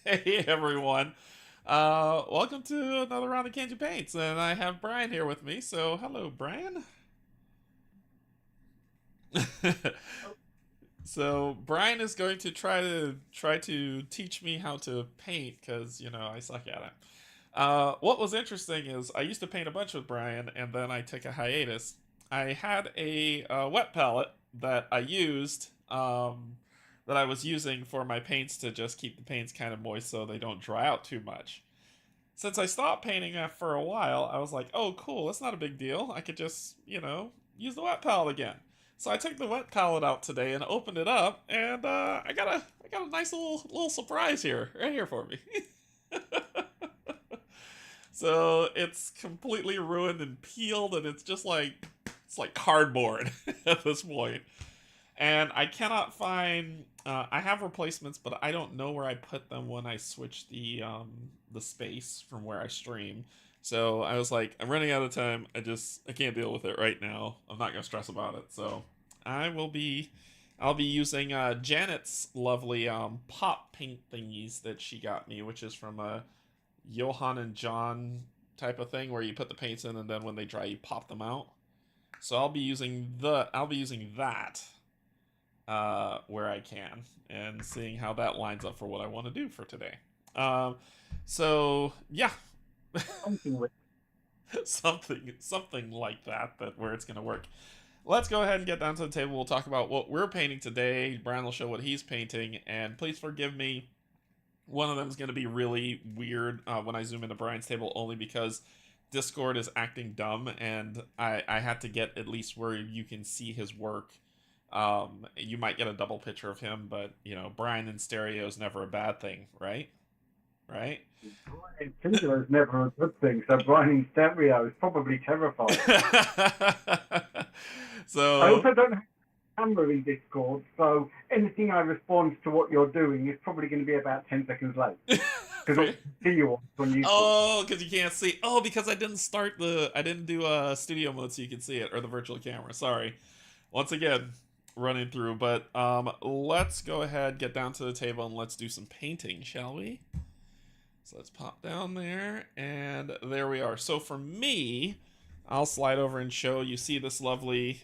Hey everyone. Welcome to another round of Canje Paints, and I have Brian here with me. So, hello, Brian. So, Brian is going to try to teach me how to paint because I suck at it. What was interesting is I used to paint a bunch with Brian, and then I took a hiatus. I had a wet palette that I used, that I was using for my paints to just keep the paints kind of moist so they don't dry out too much. Since I stopped painting for a while, I was like, oh, cool, that's not a big deal. I could just, use the wet palette again. So I took the wet palette out today and opened it up, and I got a nice little surprise here, right here for me. So it's completely ruined and peeled, and it's like cardboard at this point. And I cannot find. I have replacements, but I don't know where I put them when I switch the space from where I stream. So I was like, I'm running out of time. I can't deal with it right now. I'm not gonna stress about it. So I will be. I'll be using Janet's lovely pop paint thingies that she got me, which is from a Johann and John type of thing where you put the paints in and then when they dry you pop them out. So I'll be using that where I can, and seeing how that lines up for what I want to do for today. Um, so yeah, Something with something like that, where it's gonna work. Let's go ahead and get down to the table. We'll talk about what we're painting today. Brian will show what he's painting, and please forgive me. One of them is going to be really weird when I zoom into Brian's table, only because Discord is acting dumb, and I had to get at least where you can see his work. You might get a double picture of him, but Brian in stereo is never a bad thing, right? Right? Brian singular is never a good thing, so Brian in stereo is probably terrifying. I So also don't have a camera in Discord, so anything I respond to what you're doing is probably going to be about 10 seconds late because I see you on YouTube. oh, because you can't see. Oh, because I didn't do a studio mode so you can see it, or the virtual camera. Sorry. Once again, running through, but let's go ahead, get down to the table, and let's do some painting, shall we? So let's pop down there, and there we are. So for me, I'll slide over and show you. See this lovely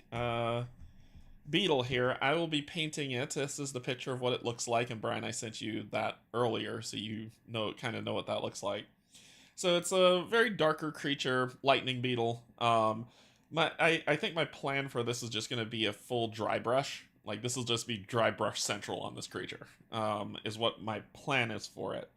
beetle here. I will be painting it. This is the picture of what it looks like, and Brian, I sent you that earlier, so kind of know what that looks like. So it's a very darker creature, lightning beetle. I think my plan for this is just going to be a full dry brush. Like, this will just be dry brush central on this creature, is what my plan is for it.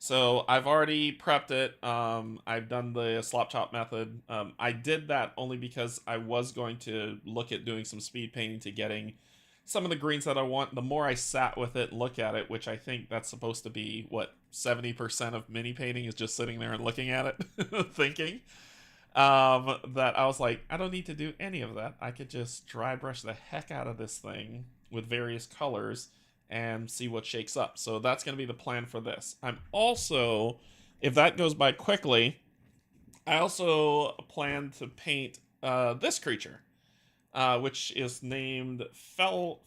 So I've already prepped it. I've done the slop chop method. I did that only because I was going to look at doing some speed painting to getting some of the greens that I want. The more I sat with it, look at it, which I think that's supposed to be what 70% of mini painting is just sitting there and looking at it, thinking. That I was like, I don't need to do any of that. I could just dry brush the heck out of this thing with various colors and see what shakes up. So that's going to be the plan for this. I'm also, if that goes by quickly, I also plan to paint this creature, which is named Felixir.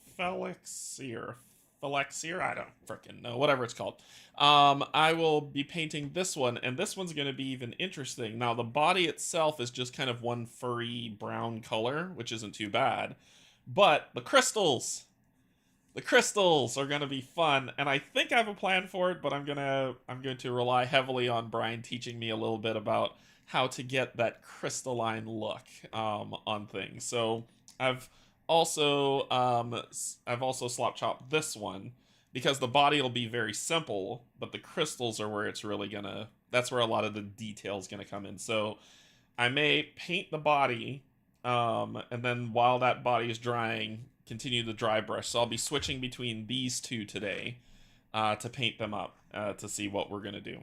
Felixir? I don't freaking know. Whatever it's called. I will be painting this one, and this one's going to be even interesting. Now, the body itself is just kind of one furry brown color, which isn't too bad. But the crystals are gonna be fun, and I think I have a plan for it. But I'm going to rely heavily on Brian teaching me a little bit about how to get that crystalline look on things. So I've I've also slop chopped this one because the body will be very simple, but the crystals are where it's really gonna. That's where a lot of the details gonna come in. So I may paint the body, and then while that body is drying, continue the dry brush. So I'll be switching between these two today to paint them up to see what we're going to do.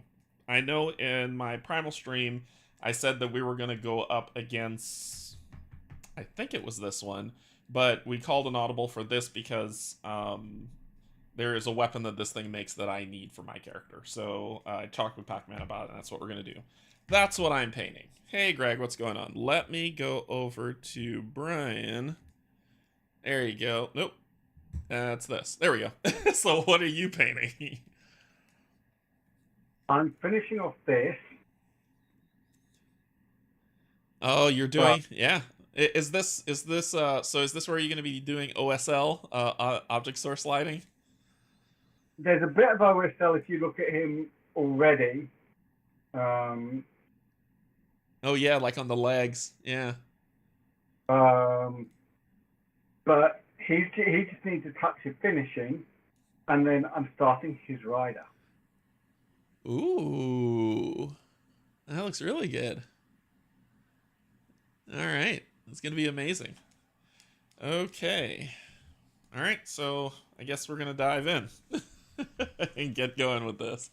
I know in my Primal stream, I said that we were going to go up against, I think it was this one, but we called an audible for this because there is a weapon that this thing makes that I need for my character. So I talked with Pac-Man about it, and that's what we're going to do. That's what I'm painting. Hey, Greg, what's going on? Let me go over to Brian. There you go. Nope. That's this. There we go. So what are you painting? I'm finishing off this. Oh, you're doing, yeah. So is this where you're going to be doing OSL, object source lighting? There's a bit of OSL if you look at him already. Um, Oh yeah, like on the legs. Yeah. um, but he just needs a touch of finishing, and then I'm starting his rider. Ooh. That looks really good. All right. It's going to be amazing. Okay. All right, so I guess we're going to dive in and get going with this.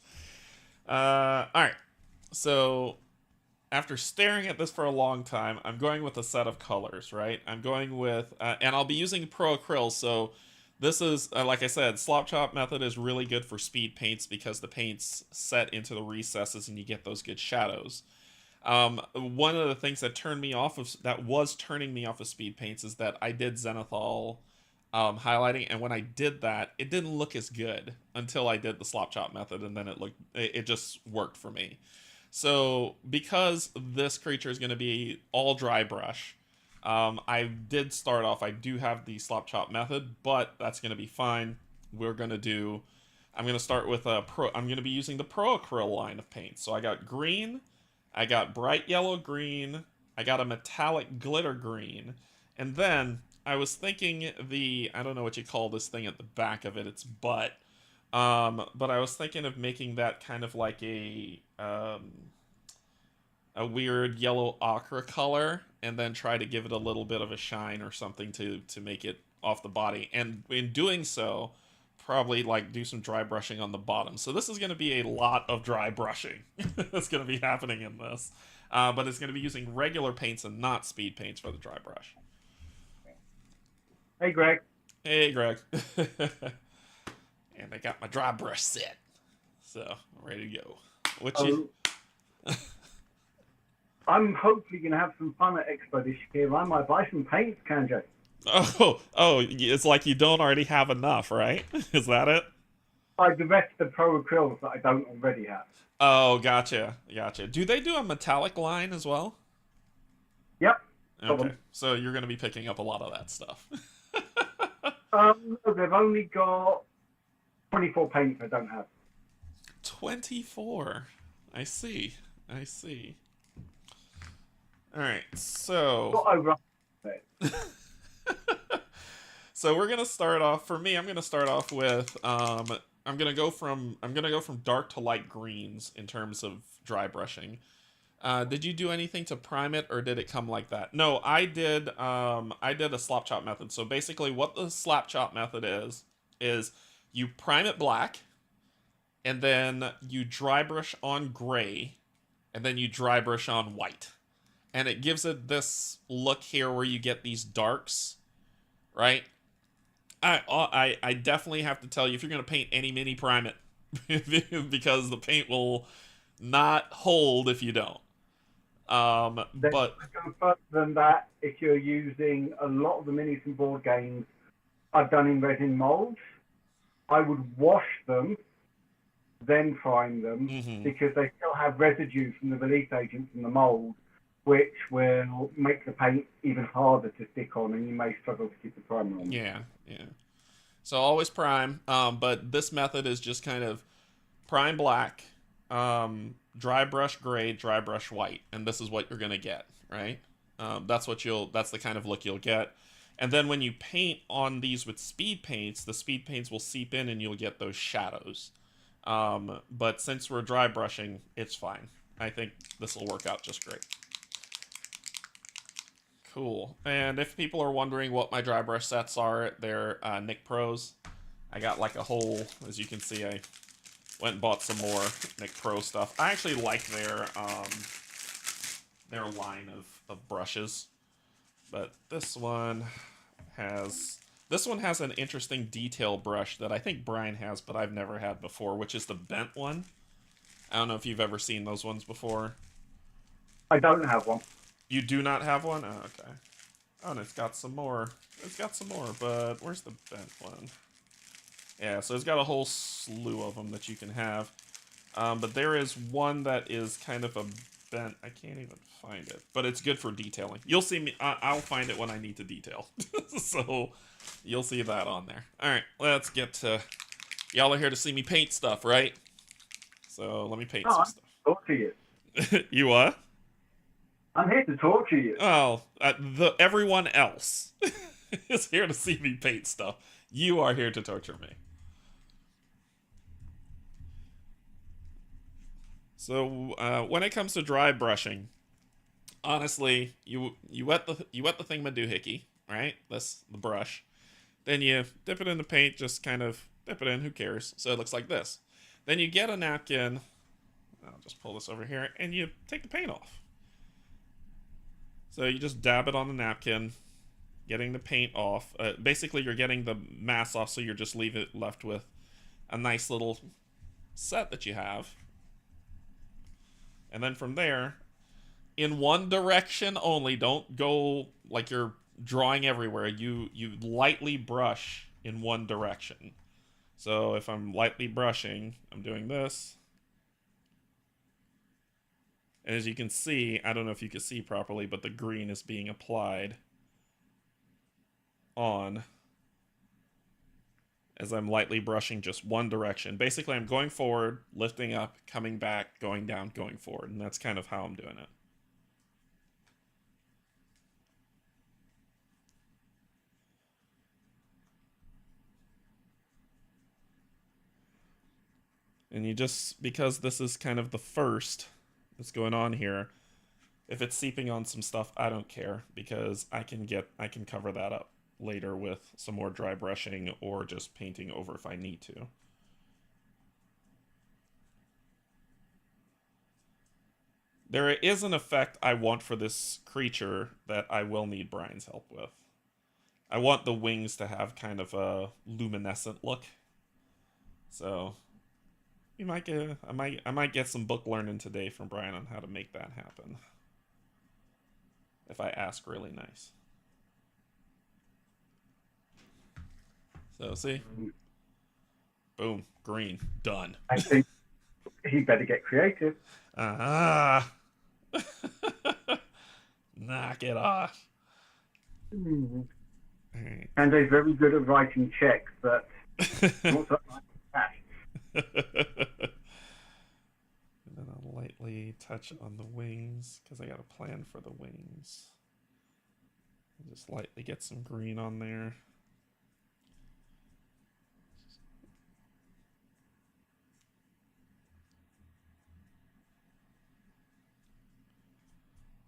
All right. So after staring at this for a long time, I'm going with a set of colors, right? I'm going with, and I'll be using Pro Acryl. So this is, like I said, Slop Chop method is really good for speed paints because the paint's set into the recesses and you get those good shadows. One of the things that was turning me off of speed paints is that I did zenithal highlighting, and when I did that, it didn't look as good until I did the Slop Chop method, and then it just worked for me. So because this creature is going to be all dry brush, I did start off. I do have the Slop Chop method, but that's going to be fine. We're going to do. I'm going to start with a pro. I'm going to be using the Pro Acryl line of paint. So I got green, I got bright yellow green, I got a metallic glitter green, and then I was thinking I don't know what you call this thing at the back of it. It's butt. But I was thinking of making that kind of like a weird yellow ochre color, and then try to give it a little bit of a shine or something to make it off the body. And in doing so, probably like do some dry brushing on the bottom. So this is going to be a lot of dry brushing that's going to be happening in this. But it's going to be using regular paints and not speed paints for the dry brush. Hey, Greg. Hey, Greg. And I got my dry brush set. So I'm ready to go. What you... I'm hopefully going to have some fun at Expo this year. I might buy some paints, Canje. Oh, it's like you don't already have enough, right? Is that it? Like the rest of the Pro Acryls that I don't already have. Oh, gotcha. Do they do a metallic line as well? Yep. Okay, so you're going to be picking up a lot of that stuff. They've only got 24 paints I don't have. 24. I see. All right, so... So we're gonna start off. For me, I'm gonna start off with. I'm gonna go from dark to light greens in terms of dry brushing. Did you do anything to prime it, or did it come like that? No, I did. I did a slop chop method. So basically, what the slap chop method is you prime it black, and then you dry brush on gray, and then you dry brush on white, and it gives it this look here where you get these darks, right? I definitely have to tell you, if you're going to paint any mini, prime it. Because the paint will not hold if you don't. But go further than that, if you're using a lot of the minis and board games I've done in resin molds, I would wash them, then prime them, because they still have residue from the release agents in the mold, which will make the paint even harder to stick on, and you may struggle to keep the primer on. Yeah. So always prime, but this method is just kind of prime black, dry brush gray, dry brush white, and this is what you're gonna get, right? That's the kind of look you'll get. And then when you paint on these with speed paints, the speed paints will seep in and you'll get those shadows. But since we're dry brushing, it's fine. I think this will work out just great. Cool. And if people are wondering what my dry brush sets are, they're Nick Pros. I got like a whole, as you can see, I went and bought some more Nick Pro stuff. I actually like their line of brushes. But this one has an interesting detail brush that I think Bryan has, but I've never had before, which is the bent one. I don't know if you've ever seen those ones before. I don't have one. You do not have one? Oh, okay. Oh, and it's got some more. But where's the bent one? Yeah, so it's got a whole slew of them that you can have. But there is one that is kind of a bent. I can't even find it, but it's good for detailing. You'll see me. I'll find it when I need to detail. So you'll see that on there. All right, let's get to. Y'all are here to see me paint stuff, right? So let me paint some I'm stuff. talk to you. You what? I'm here to talk to you. Oh, everyone else is here to see me paint stuff. You are here to torture me. So when it comes to dry brushing, honestly, you wet the thingamadoohickey, right? That's the brush. Then you dip it in the paint, just kind of dip it in. Who cares? So it looks like this. Then you get a napkin. I'll just pull this over here, and you take the paint off. So you just dab it on the napkin, getting the paint off. Basically, you're getting the mass off, so you're just left with a nice little set that you have. And then from there, in one direction only. Don't go like you're drawing everywhere. You lightly brush in one direction. So if I'm lightly brushing, I'm doing this. And as you can see, I don't know if you can see properly, but the green is being applied on as I'm lightly brushing just one direction. Basically, I'm going forward, lifting up, coming back, going down, going forward. And that's kind of how I'm doing it. And you just, because this is kind of the first that's going on here, if it's seeping on some stuff, I don't care, because I can cover that up later with some more dry brushing or just painting over if I need to. There is an effect I want for this creature that I will need Bryan's help with. I want the wings to have kind of a luminescent look. So you might get I might get some book learning today from Bryan on how to make that happen. If I ask really nice. So see? Boom. Green. Done. I think he better get creative. Ah. Knock it off. Right. And he's very good at writing checks, but not so much cash. And then I'll lightly touch on the wings, because I got a plan for the wings. Just lightly get some green on there.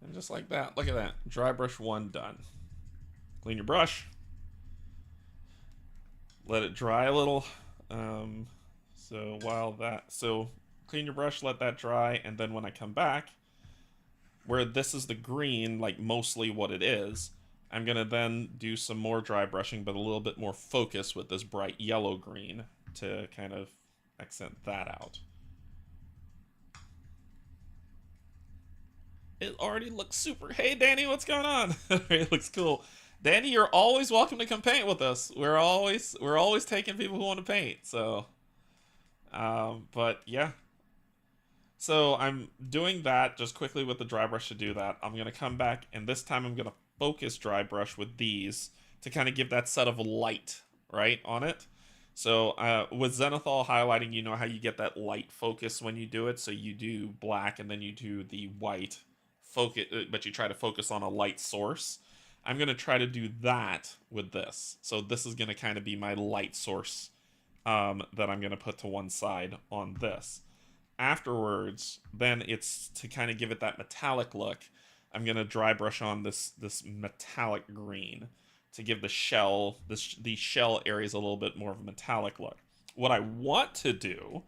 And just like that, look at that. Dry brush one done. Clean your brush. Let it dry a little. So clean your brush, let that dry, and then when I come back, where this is the green, like mostly what it is, I'm gonna then do some more dry brushing, but a little bit more focus with this bright yellow green to kind of accent that out. It already looks super. Hey, Danny, what's going on? It looks cool. Danny, you're always welcome to come paint with us. We're always taking people who want to paint. So, but yeah. So I'm doing that just quickly with the dry brush to do that. I'm gonna come back, and this time I'm gonna focus dry brush with these to kind of give that set of light right on it. So with Zenithal highlighting, you know how you get that light focus when you do it. So you do black and then you do the white focus, but you try to focus on a light source. I'm going to try to do that with this. So this is going to kind of be my light source that I'm going to put to one side on this. Afterwards, then it's to kind of give it that metallic look. I'm going to dry brush on this metallic green to give the shell, these shell areas a little bit more of a metallic look. What I want to do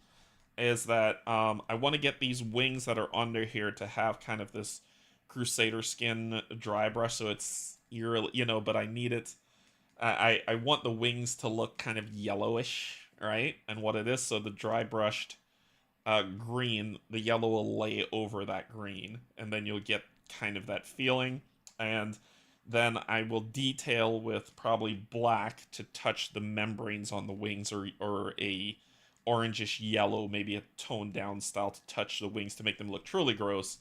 is that I want to get these wings that are under here to have kind of this Crusader skin dry brush, so it's eerily, you know, but I need it. I want the wings to look kind of yellowish, right? And what it is, so the dry brushed green, the yellow will lay over that green, and then you'll get kind of that feeling. And then I will detail with probably black to touch the membranes on the wings, or a orangish yellow, maybe a toned down style to touch the wings to make them look truly gross.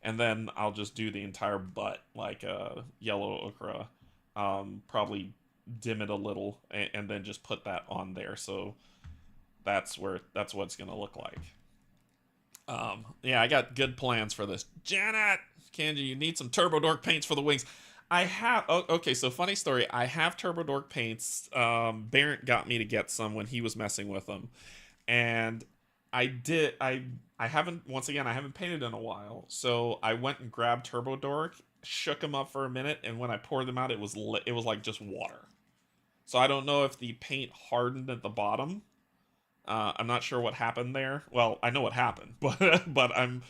And then I'll just do the entire butt like a yellow ochre. Probably dim it a little, and then just put that on there. So that's what it's gonna look like. Yeah, I got good plans for this. Janet, Canje, you need some Turbo Dork paints for the wings. I have. Oh, okay, so funny story. I have Turbo Dork paints. Barrett got me to get some when he was messing with them, and I did. I haven't. Once again, I haven't painted in a while, so I went and grabbed Turbo Dork, shook them up for a minute, and when I poured them out, it was like just water. So I don't know if the paint hardened at the bottom. I'm not sure what happened there. Well, I know what happened, but I'm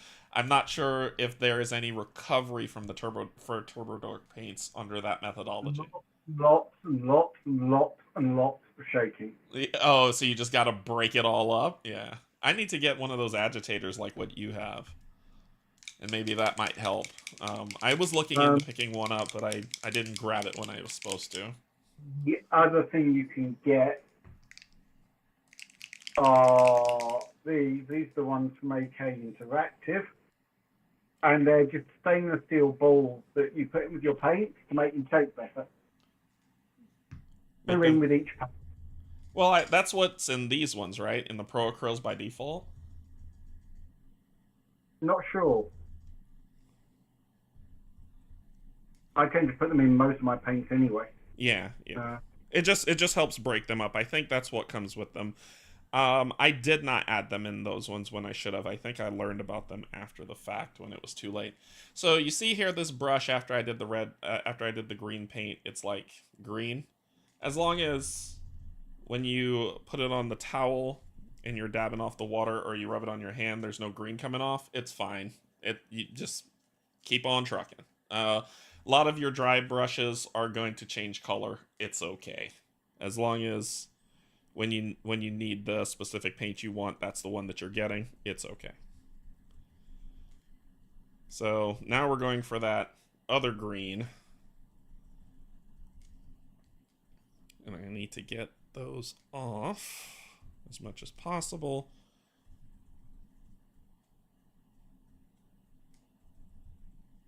not sure if there is any recovery from the Turbo Dork paints under that methodology. Lots and lots and lots and lots of shaking. Oh, so you just got to break it all up? Yeah. I need to get one of those agitators like what you have, and maybe that might help. I was looking into picking one up, but I didn't grab it when I was supposed to. The other thing you can get are these are the ones from AK Interactive, and they're just stainless steel balls that you put in with your paint to make them shake better. They're in with each paint. Well, that's what's in these ones, right? In the Pro Acryls by default? Not sure. I tend to put them in most of my paints anyway. Yeah. It just helps break them up. I think that's what comes with them. I did not add them in those ones when I should have. I think I learned about them after the fact when it was too late. So you see here this brush after I did the green paint, it's like green. As long as when you put it on the towel and you're dabbing off the water or you rub it on your hand, there's no green coming off, it's fine. You just keep on trucking. A lot of your dry brushes are going to change color. It's okay. As long as when you need the specific paint you want, that's the one that you're getting, it's okay. So now we're going for that other green. And I need to get those off as much as possible.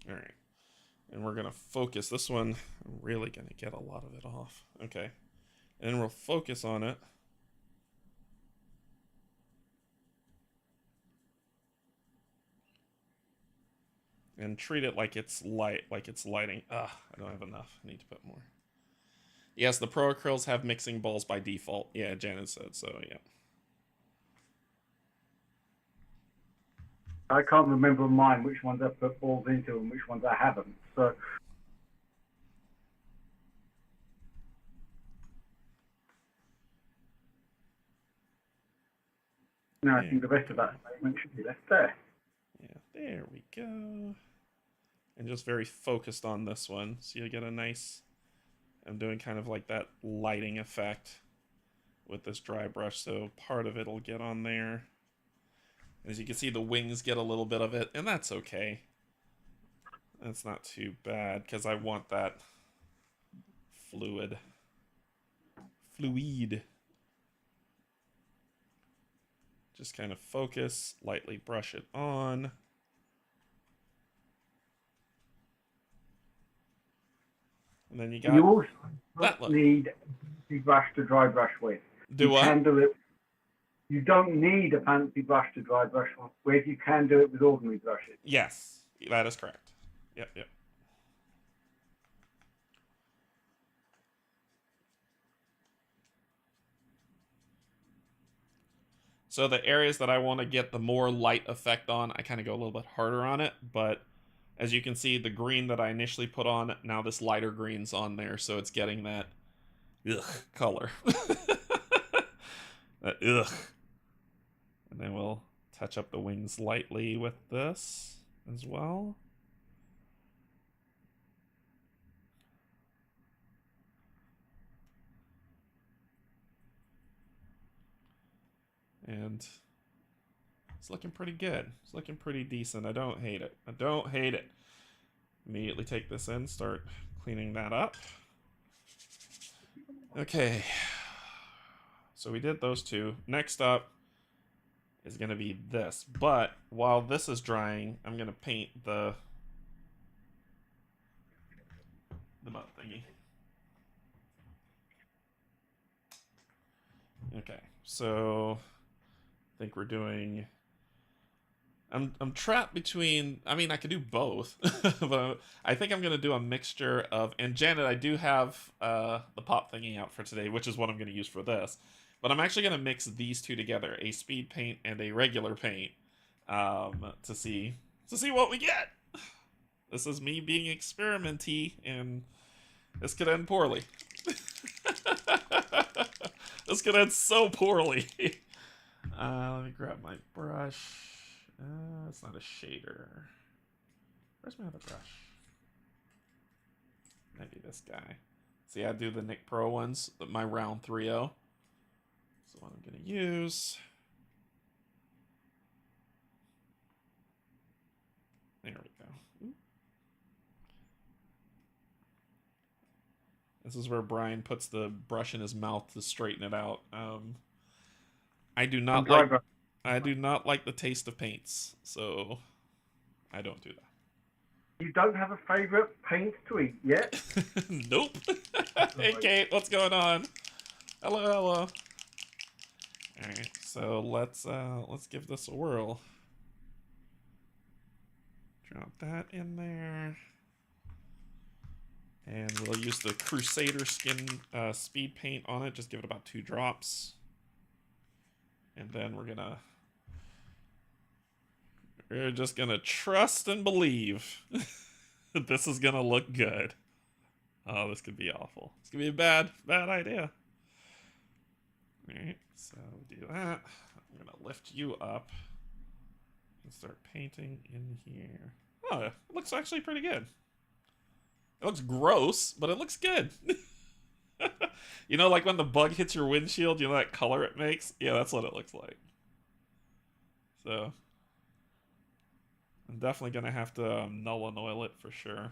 All right. And we're going to focus this one. I'm really going to get a lot of it off. Okay. And we'll focus on it. And treat it like it's lighting. I don't have enough. I need to put more. Yes, the Pro Acryls have mixing balls by default. Yeah, Janet said so, yeah. I can't remember mine, which ones I've put balls into and which ones I haven't. So now I think the rest of that statement should be left there. Yeah, there we go. And just very focused on this one. So you get a nice... I'm doing kind of like that lighting effect with this dry brush, so part of it will get on there. As you can see, the wings get a little bit of it, and that's okay. That's not too bad, because I want that fluid. Just kind of focus, lightly brush it on. And then you also don't need a brush to dry brush with. Do what? You don't need a fancy brush to dry brush with. You can do it with ordinary brushes. Yes, that is correct. Yep. So the areas that I want to get the more light effect on, I kind of go a little bit harder on it, but as you can see, the green that I initially put on, now this lighter green's on there, so it's getting that color. That And then we'll touch up the wings lightly with this as well. And it's looking pretty good. It's looking pretty decent. I don't hate it. Immediately take this in, start cleaning that up. Okay. So we did those two. Next up, is going to be this. But while this is drying, I'm going to paint the mud thingy. Okay, so I think we're doing. I'm trapped between. I mean, I could do both, but I think I'm gonna do a mixture of. And Janet, I do have the pop thingy out for today, which is what I'm gonna use for this. But I'm actually gonna mix these two together, a speed paint and a regular paint, to see what we get. This is me being experimenty, and this could end poorly. This could end so poorly. Let me grab my brush. It's not a shader. Where's my other brush? Maybe this guy. See, I do the Nick Pro ones, my round 3.0. So what I'm going to use. There we go. This is where Bryan puts the brush in his mouth to straighten it out. I do not like the taste of paints, so I don't do that. You don't have a favourite paint to eat yet? Nope. Hey Kate, what's going on? Hello, hello. Alright, so let's give this a whirl. Drop that in there. And we'll use the Crusader Skin speed paint on it. Just give it about 2 drops. And then we're just gonna trust and believe that this is gonna look good. Oh, this could be awful. It's gonna be a bad idea. Alright, so do that. I'm gonna lift you up and start painting in here. Oh, it looks actually pretty good. It looks gross, but it looks good. You know, like when the bug hits your windshield, you know that color it makes? Yeah, that's what it looks like. So, I'm definitely going to have to null and oil it for sure.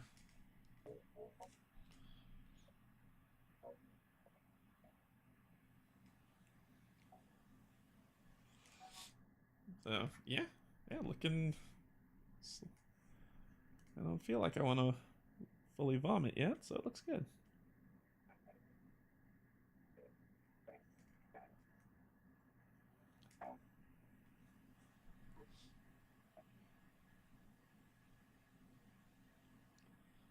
So, yeah, looking... I don't feel like I want to fully vomit yet, so it looks good.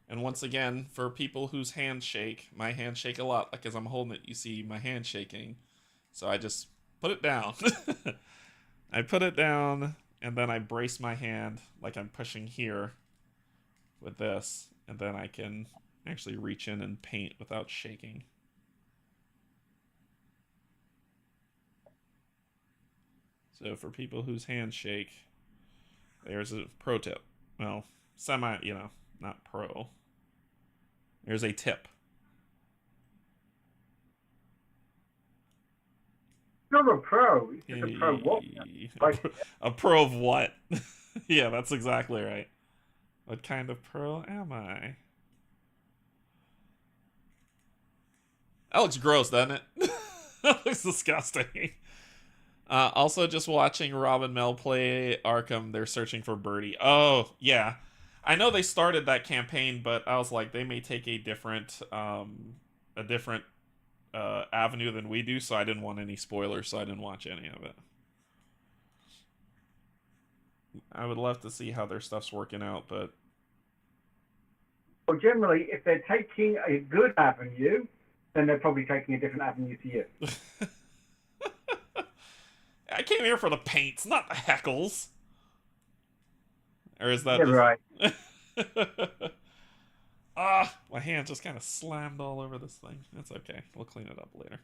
And once again, for people whose hands shake, my hands shake a lot. Like as I'm holding it, you see my hand shaking. So I just put it down. I put it down, and then I brace my hand like I'm pushing here with this. And then I can actually reach in and paint without shaking. So for people whose hands shake, there's a pro tip. Well, semi, not pro. There's a tip. Not a pro. It's just a pro what? Like, a pro of what? Yeah, that's exactly right. What kind of pro am I? That looks gross, doesn't it? That looks disgusting. Also, just watching Rob and Mel play Arkham, they're searching for Birdie. Oh, yeah. I know they started that campaign, but I was like, they may take a different avenue than we do, so I didn't want any spoilers, so I didn't watch any of it. I would love to see how their stuff's working out, but... Well, generally, if they're taking a good avenue, then they're probably taking a different avenue to you. I came here for the paints, not the heckles. Or is that right? My hand just kind of slammed all over this thing. That's okay. We'll clean it up later.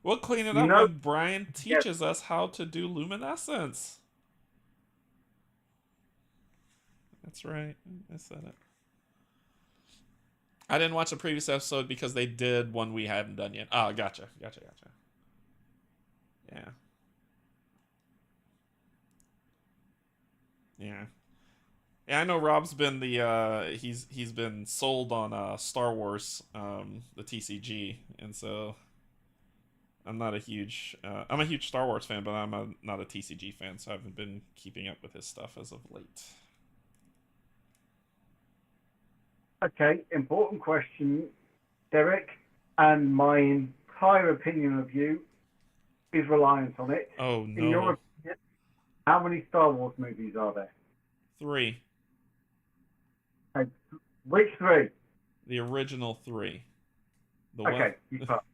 We'll clean it up when Bryan teaches us how to do luminescence. That's right. I said it. I didn't watch the previous episode because they did one we hadn't done yet. Oh, gotcha. Yeah. Yeah. Yeah, I know Rob's been he's been sold on Star Wars, the TCG, and so I'm a huge Star Wars fan, but not a TCG fan, so I haven't been keeping up with his stuff as of late. Okay, important question, Derek, and my entire opinion of you is reliant on it. Oh In your no, opinion, how many Star Wars movies are there? 3. Okay, which three? The original 3. The one, Okay, you start.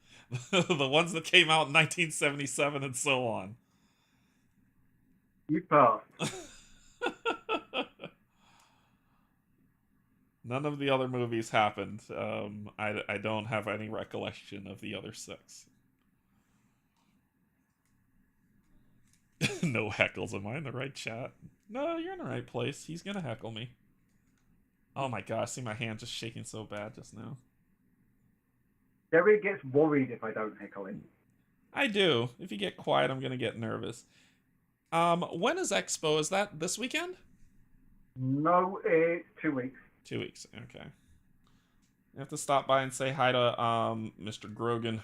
the ones that came out in 1977 and so on. You passed. None of the other movies happened. I don't have any recollection of the other 6. No heckles. Am I in the right chat? No, you're in the right place. He's gonna heckle me. Oh my gosh, see my hand just shaking so bad just now. Derek gets worried if I don't heckle him. I do. If you get quiet, I'm gonna get nervous. When is Expo? Is that this weekend? No, it's 2 weeks. 2 weeks. Okay. You have to stop by and say hi to Mr. Grogan.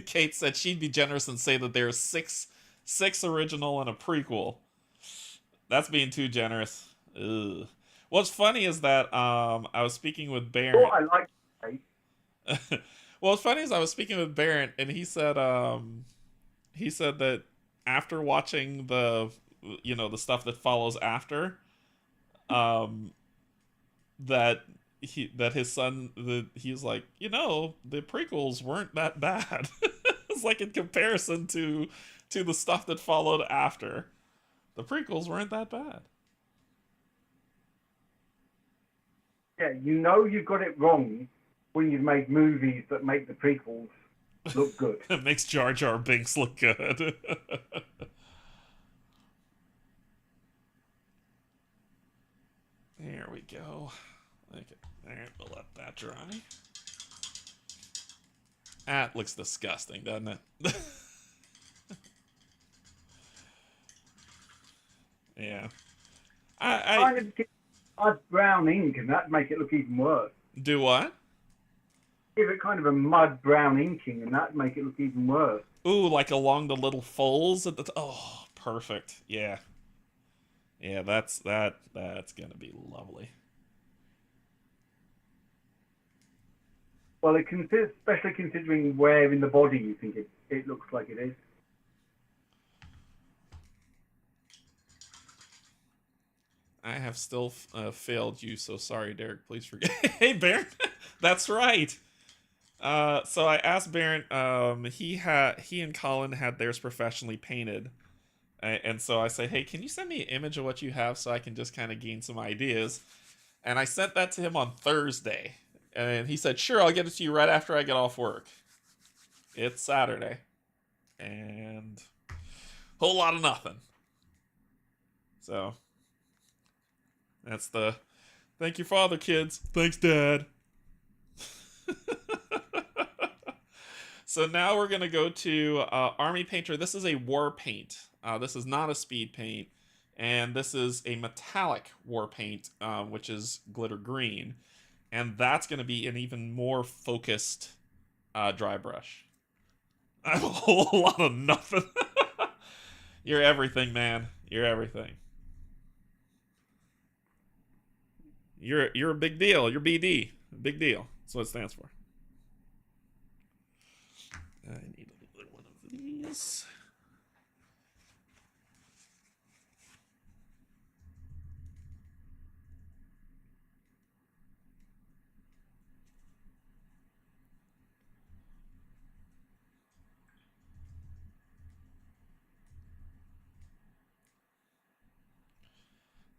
Kate said she'd be generous and say that there's six original and a prequel. That's being too generous. Ugh. What's funny is that I was speaking with Oh, Barrett. I like it. Well, what's funny is I was speaking with Barrett, and he said that after watching the stuff that follows after, um that his son he's like, the prequels weren't that bad. It's like in comparison to the stuff that followed after, the prequels weren't that bad. Yeah, you know you've got it wrong when you've made movies that make the prequels look good. It makes Jar Jar Binks look good. There we go. Okay, there, we'll let that dry. That looks disgusting, doesn't it? Yeah. I Kind of give mud brown ink, and that'd make it look even worse. do what? Give it kind of a mud brown inking, and that'd make it look even worse. Ooh, like along the little folds at the oh, perfect. Yeah. Yeah, that's gonna be lovely. Well, especially considering where in the body you think it looks like it is. I have still failed you, so sorry, Derek. Please forget. Hey, Baron, that's right. So I asked Baron. He and Colin had theirs professionally painted, and so I say, hey, can you send me an image of what you have so I can just kind of gain some ideas? And I sent that to him on Thursday, and he said, sure, I'll get it to you right after I get off work. It's Saturday, and whole lot of nothing. So that's the thank your father, kids. Thanks, Dad. So now we're going to go to Army Painter. This is a war paint. This is not a speed paint. And this is a metallic war paint, which is glitter green. And that's going to be an even more focused dry brush. I have a whole lot of nothing. You're everything, man. You're everything. You're a big deal. You're BD. Big deal. That's what it stands for. I need another one of these.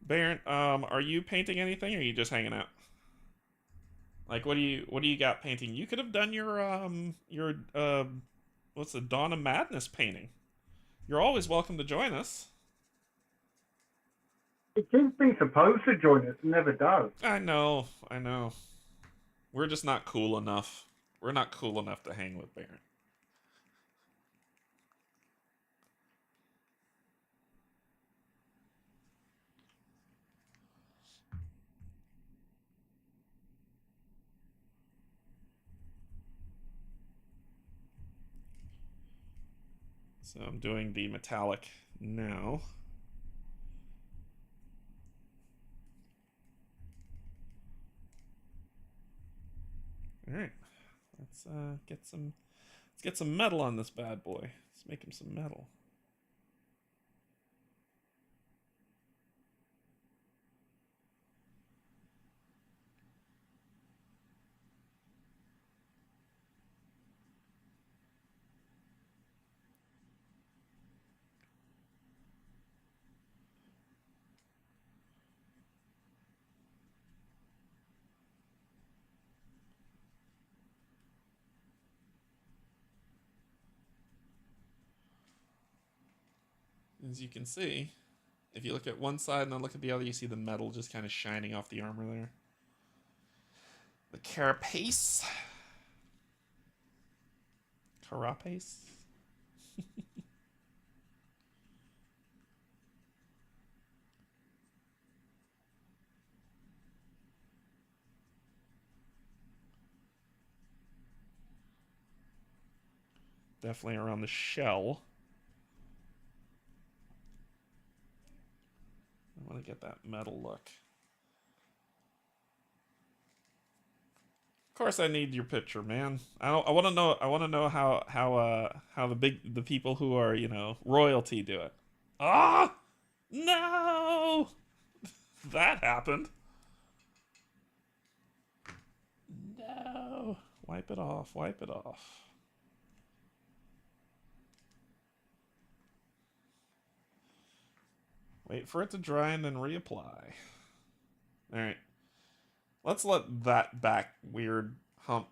Baron, are you painting anything, or are you just hanging out? Like, what do you got painting? You could have done your what's the Dawn of Madness painting. You're always welcome to join us. It keeps being supposed to join us and never does. I know. We're just not cool enough. We're not cool enough to hang with Baron. So I'm doing the metallic now. All right, let's get some metal on this bad boy. Let's make him some metal. As you can see, if you look at one side and then look at the other, you see the metal just kind of shining off the armor there. The carapace. Carapace? Definitely around the shell. I want to get that metal look. Of course, I need your picture, man. I want to know. I want to know how the people who are, you know, royalty do it. Ah, no, that happened. No, wipe it off. Wipe it off. Wait for it to dry and then reapply. All right. Let's let that back weird hump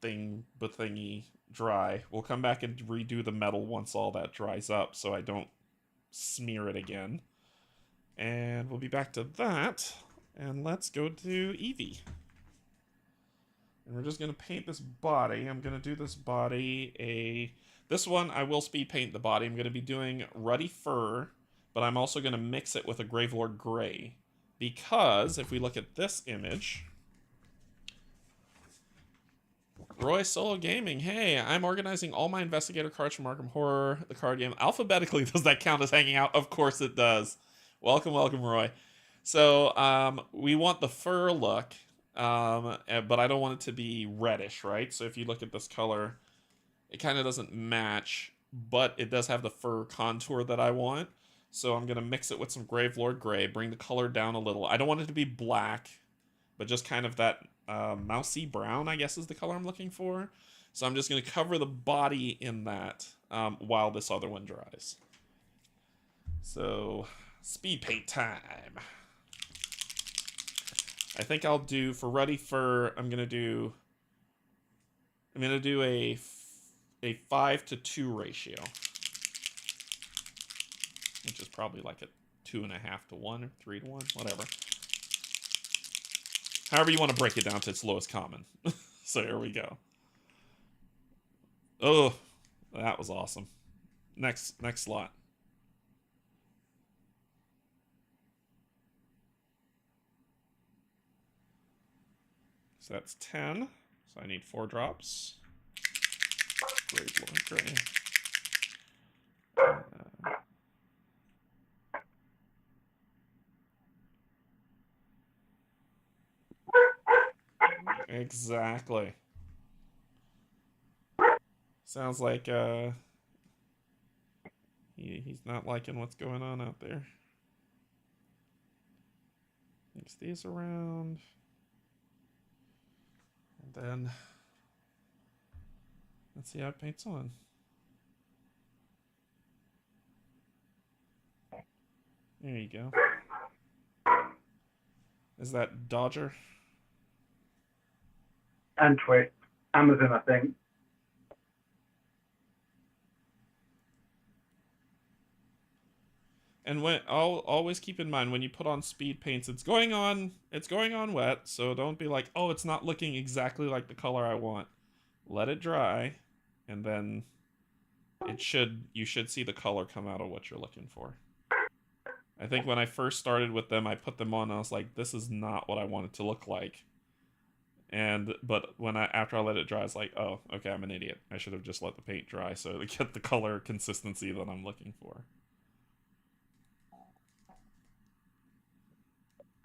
thing thingy dry. We'll come back and redo the metal once all that dries up so I don't smear it again. And we'll be back to that. And let's go to Eevee. And we're just going to paint this body. I'm going to do this body This one, I will speed paint the body. I'm going to be doing Ruddy Fur, but I'm also going to mix it with a Gravelord Gray. Because, if we look at this image... Roy Solo Gaming, hey, I'm organizing all my investigator cards from Arkham Horror, the card game. Alphabetically, does that count as hanging out? Of course it does. Welcome, welcome, Roy. So, we want the fur look, but I don't want it to be reddish, right? So if you look at this color, it kind of doesn't match, but it does have the fur contour that I want. So I'm going to mix it with some Gravelord Gray, bring the color down a little. I don't want it to be black, but just kind of that mousy brown, I guess is the color I'm looking for. So I'm just going to cover the body in that while this other one dries. So, speed paint time. I think I'll do, for Ruddy Fur, I'm going to do a 5-to-2 ratio. Which is probably like a 2.5-to-1 or 3-to-1, whatever. However you want to break it down to its lowest common. So here we go. Oh, that was awesome. Next slot. So that's 10. So I need 4 drops. Great Lord Gray. Exactly. Sounds like he's not liking what's going on out there. Mix these around. And then let's see how it paints on. There you go. Is that Dodger? And Twitch. Amazon, I think. And when always keep in mind when you put on speed paints, it's going on wet, so don't be like, oh, it's not looking exactly like the color I want. Let it dry, and then you should see the color come out of what you're looking for. I think when I first started with them, I put them on and I was like, this is not what I want it to look like. But after I let it dry, it's like, oh, okay, I'm an idiot. I should have just let the paint dry so to get the color consistency that I'm looking for.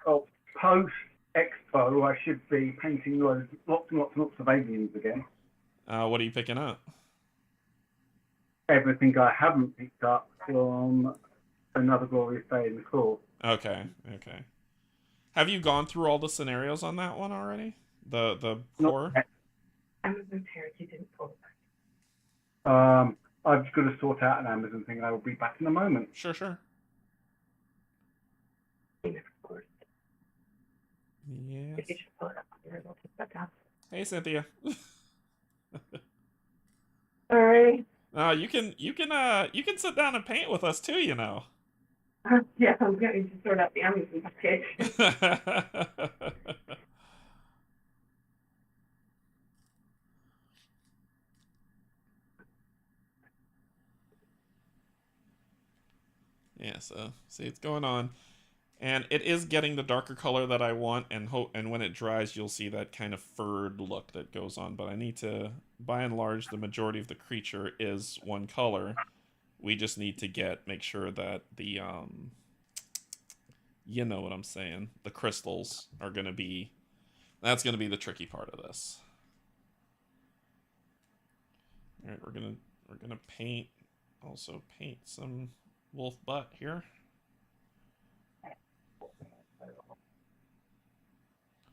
Oh, post Expo, I should be painting lots and lots of aliens again. What are you picking up? Everything I haven't picked up from Another Glorious Day in the Court. Okay. Have you gone through all the scenarios on that one already? The core? Amazon Terrace, you didn't pull. I've got to sort out an Amazon thing and I will be back in a moment. Sure. Yes. Hey, Cynthia. All right. You can sit down and paint with us too, you know. Yeah, I'm going to sort out the Amazon package. Yeah, so see it's going on. And it is getting the darker color that I want, and when it dries, you'll see that kind of furred look that goes on. But I need to, by and large, the majority of the creature is one color. We just need to make sure that the, you know what I'm saying, the crystals are gonna be, that's gonna be the tricky part of this. All right, we're gonna paint some wolf butt here.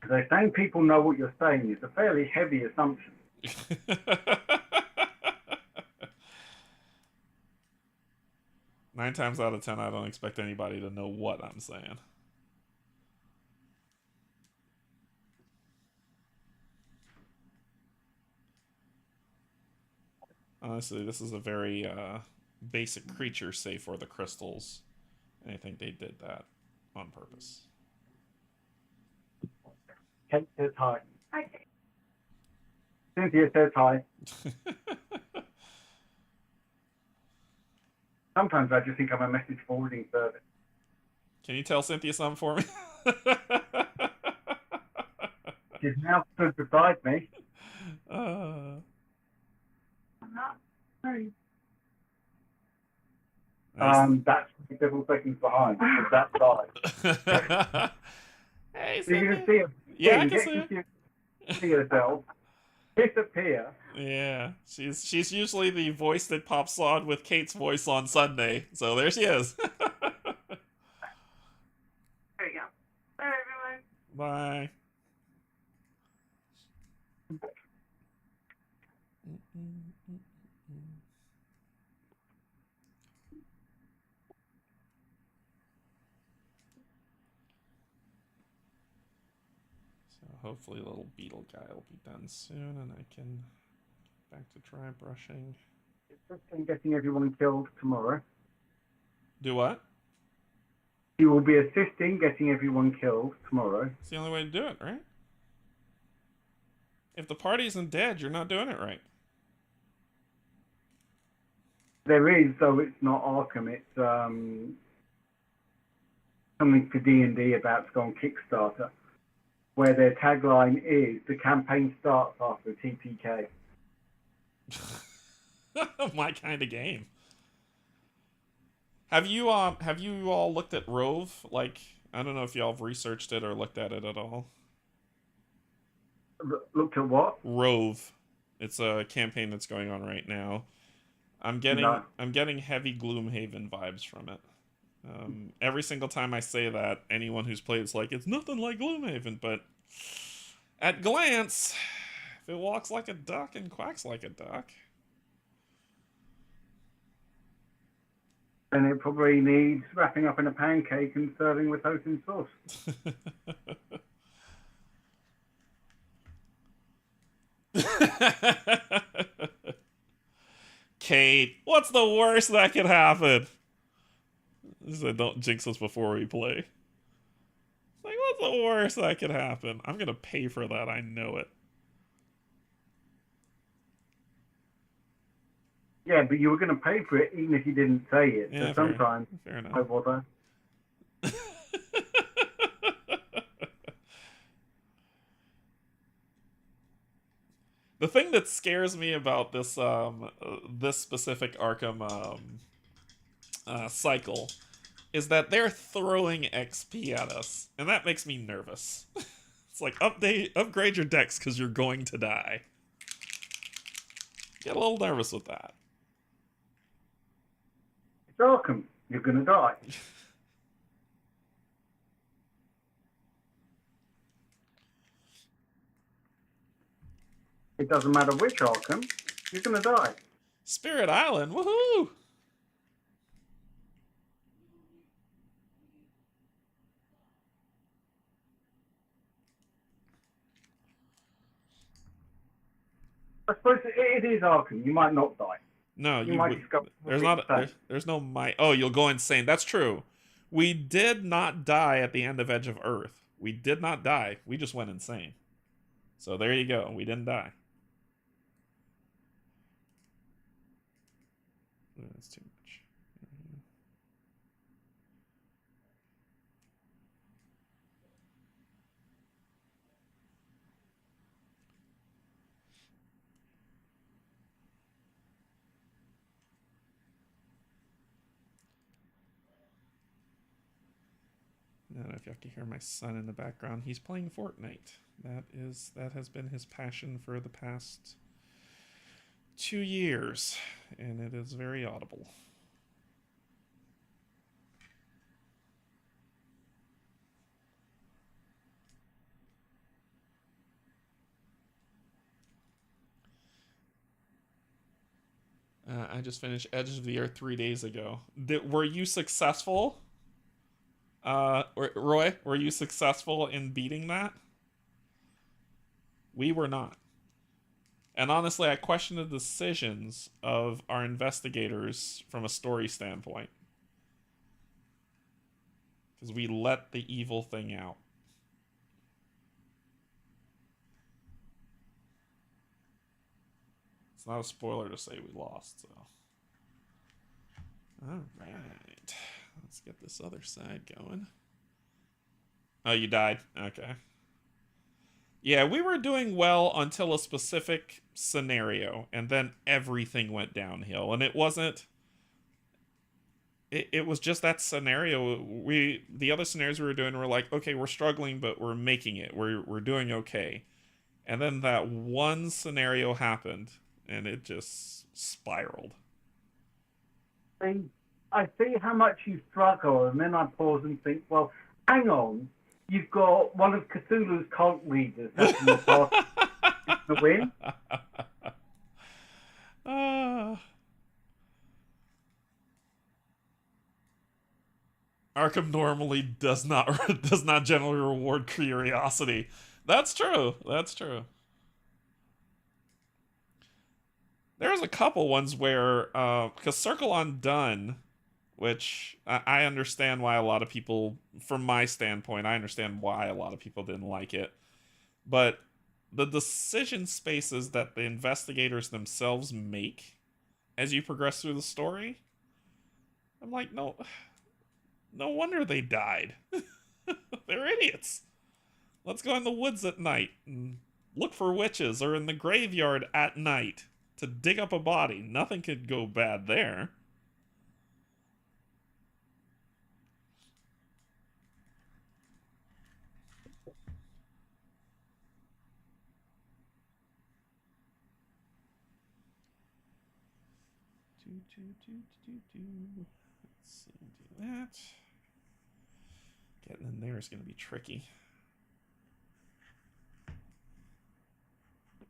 They're saying people know what you're saying. It's a fairly heavy assumption. 9 times out of 10, I don't expect anybody to know what I'm saying. Honestly, this is a very basic creature, save for the crystals. And I think they did that on purpose. Kate says hi. Hi. Cynthia says hi. Sometimes I just think I'm a message forwarding service. Can you tell Cynthia something for me? She's now stood beside me. I'm not. Sorry. Nice. That's several seconds behind. It's that side. Hey, So you Cynthia. can see it. Yeah, I can see it. See yourself disappear. Yeah, she's usually the voice that pops on with Kate's voice on Sunday. So there she is. There you go. Bye, everyone. Bye. So hopefully little beetle guy will be done soon and I can get back to dry brushing. Assisting getting everyone killed tomorrow. Do what? You will be assisting getting everyone killed tomorrow. It's the only way to do it, right? If the party isn't dead, you're not doing it right. There is, though it's not Arkham. It's something for D&D about to go on Kickstarter, where their tagline is "The campaign starts after TPK." My kind of game. Have you all looked at Rove? Like, I don't know if y'all have researched it or looked at it at all. Looked at what? Rove. It's a campaign that's going on right now. I'm getting heavy Gloomhaven vibes from it. Every single time I say that, anyone who's played it's like, it's nothing like Gloomhaven, but at glance, if it walks like a duck and quacks like a duck. And it probably needs wrapping up in a pancake and serving with toast and sauce. Kate, what's the worst that could happen? He said, don't jinx us before we play. Like, what's the worst that could happen? I'm gonna pay for that, I know it. Yeah, but you were going to pay for it even if you didn't say it. Yeah, so sometimes fair enough. I bother. The thing that scares me about this specific Arkham cycle is that they're throwing XP at us, and that makes me nervous. It's like, upgrade your decks because you're going to die. Get a little nervous with that. It's Arkham. You're going to die. It doesn't matter which Arkham. You're going to die. Spirit Island, woohoo! I suppose it is Arkham. You might not die. No, you might discover there's no might. Oh, you'll go insane. That's true. We did not die at the end of Edge of Earth. We did not die. We just went insane. So there you go. We didn't die. That's too much. I don't know if y'all can hear my son in the background. He's playing Fortnite. That has been his passion for the past 2 years, and it is very audible. I just finished Edge of the Earth 3 days ago. Were you successful? Roy, were you successful in beating that? We were not. And honestly, I question the decisions of our investigators from a story standpoint. Because we let the evil thing out. It's not a spoiler to say we lost, so. Alright. Let's get this other side going. Oh, you died? Okay. Yeah, we were doing well until a specific scenario, and then everything went downhill. And it wasn't... It was just that scenario. The other scenarios we were doing were like, okay, we're struggling, but we're making it. We're doing okay. And then that one scenario happened, and it just spiraled. I see how much you struggle, and then I pause and think, well, hang on. You've got one of Cthulhu's cult leaders that's in the past to win. Arkham normally does not generally reward curiosity. That's true. That's true. There's a couple ones where, because Circle Undone, which I understand why a lot of people, from my standpoint, I understand why a lot of people didn't like it. But the decision spaces that the investigators themselves make as you progress through the story, I'm like, no wonder they died. They're idiots. Let's go in the woods at night and look for witches, or in the graveyard at night to dig up a body. Nothing could go bad there. Let's see, do that. Getting in there is going to be tricky.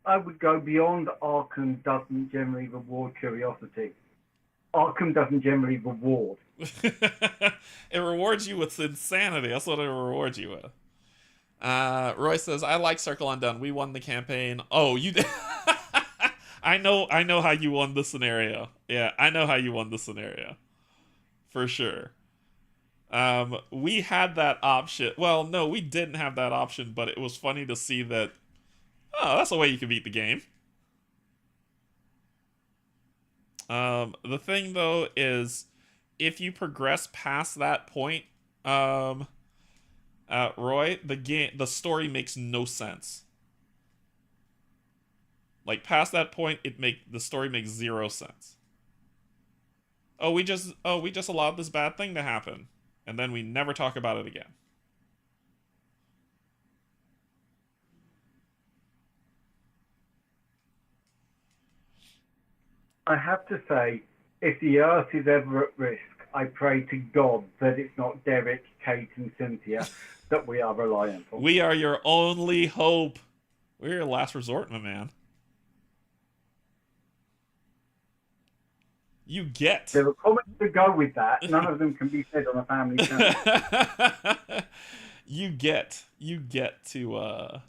I would go beyond Arkham doesn't generally reward curiosity. Arkham doesn't generally reward. It rewards you with insanity. That's what it rewards you with. Roy says, I like Circle Undone. We won the campaign. Oh, you did. I know how you won the scenario. Yeah, I know how you won the scenario. For sure. We had that option. Well, no, we didn't have that option, but it was funny to see that, oh, that's a way you can beat the game. The thing, though, is if you progress past that point, Roy, the story makes no sense. Like past that point, the story makes zero sense. We just allowed this bad thing to happen, and then we never talk about it again. I have to say, if the Earth is ever at risk, I pray to God that it's not Derek, Kate, and Cynthia that we are reliant on. We are your only hope. We're your last resort, my man. You get. There are comments to go with that. None of them can be said on a family channel. You get to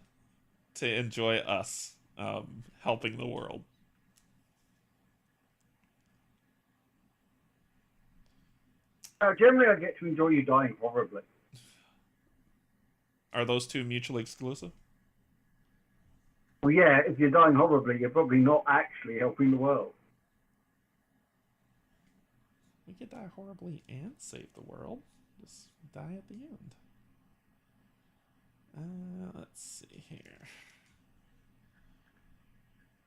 enjoy us helping the world. Generally, I get to enjoy you dying horribly. Are those two mutually exclusive? Well, yeah, if you're dying horribly, you're probably not actually helping the world. We could die horribly and save the world. Just die at the end. Let's see here.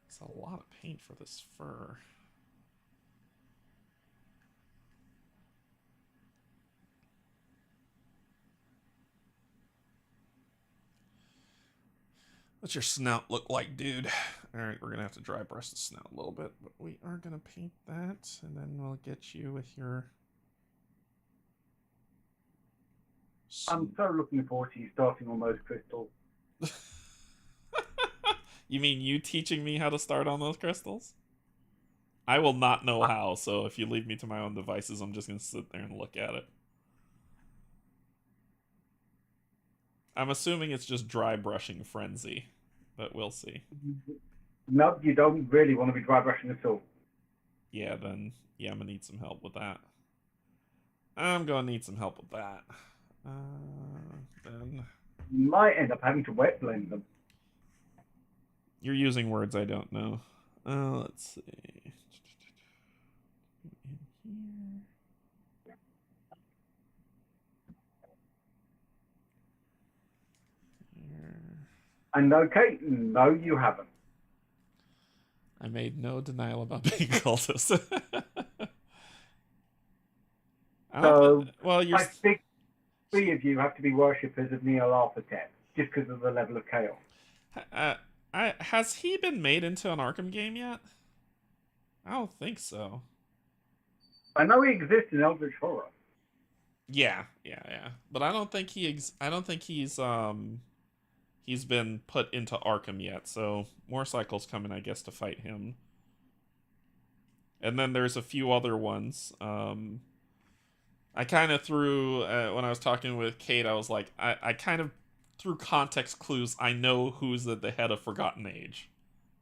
It's a lot of paint for this fur. What's your snout look like, dude? Alright, we're gonna have to dry brush the snout a little bit, but we are gonna paint that, and then we'll get you with your... I'm so looking forward to you starting on those crystals. You mean you teaching me how to start on those crystals? I will not know how, so if you leave me to my own devices, I'm just gonna sit there and look at it. I'm assuming it's just dry brushing frenzy, but we'll see. No, you don't really want to be dry brushing at all. Yeah, then, yeah, I'm gonna need some help with that. I'm gonna need some help with that. Then... You might end up having to wet blend them. You're using words I don't know. Let's see. In here. And no, Kate, no, you haven't. I made no denial about being a cultist. I think 3 of you have to be worshippers of Neolarphatep, just because of the level of chaos. Has he been made into an Arkham game yet? I don't think so. I know he exists in Eldritch Horror. Yeah. But I don't think he's been put into Arkham yet. So more cycles coming, I guess, to fight him. And then there's a few other ones. I kind of threw when I was talking with Kate, I was like, I kind of through context clues, I know who's at the head of Forgotten Age.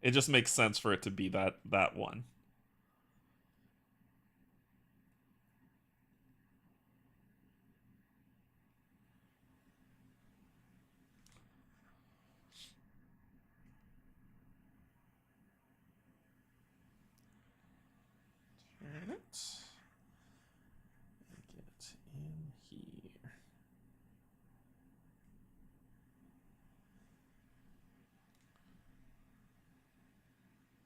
It just makes sense for it to be that one. Turn it. Get in here.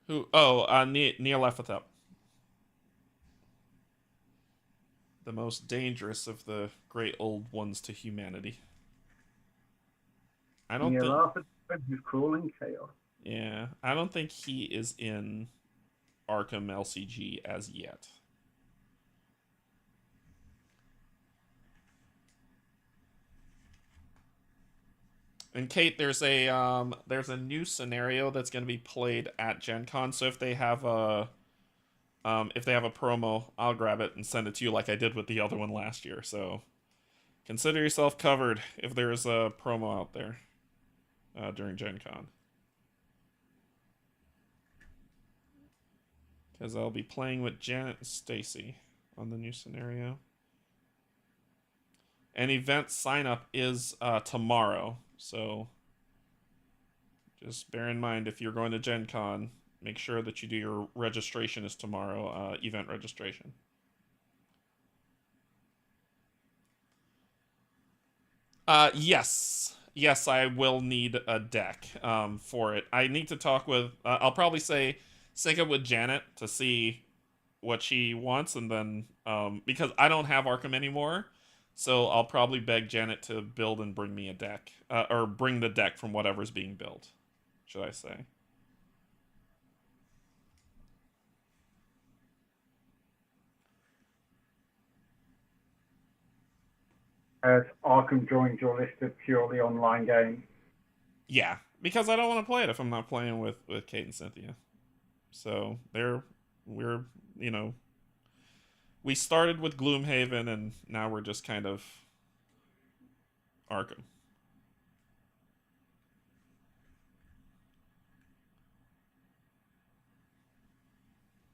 Who? Oh, Neolarphatep. The most dangerous of the great old ones to humanity. I don't think... Neolarphatep who's crawling chaos. Yeah, I don't think he is in Arkham LCG as yet. And Kate, there's a new scenario that's going to be played at Gen Con. So if they have a promo, I'll grab it and send it to you like I did with the other one last year. So consider yourself covered if there's a promo out there during Gen Con. Because I'll be playing with Janet and Stacy on the new scenario. And event sign up is tomorrow. So just bear in mind if you're going to Gen Con, make sure that you do your registration is tomorrow, event registration. Yes. yes, I will need a deck for it. I need to talk with. I'll probably say sync up with Janet to see what she wants, and then because I don't have Arkham anymore, so I'll probably beg Janet to build and bring me a deck, or bring the deck from whatever's being built. Should I say? As Arkham joined your list of purely online games. Yeah, because I don't want to play it if I'm not playing with Kate and Cynthia. So we're you know we started with Gloomhaven and now we're just kind of Arkham.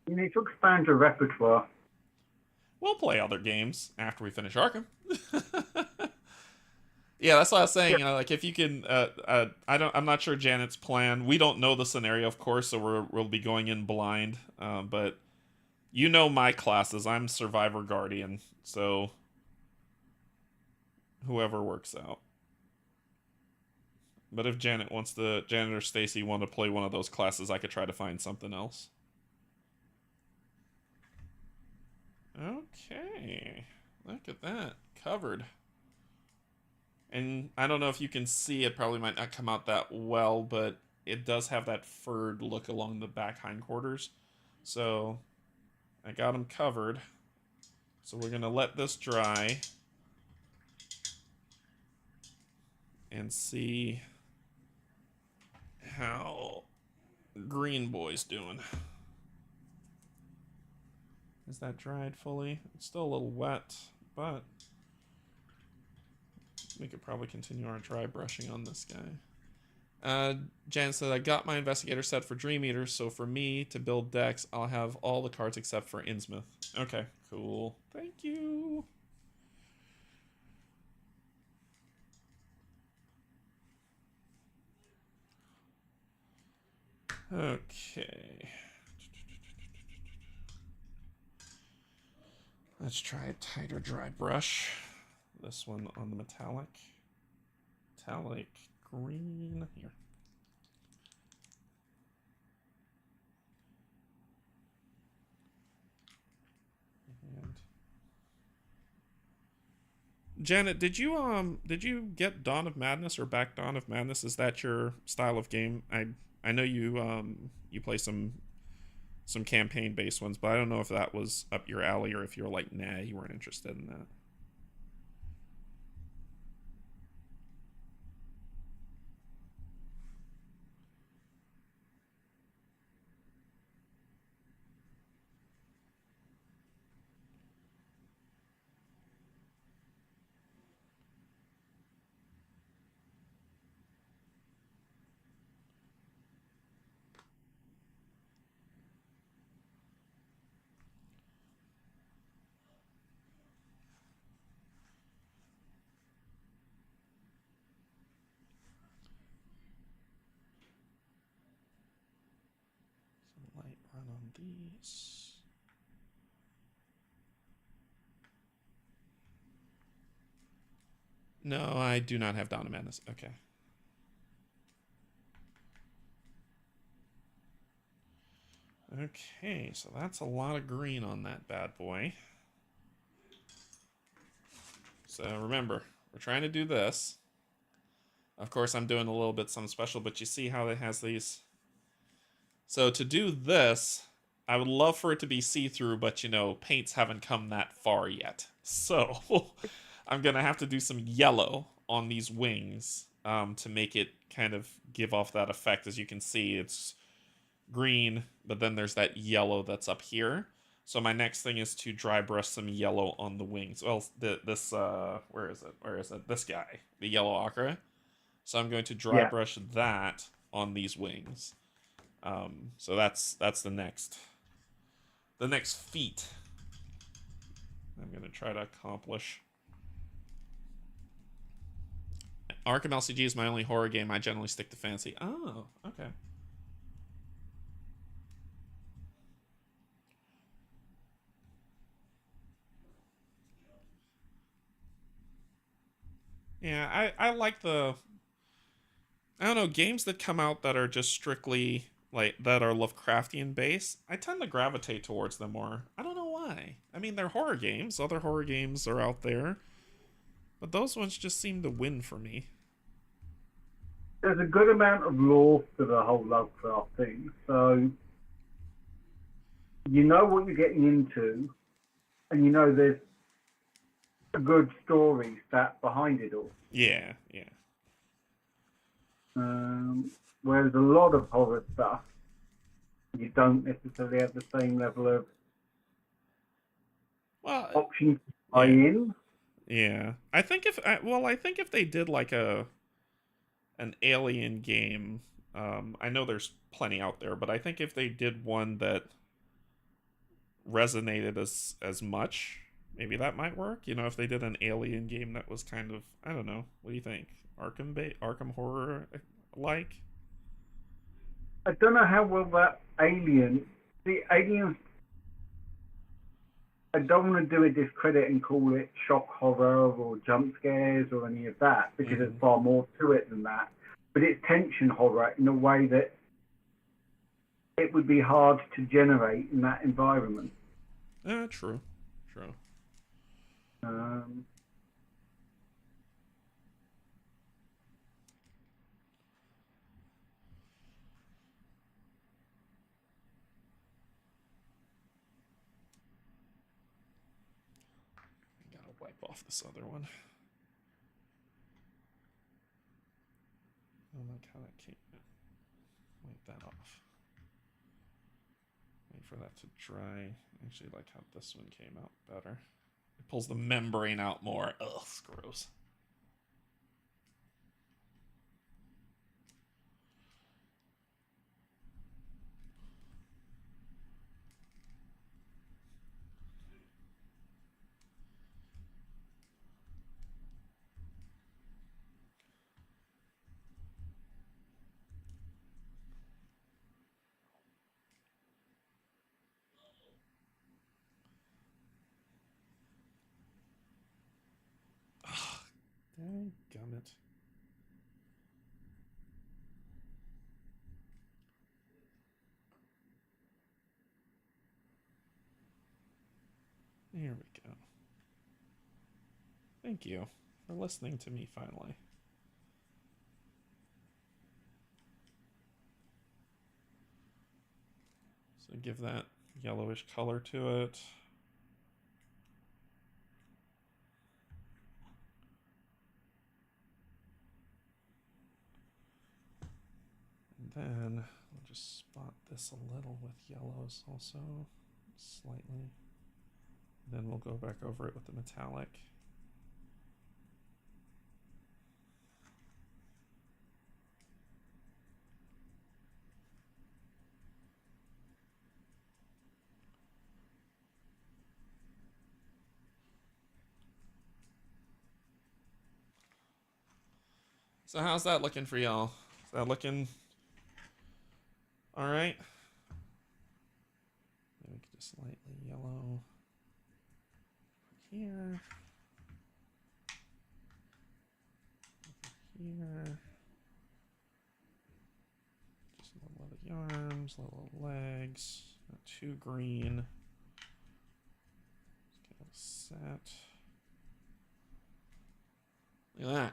You need to expand your repertoire. We'll play other games after we finish Arkham. Yeah, that's what I was saying. Like if you can, I'm not sure Janet's plan. We don't know the scenario, of course, so we'll be going in blind. But you know my classes. I'm Survivor Guardian, so whoever works out. But if Janet or Stacy want to play one of those classes, I could try to find something else. Okay, look at that, covered. And I don't know if you can see, it probably might not come out that well, but it does have that furred look along the back hindquarters. So I got them covered. So we're gonna let this dry and see how Green Boy's doing. Is that dried fully? It's still a little wet, but we could probably continue our dry brushing on this guy. Jan said, I got my investigator set for Dream Eater, so for me to build decks, I'll have all the cards except for Innsmouth. Okay, cool. Thank you. Okay. Let's try a tighter dry brush. This one on the metallic. Metallic green. Here. And Janet, did you get Dawn of Madness or back Dawn of Madness? Is that your style of game? I know you play some campaign based ones, but I don't know if that was up your alley or if you were like, nah, you weren't interested in that. Light run on these. No, I do not have Dawn of Madness. Okay. Okay, so that's a lot of green on that bad boy. So remember, we're trying to do this. Of course, I'm doing a little bit something special, but you see how it has these. So to do this, I would love for it to be see-through, but paints haven't come that far yet. So I'm gonna have to do some yellow on these wings to make it kind of give off that effect. As you can see, it's green, but then there's that yellow that's up here. So my next thing is to dry brush some yellow on the wings. Well, this where is it? This guy, the yellow ochre. So I'm going to dry brush that on these wings. So that's the next feat I'm gonna try to accomplish. Arkham LCG is my only horror game. I generally stick to fantasy. Oh, okay. Yeah, I like the I don't know, games that come out that are just strictly like that are Lovecraftian based, I tend to gravitate towards them more. I don't know why. I mean, they're horror games. Other horror games are out there, but those ones just seem to win for me. There's a good amount of lore to the whole Lovecraft thing, so you know what you're getting into, and you know there's a good story sat behind it all. Yeah, yeah. Whereas a lot of horror stuff, you don't necessarily have the same level of Well, options to buy yeah, in. yeah. I think if they did like an alien game, I know there's plenty out there, but I think if they did one that resonated as much, maybe that might work. You know, if they did an alien game that was kind of, I don't know, what do you think? Arkham horror like? I don't know how well that Alien, the Aliens, I don't want to do a discredit and call it shock horror or jump scares or any of that because Mm-hmm. there's far more to it than that. But it's tension horror in a way that it would be hard to generate in that environment. True. True. Um, I gotta wipe off this other one. I don't like how that came. Wipe that off. Wait for that to dry. I actually like how this one came out better. It pulls the membrane out more. Ugh, it's gross. Ugh, dadgummit. There we go. Thank you for listening to me finally. So give that yellowish color to it. And then we'll just spot this a little with yellows also, slightly. Then we'll go back over it with the metallic. So how's that looking for y'all? Is that looking all right? Maybe just slightly yellow here. Here. Just a little of the arms, a little legs. Not too green. Just get it set. Look at that.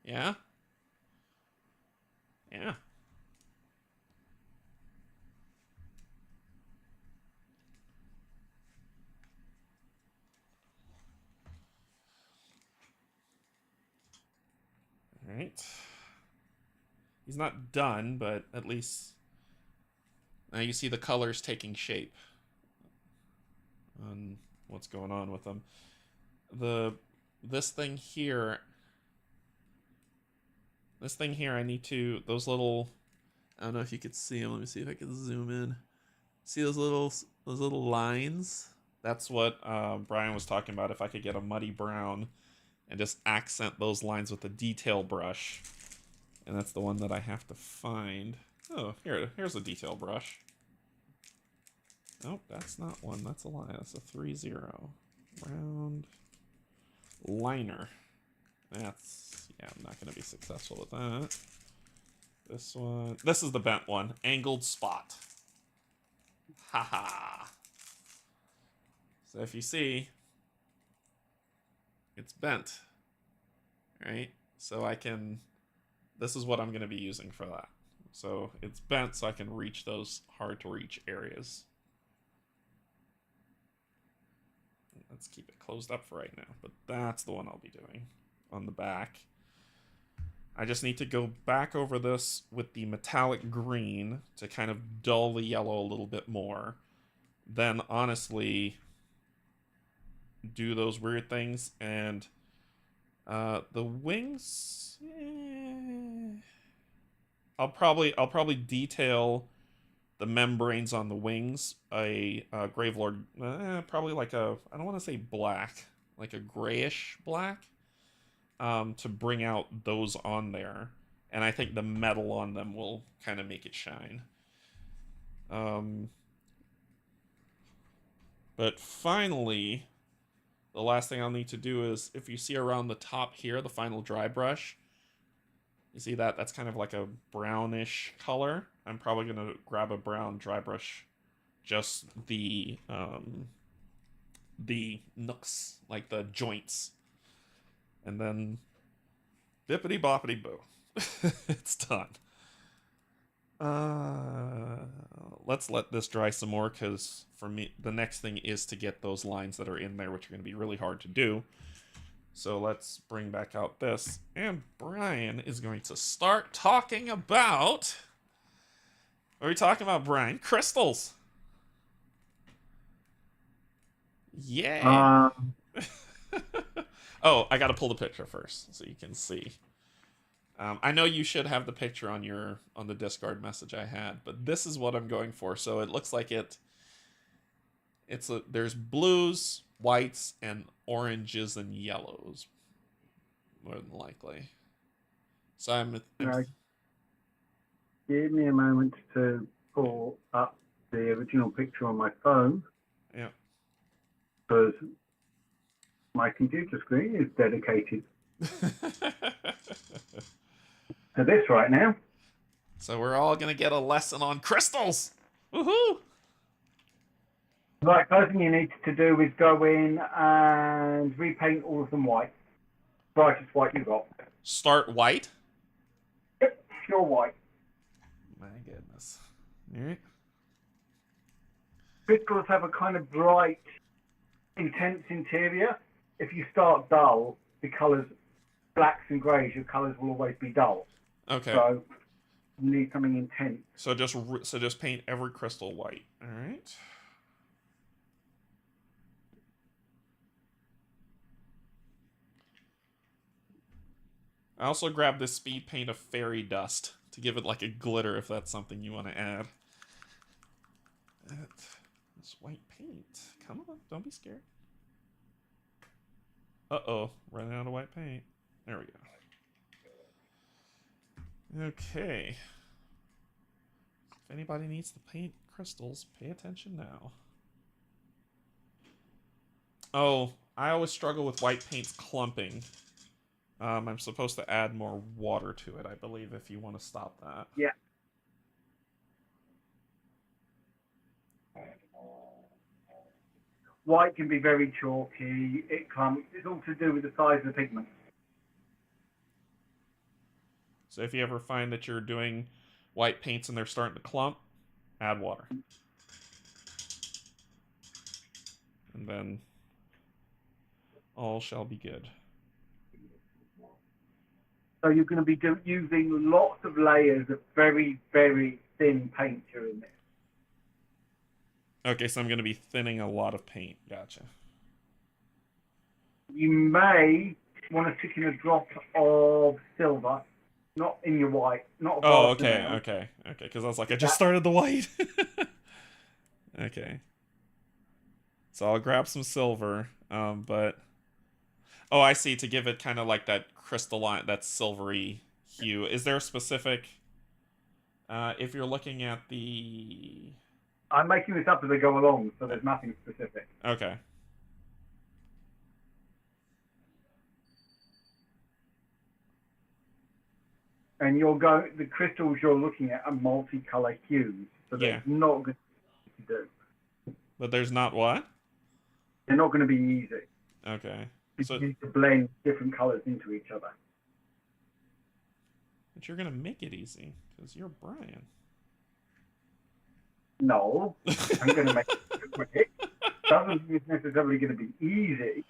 Yeah? Yeah. All right. He's not done, but at least now you see the colors taking shape on what's going on with them. This thing here, I need to those little. I don't know if you could see them. Let me see if I can zoom in. See those little lines? That's what Bryan was talking about. If I could get a muddy brown and just accent those lines with a detail brush. And that's the one that I have to find. Oh, here's a detail brush. Nope, that's not one. That's a line. That's a 3-0. Round liner. Yeah, I'm not going to be successful with that. This one, this is the bent one. Angled spot. Haha. So if you see, it's bent, right? So I can, this is what I'm going to be using for that. So it's bent so I can reach those hard to reach areas. Let's keep it closed up for right now, but that's the one I'll be doing on the back. I just need to go back over this with the metallic green to kind of dull the yellow a little bit more. Then honestly do those weird things, and the wings, I'll probably detail the membranes on the wings a Gravelord, probably like a, I don't want to say black, like a grayish black, to bring out those on there, and I think the metal on them will kind of make it shine. But finally, the last thing I'll need to do is, if you see around the top here, the final dry brush, you see that? That's kind of like a brownish color. I'm probably going to grab a brown dry brush, just the nooks, like the joints. And then bippity boppity boo. It's done. Let's let this dry some more, because for me, the next thing is to get those lines that are in there, which are going to be really hard to do. So let's bring back out this, and Bryan is going to start talking about... What are we talking about, Bryan? Crystals! Yay! Oh, I gotta pull the picture first, so you can see. I know you should have the picture on the Discord message I had, but this is what I'm going for. So it looks like there's blues, whites, and oranges and yellows, more than likely. So I'm give me a moment to pull up the original picture on my phone. Yeah. Because my computer screen is dedicated to this right now. So we're all gonna get a lesson on crystals. Woohoo! Right, first thing you need to do is go in and repaint all of them white. Brightest white you got. Start white? Yep, pure white. My goodness. Alright. Crystals have a kind of bright, intense interior. If you start dull, the colours, blacks and greys, your colours will always be dull. Okay. So you need something intense. So just paint every crystal white. All right. I also grabbed this speed paint of fairy dust to give it like a glitter, if that's something you want to add. This white paint. Come on, don't be scared. Uh-oh, running out of white paint. There we go. Okay. If anybody needs to paint crystals, pay attention now. Oh, I always struggle with white paints clumping. I'm supposed to add more water to it, I believe, if you want to stop that. Yeah. White can be very chalky, it clumps. It's all to do with the size of the pigment. So if you ever find that you're doing white paints and they're starting to clump, add water. And then all shall be good. So you're going to be using lots of layers of very, very thin paint during this. Okay, so I'm going to be thinning a lot of paint. Gotcha. You may want to stick in a drop of silver, not in your white. Not a Oh, okay. Because I was like, I just started the white. Okay. So I'll grab some silver, but... Oh, I see, to give it kind of like that crystalline, that silvery hue. Is there a specific... if you're looking at the... I'm making this up as I go along, so there's nothing specific. Okay. And the crystals you're looking at are multicolor hues, so Yeah. they're not going to do. But there's not what? They're not going to be easy. Okay. You need to blend different colors into each other. But you're gonna make it easy because you're Bryan. No, I'm going to make it quick. Doesn't mean it's necessarily going to be easy.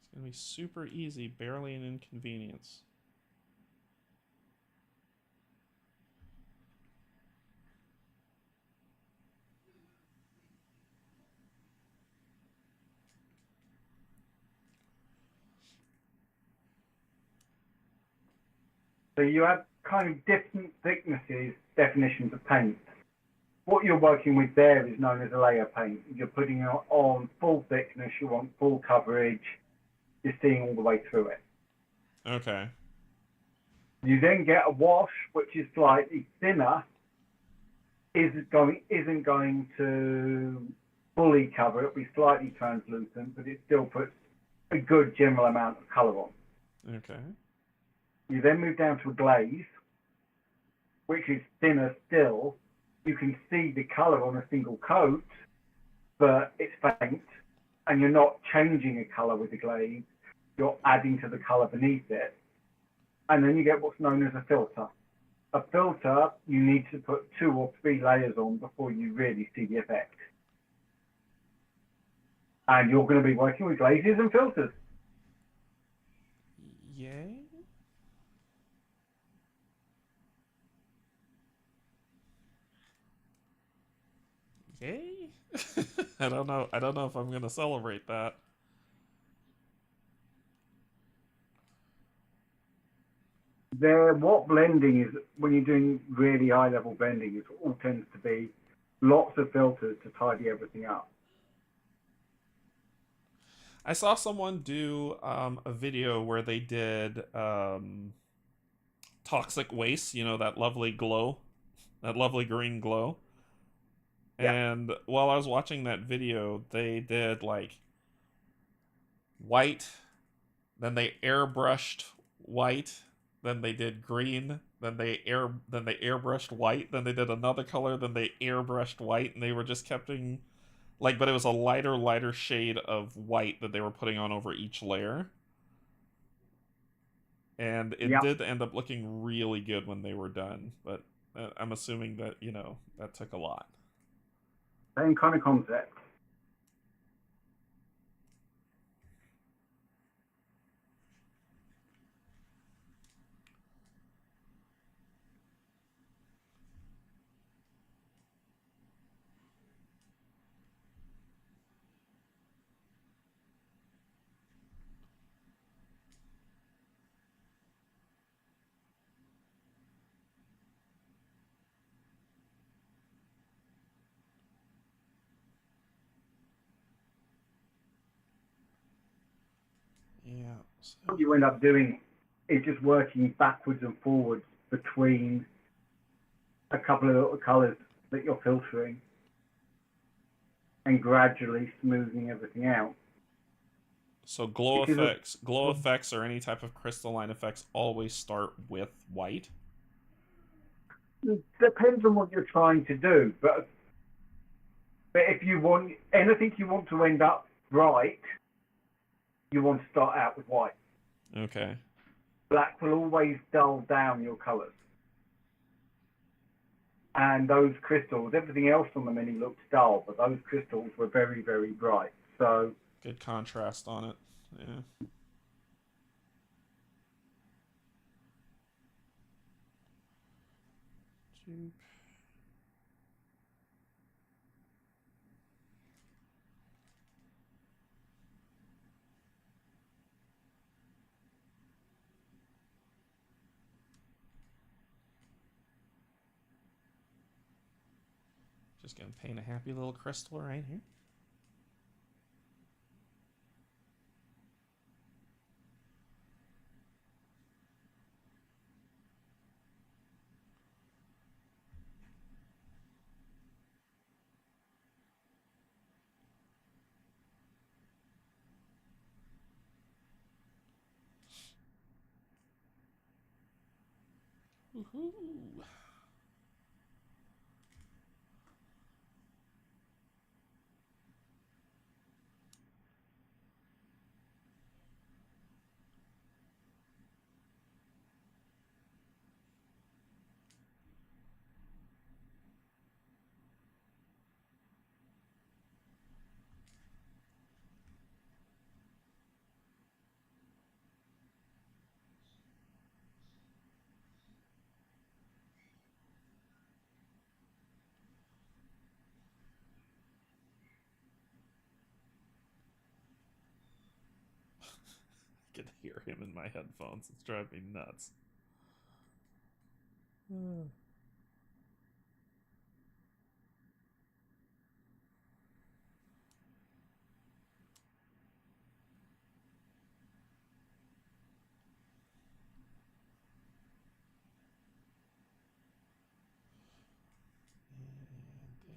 It's gonna be super easy, barely an inconvenience. So you have kind of different thicknesses, definitions of paint. What you're working with there is known as a layer paint. You're putting it on full thickness, you want full coverage, you're seeing all the way through it. Okay. You then get a wash, which is slightly thinner, isn't going to fully cover it, it'll be slightly translucent, but it still puts a good general amount of colour on. Okay. You then move down to a glaze, which is thinner still. You can see the colour on a single coat, but it's faint, and you're not changing a colour with the glaze, you're adding to the colour beneath it. And then you get what's known as a filter. A filter, you need to put 2 or 3 layers on before you really see the effect. And you're going to be working with glazes and filters. Yay? Yay? I don't know. I don't know if I'm gonna celebrate that. What blending is, when you're doing really high level blending, it all tends to be lots of filters to tidy everything up. I saw someone do a video where they did toxic waste, you know, that lovely glow, that lovely green glow. Yeah. And while I was watching that video, they did like white, then they airbrushed white, then they did green, then they airbrushed white, then they did another color, then they airbrushed white, and they were just keeping like, but it was a lighter shade of white that they were putting on over each layer. And it Yep. did end up looking really good when they were done, but I'm assuming that, you know, that took a lot. Same kind of concept. Yeah. What you end up doing is just working backwards and forwards between a couple of little colours that you're filtering and gradually smoothing everything out. So glow effects or any type of crystalline effects always start with white? Depends on what you're trying to do, but if you want anything you want to end up bright, you want to start out with white. Okay. Black will always dull down your colours. And those crystals, everything else on the mini looked dull, but those crystals were very, very bright. So good contrast on it. Yeah. Just gonna paint a happy little crystal right here. Woohoo! I can hear him in my headphones. It's driving me nuts. And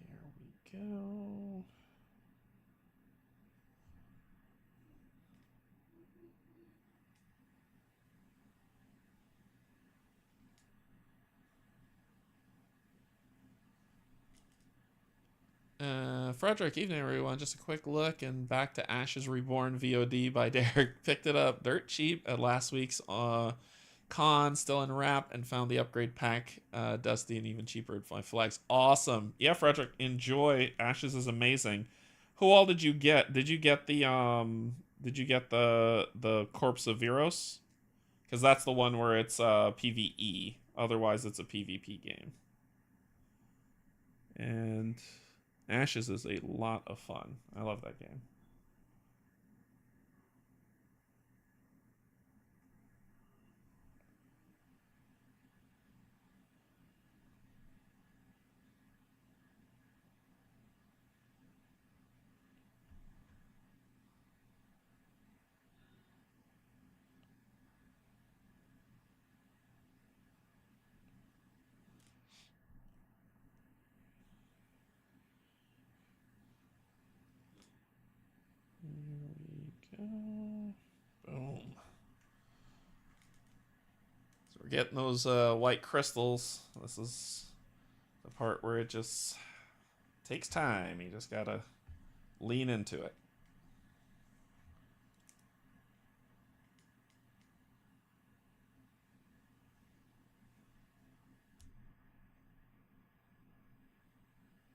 there we go. Frederick, evening everyone. Just a quick look and back to Ashes Reborn VOD by Derek. Picked it up dirt cheap at last week's con, still in wrap, and found the upgrade pack dusty and even cheaper at 5 flags. Awesome. Yeah, Frederick, enjoy. Ashes is amazing. Who all did you get? Did you get the Corpse of Viros? Because that's the one where it's PvE. Otherwise, it's a PvP game. And Ashes is a lot of fun. I love that game. Here we go. Boom. So we're getting those white crystals. This is the part where it just takes time. You just gotta lean into it.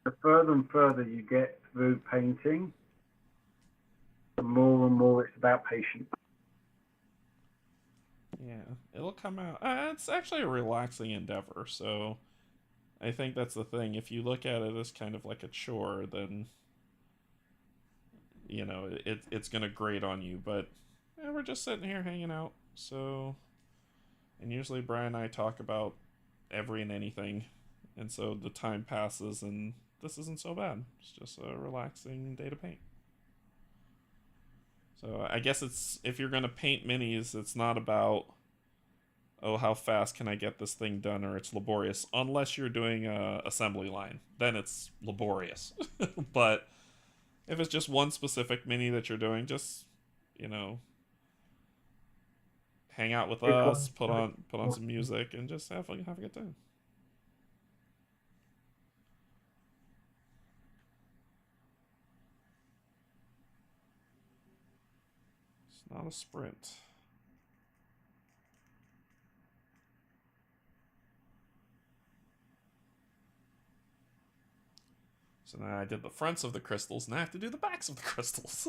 The further and further you get through painting, the more and more it's about patience. Yeah, it'll come out. It's actually a relaxing endeavor, so I think that's the thing. If you look at it as kind of like a chore, then you know it's gonna grate on you. But yeah, we're just sitting here hanging out. So, and usually Bryan and I talk about every and anything, and so the time passes, and this isn't so bad. It's just a relaxing day to paint. So I guess it's if you're gonna paint minis, it's not about oh how fast can I get this thing done or it's laborious. Unless you're doing a assembly line, then it's laborious. But if it's just one specific mini that you're doing, just you know hang out with us, put on some music, and just have a good time. It's not a sprint. So now I did the fronts of the crystals, and I have to do the backs of the crystals.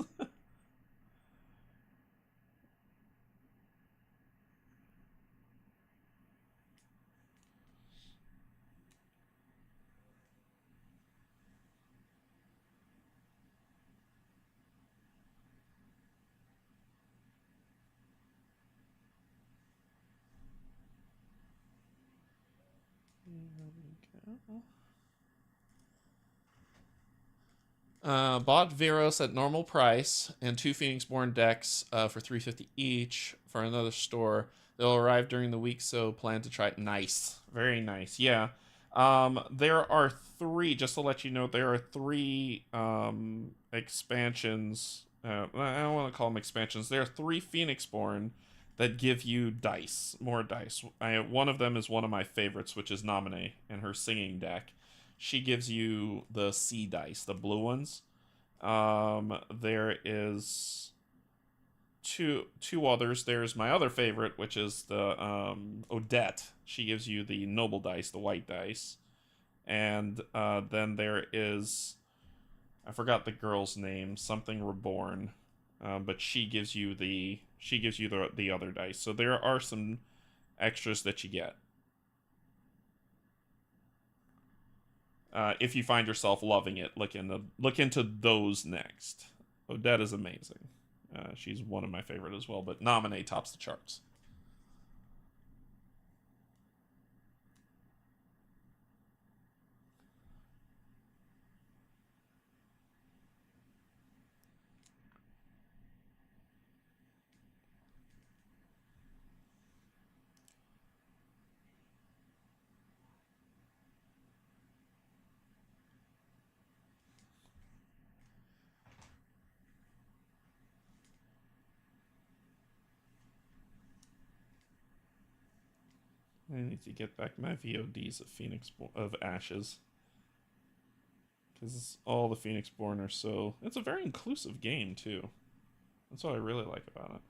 Here we go. Bought Veros at normal price and 2 Phoenixborn decks for $350 each for another store. They'll arrive during the week, so plan to try it. Nice. Very nice. Yeah. There are 3, just to let you know, there are 3 expansions. I don't want to call them expansions. There are 3 Phoenixborn that give you dice, more dice. One of them is one of my favorites, which is Nominee and her singing deck. She gives you the C dice, the blue ones. There is two others. There's my other favorite, which is the Odette. She gives you the noble dice, the white dice. And then there is, I forgot the girl's name, something Reborn, but she gives you the other dice. So there are some extras that you get. If you find yourself loving it, look into those next. Odette is amazing. She's one of my favorite as well, but Nominee tops the charts. I need to get back my VODs of Ashes. Because all the Phoenixborn are so... It's a very inclusive game, too. That's what I really like about it.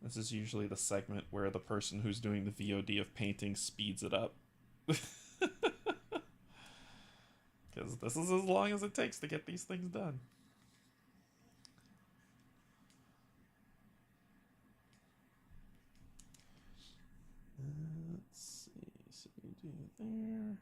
This is usually the segment where the person who's doing the VOD of painting speeds it up. Because this is as long as it takes to get these things done. Let's see. So we do there.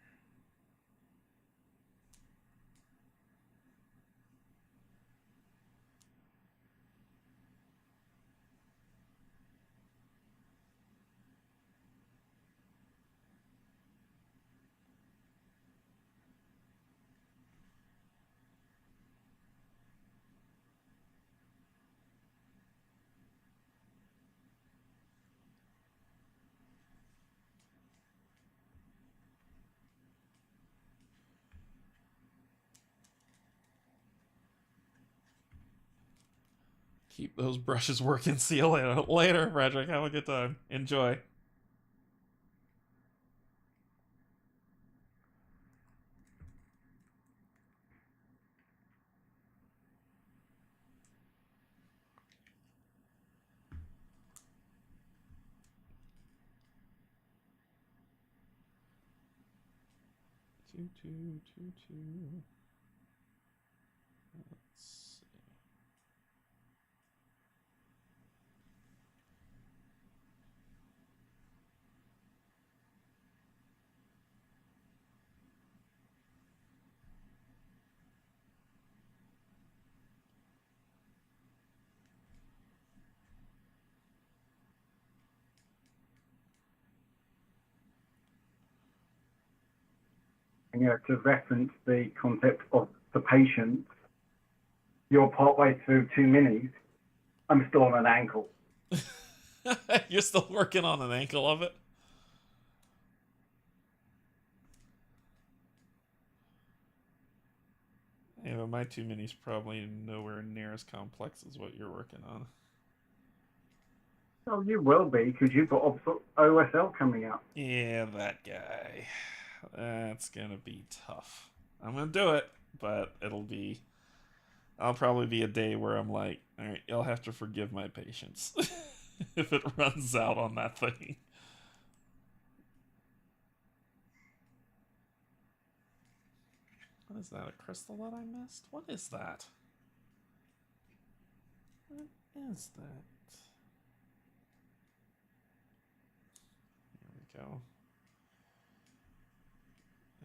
Keep those brushes working. See you later, Frederick. Have a good time. Enjoy. Two. Let's see. And, to reference the concept of the patience, you're partway through 2 minis. I'm still on an ankle. You're still working on an ankle of it? Yeah, but my 2 minis probably nowhere near as complex as what you're working on. Oh, you will be, because you've got OSL coming up. Yeah, that guy. That's gonna be tough. I'm gonna do it, but I'll probably be a day where I'm like, all right, you'll have to forgive my patience if it runs out on that thing. What is that? A crystal that I missed? What is that? What is that? Here we go.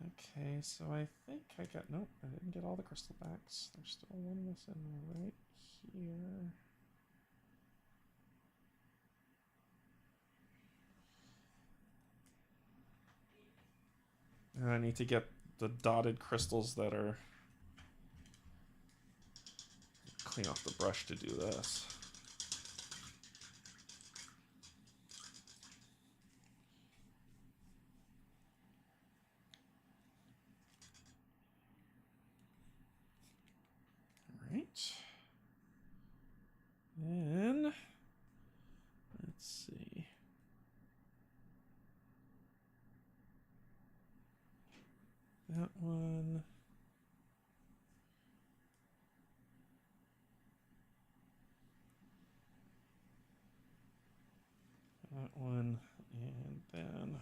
Okay, so I think I got... Nope, I didn't get all the crystal backs. There's still one missing right here. And I need to get the dotted crystals that are... Clean off the brush to do this. Alright. Then... Let's see. That one... That one, and then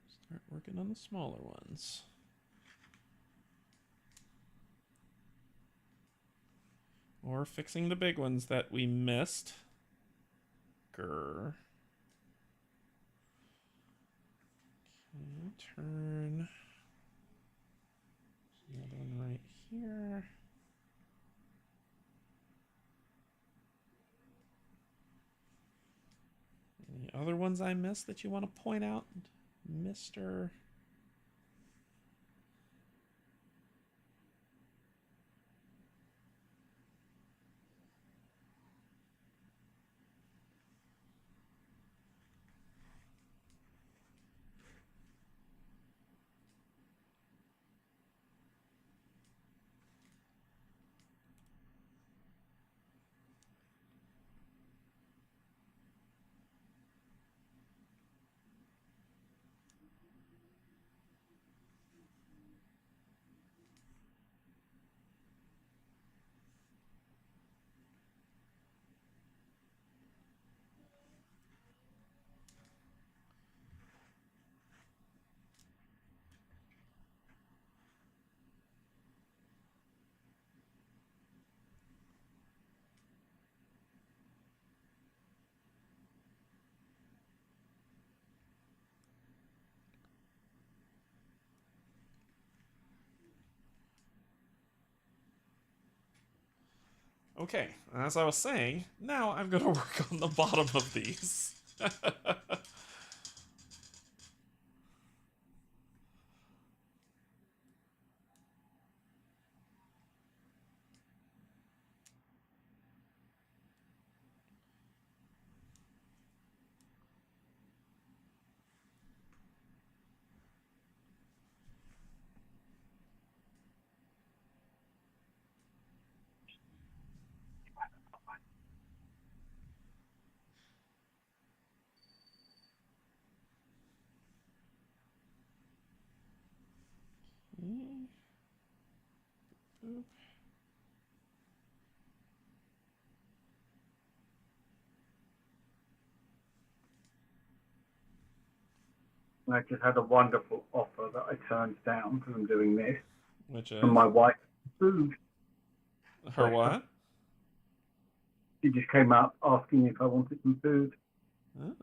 start working on the smaller ones. Or fixing the big ones that we missed. Grr. Okay, turn. Another one right here. Any other ones I missed that you want to point out, Mr. Okay, as I was saying, now I'm going to work on the bottom of these. Boop. I just had a wonderful offer that I turned down because I'm doing this. Which is? From my wife, food. Her what? She just came up asking if I wanted some food. Oh.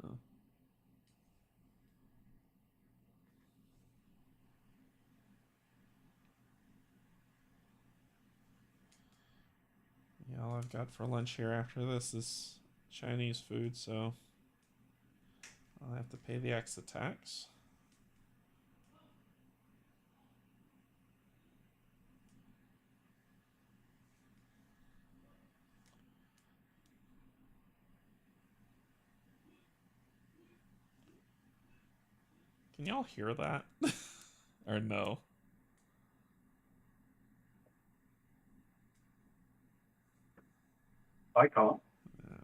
Yeah, all I've got for lunch here after this is Chinese food, so I'll have to pay the extra tax. Can y'all hear that? Or no? I can't. No.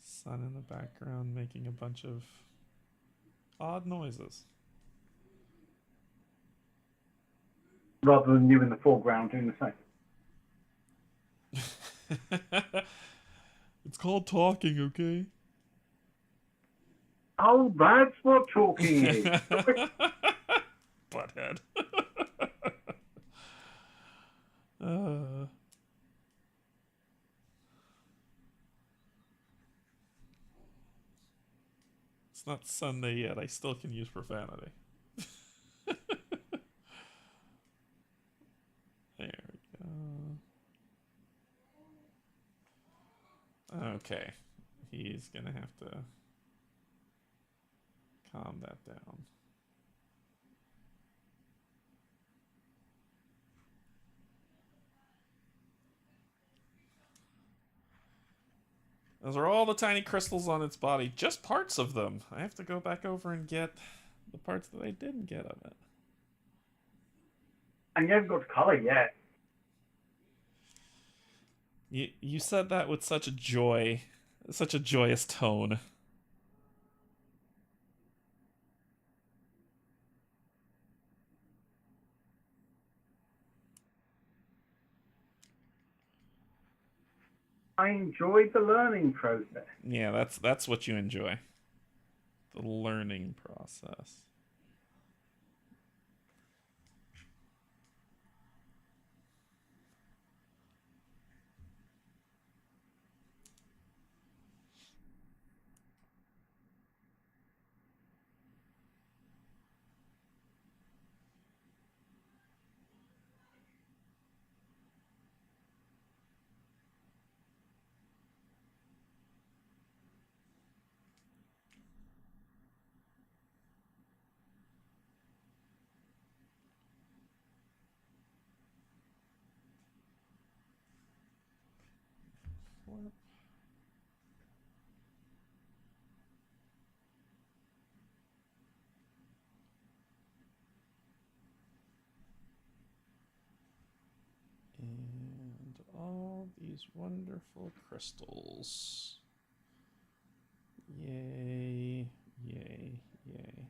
Sun in the background making a bunch of odd noises. rather than you in the foreground doing the same. It's called talking, okay? Oh, that's what talking is. Butthead. uh, it's not Sunday yet. I still can use profanity. There we go. Okay. He's gonna have to calm that down. Those are all the tiny crystals on its body. Just parts of them. I have to go back over and get the parts that I didn't get of it. And you haven't got colour yet. You said that with such a joy, such a joyous tone. I enjoyed the learning process. Yeah, that's what you enjoy. The learning process. And all these wonderful crystals. Yay, yay, yay.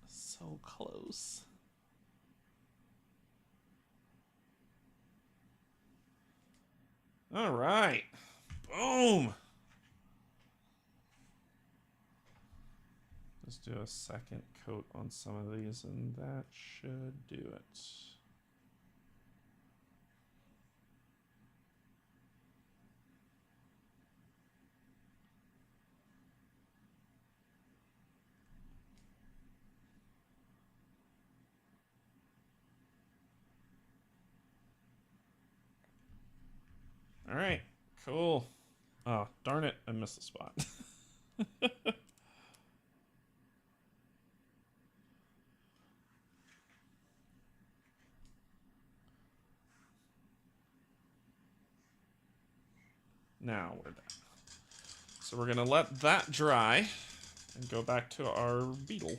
So close. All right. Boom. Let's do a second coat on some of these, and that should do it. All right, cool. Oh, darn it, I missed a spot. Now we're done. So we're gonna let that dry and go back to our beetle.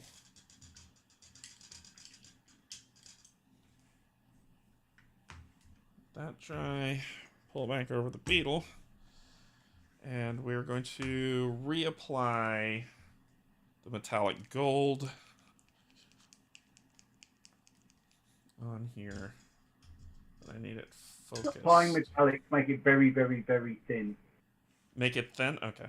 That dry, pull it back over the beetle, and we're going to reapply the metallic gold on here. But I need it focused. Applying metallic to make it very, very, very thin. Make it thin? Okay.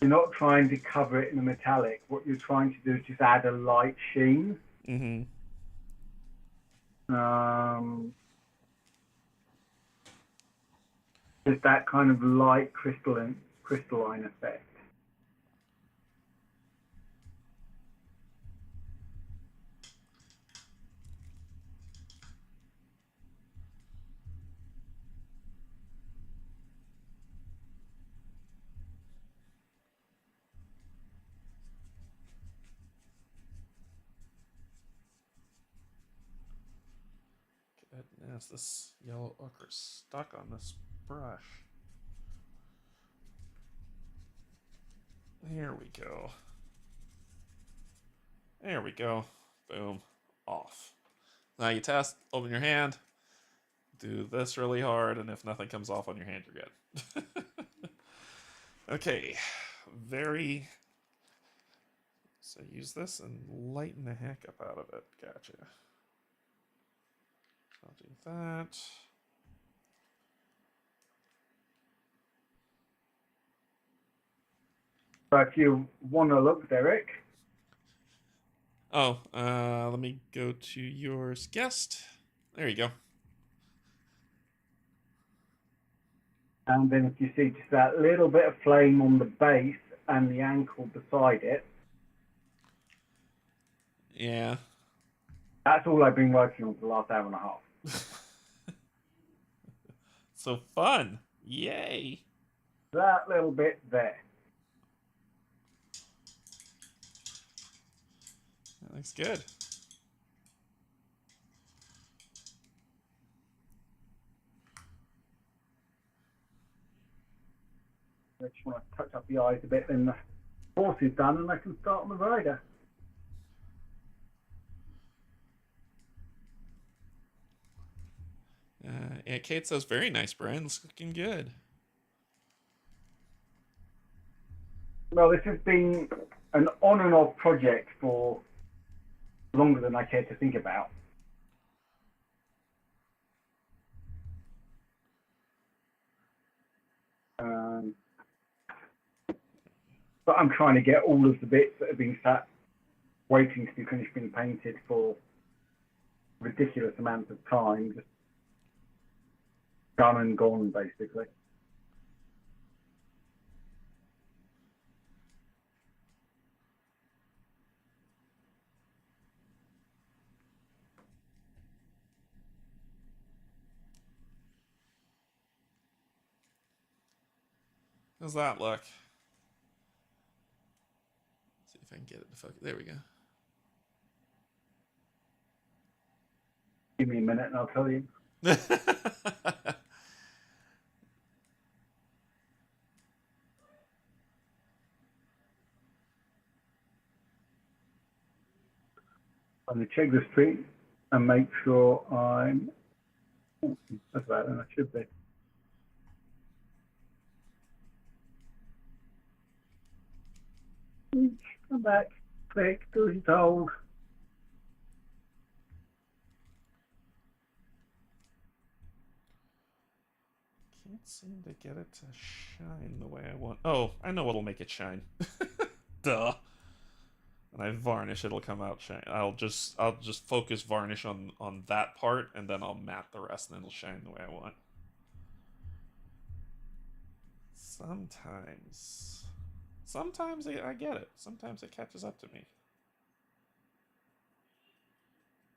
You're not trying to cover it in the metallic. What you're trying to do is just add a light sheen. Mm-hmm. Just that kind of light crystalline effect. Goodness, this yellow ochre's stuck on this brush. Here we go. There we go. Boom. Off. Now you test, open your hand. do this really hard, and if nothing comes off on your hand, you're good. Okay, very. So use this and lighten the heck up out of it. Gotcha. I'll do that. So if you want to look, Derek. Oh, let me go to yours guest. There you go. And then if you see just that little bit of flame on the base and the ankle beside it. Yeah. That's all I've been working on for the last hour and a half. So fun. Yay. That little bit there. That looks good. I just want to touch up the eyes a bit, then the horse is done and I can start on the rider. Yeah, Kate says, very nice, Bryan. It's looking good. Well, this has been an on and off project for longer than I care to think about. But I'm trying to get all of the bits that have been sat waiting to be finished being painted for ridiculous amounts of time, just done and gone, basically. How's that look? See if I can get it to focus. There we go. Give me a minute and I'll tell you. I'm going to check the street and make sure I'm... Oh, that's better than I should be. Come back, click, do as you're told. Can't seem to get it to shine the way I want. Oh, I know what'll make it shine. Duh. When I varnish, it'll come out shine. I'll just focus varnish on that part, and then I'll matte the rest, and it'll shine the way I want. Sometimes I get it. Sometimes it catches up to me.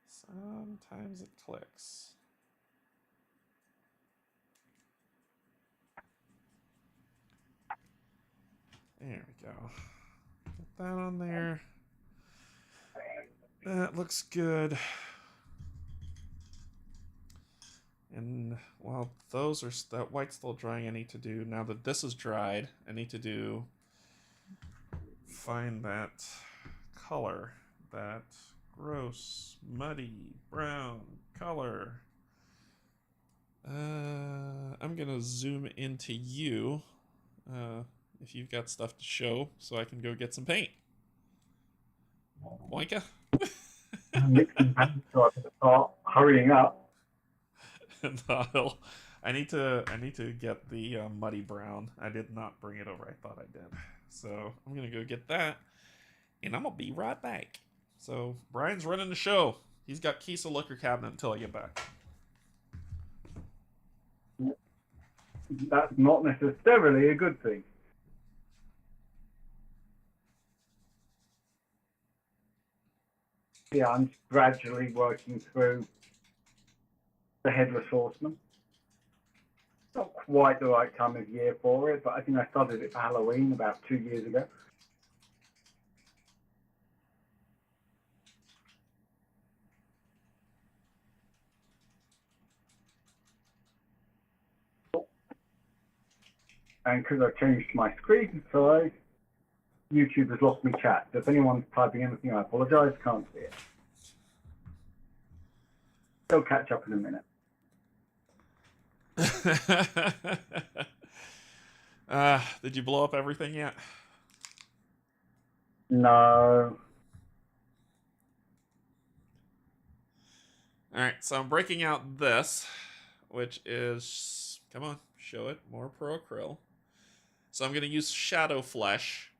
Sometimes it clicks. There we go. Get that on there. That looks good. And while that white's still drying, I need to do, now that this is dried, I need to find that color, that gross, muddy, brown color. I'm gonna zoom into you, if you've got stuff to show, so I can go get some paint. Boinka? I'm mixing paint, so I can start hurrying up. No, I need to get the muddy brown. I did not bring it over. I thought I did. So I'm gonna go get that, and I'm gonna be right back. So Bryan's running the show. He's got keys to liquor cabinet until I get back. That's not necessarily a good thing. Yeah, I'm gradually working through the Headless Horseman. Not quite the right time of year for it, but I think I started it for Halloween about 2 years ago. And because I changed my screen size, YouTube has lost me chat. So if anyone's typing anything, I apologise, can't see it. They'll catch up in a minute. Did you blow up everything yet? No. Alright, so I'm breaking out this, which is... Come on, show it. More Pro Acryl. So I'm going to use Shadow Flesh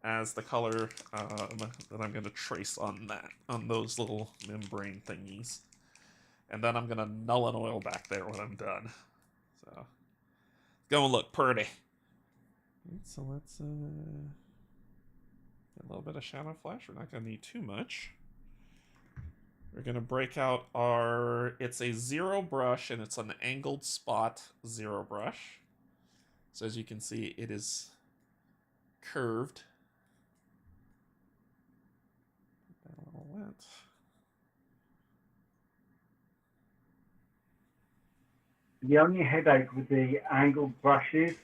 as the color that I'm going to trace on those little membrane thingies. And then I'm going to null and oil back there when I'm done. So, it's going to look pretty. So let's get a little bit of Shadow Flesh. We're not going to need too much. We're going to break out it's a zero brush, and it's an angled spot zero brush. So as you can see, it is curved. Put that a little wet. The only headache with the angled brushes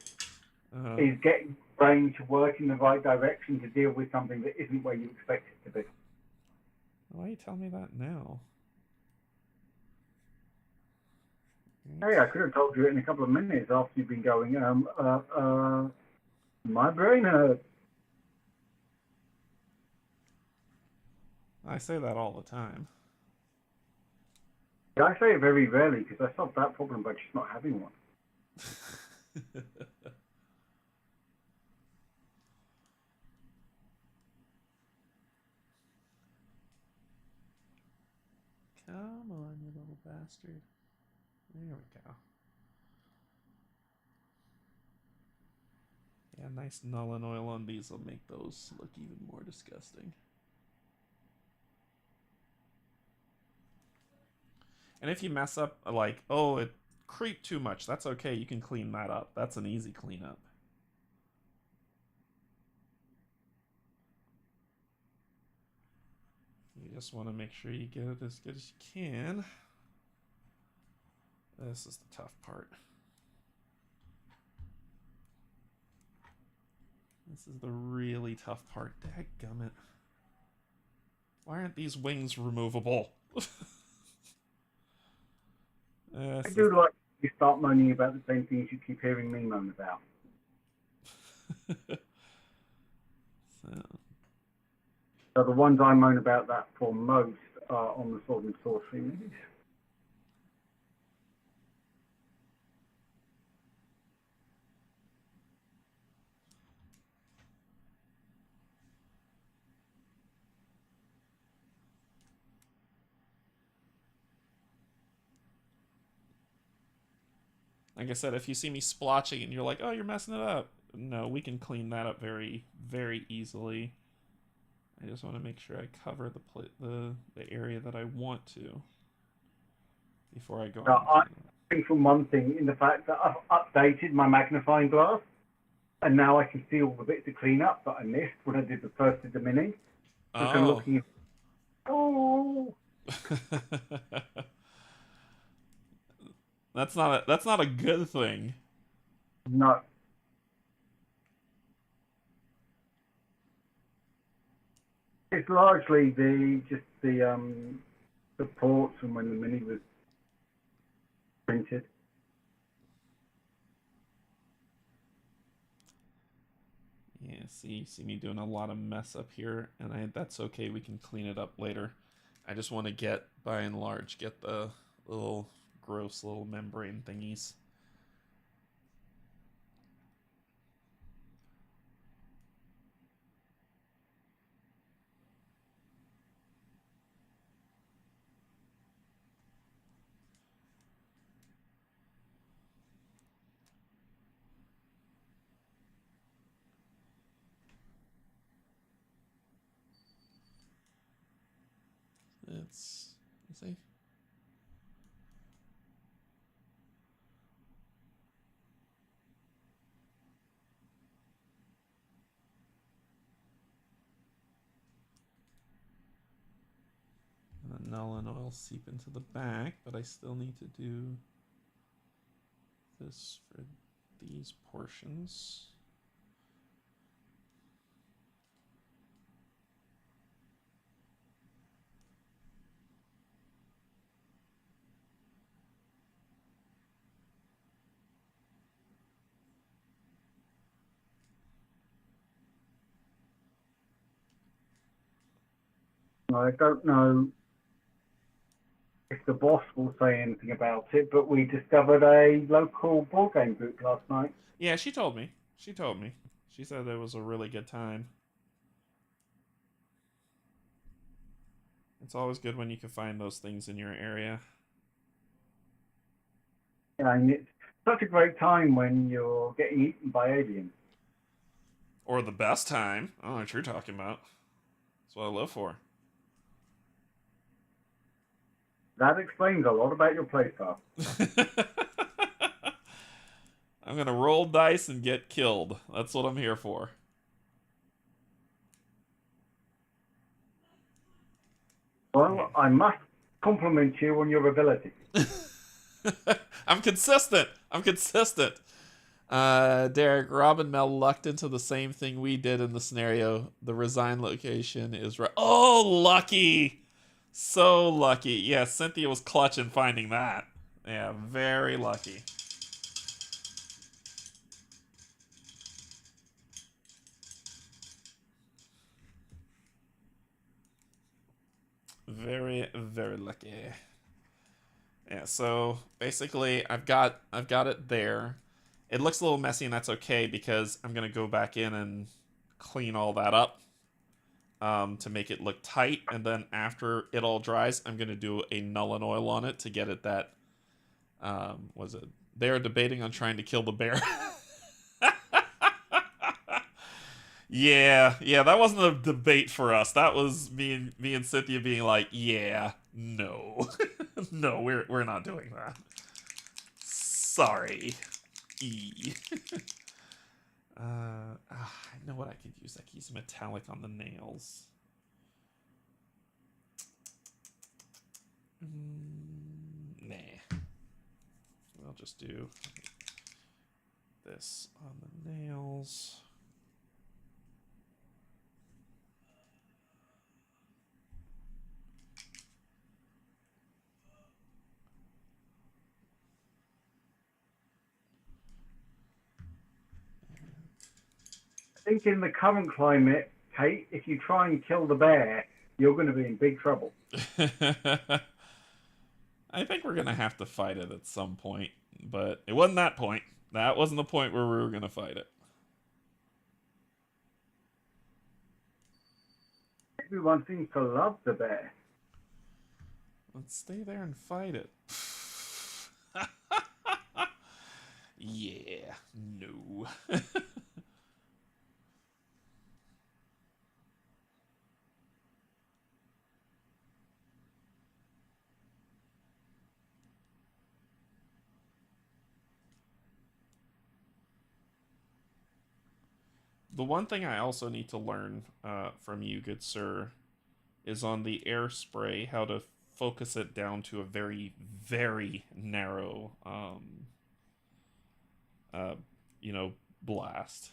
is getting the brain to work in the right direction to deal with something that isn't where you expect it to be. Why are you telling me that now? Hey, I could have told you it in a couple of minutes after you've been going, my brain hurts. I say that all the time. I say it very rarely because I solved that problem by just not having one. Come on, you little bastard. There we go. Yeah, nice null and oil on these will make those look even more disgusting. And if you mess up, like, oh, it creeped too much, that's okay. You can clean that up. That's an easy cleanup. You just want to make sure you get it as good as you can. This is the tough part. This is the really tough part. Dadgummit. Why aren't these wings removable? I do like you start moaning about the same things you keep hearing me moan about. So the ones I moan about that for most are on the Sword and Sorcery minis. Like I said, if you see me splotching and you're like, oh, you're messing it up. No, we can clean that up very, very easily. I just want to make sure I cover the area that I want to before I go on. I think from one thing in the fact that I've updated my magnifying glass, and now I can see all the bits of cleanup that I missed when I did the first of the mini. So kind of looking. Oh. That's not a good thing. No. It's largely the ports from when the mini was printed. Yeah, see me doing a lot of mess up here, and that's okay. We can clean it up later. I just want to get, by and large, get the little gross little membrane thingies. Let's see. And the null and oil seep into the back, but I still need to do this for these portions. I don't know if the boss will say anything about it, but we discovered a local board game group last night. Yeah, she told me. She told me. She said it was a really good time. It's always good when you can find those things in your area. And it's such a great time when you're getting eaten by aliens. Or the best time. I don't know what you're talking about. That's what I live for. That explains a lot about your playstyle. I'm gonna roll dice and get killed. That's what I'm here for. Well, I must compliment you on your ability. I'm consistent. I'm consistent. Derek, Rob and Mel lucked into the same thing we did in the scenario. The resign location is right. Oh, lucky. So lucky. Yeah, Cynthia was clutch in finding that. Yeah, very lucky. Very, very lucky. Yeah, so basically I've got it there. It looks a little messy and that's okay because I'm gonna go back in and clean all that up to make it look tight, and then after it all dries, I'm gonna do a null and oil on it to get it that was it? They're debating on trying to kill the bear. Yeah, that wasn't a debate for us. That was me and Cynthia being like, yeah, no. No, we're not doing that. Sorry. E. I know what I could use. I could use metallic on the nails. Nah. I'll just do this on the nails. I think in the current climate, Kate, if you try and kill the bear, you're going to be in big trouble. I think we're going to have to fight it at some point, but it wasn't that point. That wasn't the point where we were going to fight it. Everyone seems to love the bear. Let's stay there and fight it. Yeah, no. The one thing I also need to learn from you, good sir, is on the air spray how to focus it down to a very, very narrow, blast.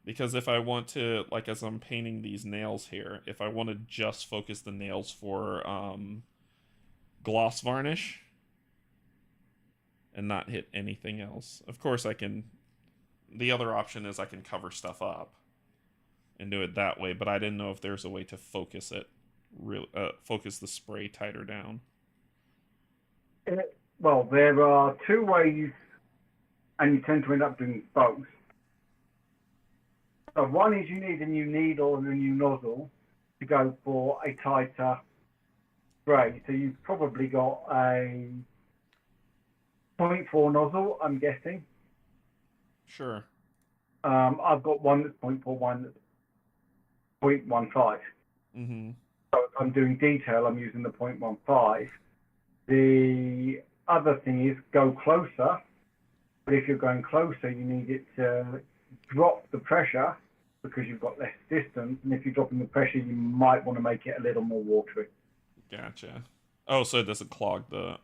Because if I want to, like, as I'm painting these nails here, if I want to just focus the nails for gloss varnish and not hit anything else, of course I can. The other option is I can cover stuff up and do it that way, but I didn't know if there's a way to focus it, focus the spray tighter down. Well, there are two ways, and you tend to end up doing both. So one is you need a new needle and a new nozzle to go for a tighter spray. So you've probably got a 0.4 nozzle, I'm guessing. Sure. I've got one that's 0.4, one that's 0.15. Mm-hmm. So if I'm doing detail, I'm using the 0.15. The other thing is go closer. But if you're going closer, you need it to drop the pressure because you've got less distance. And if you're dropping the pressure, you might want to make it a little more watery. Gotcha. Oh, so it doesn't clog the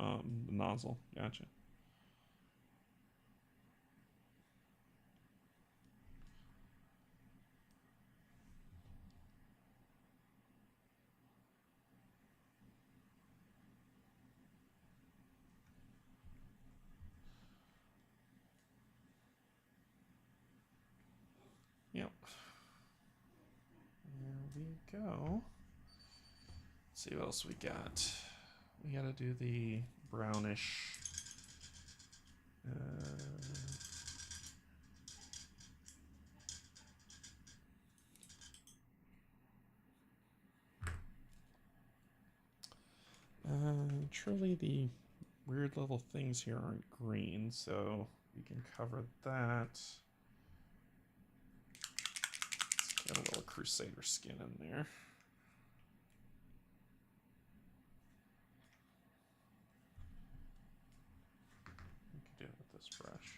nozzle. Gotcha. Yep. There we go. see what else we got. We gotta do the brownish. Truly the weird little things here aren't green, so we can cover that. Let's get a little Crusader skin in there. We can do it with this brush.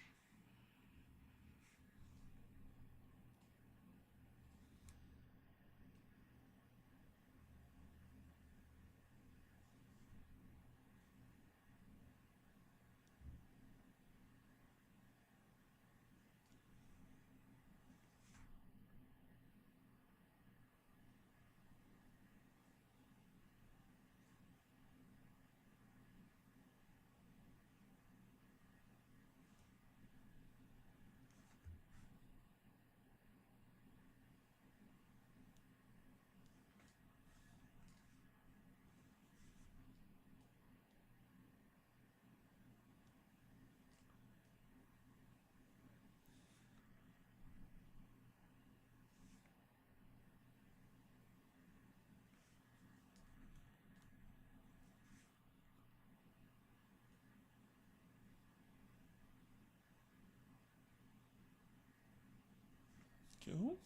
Cool.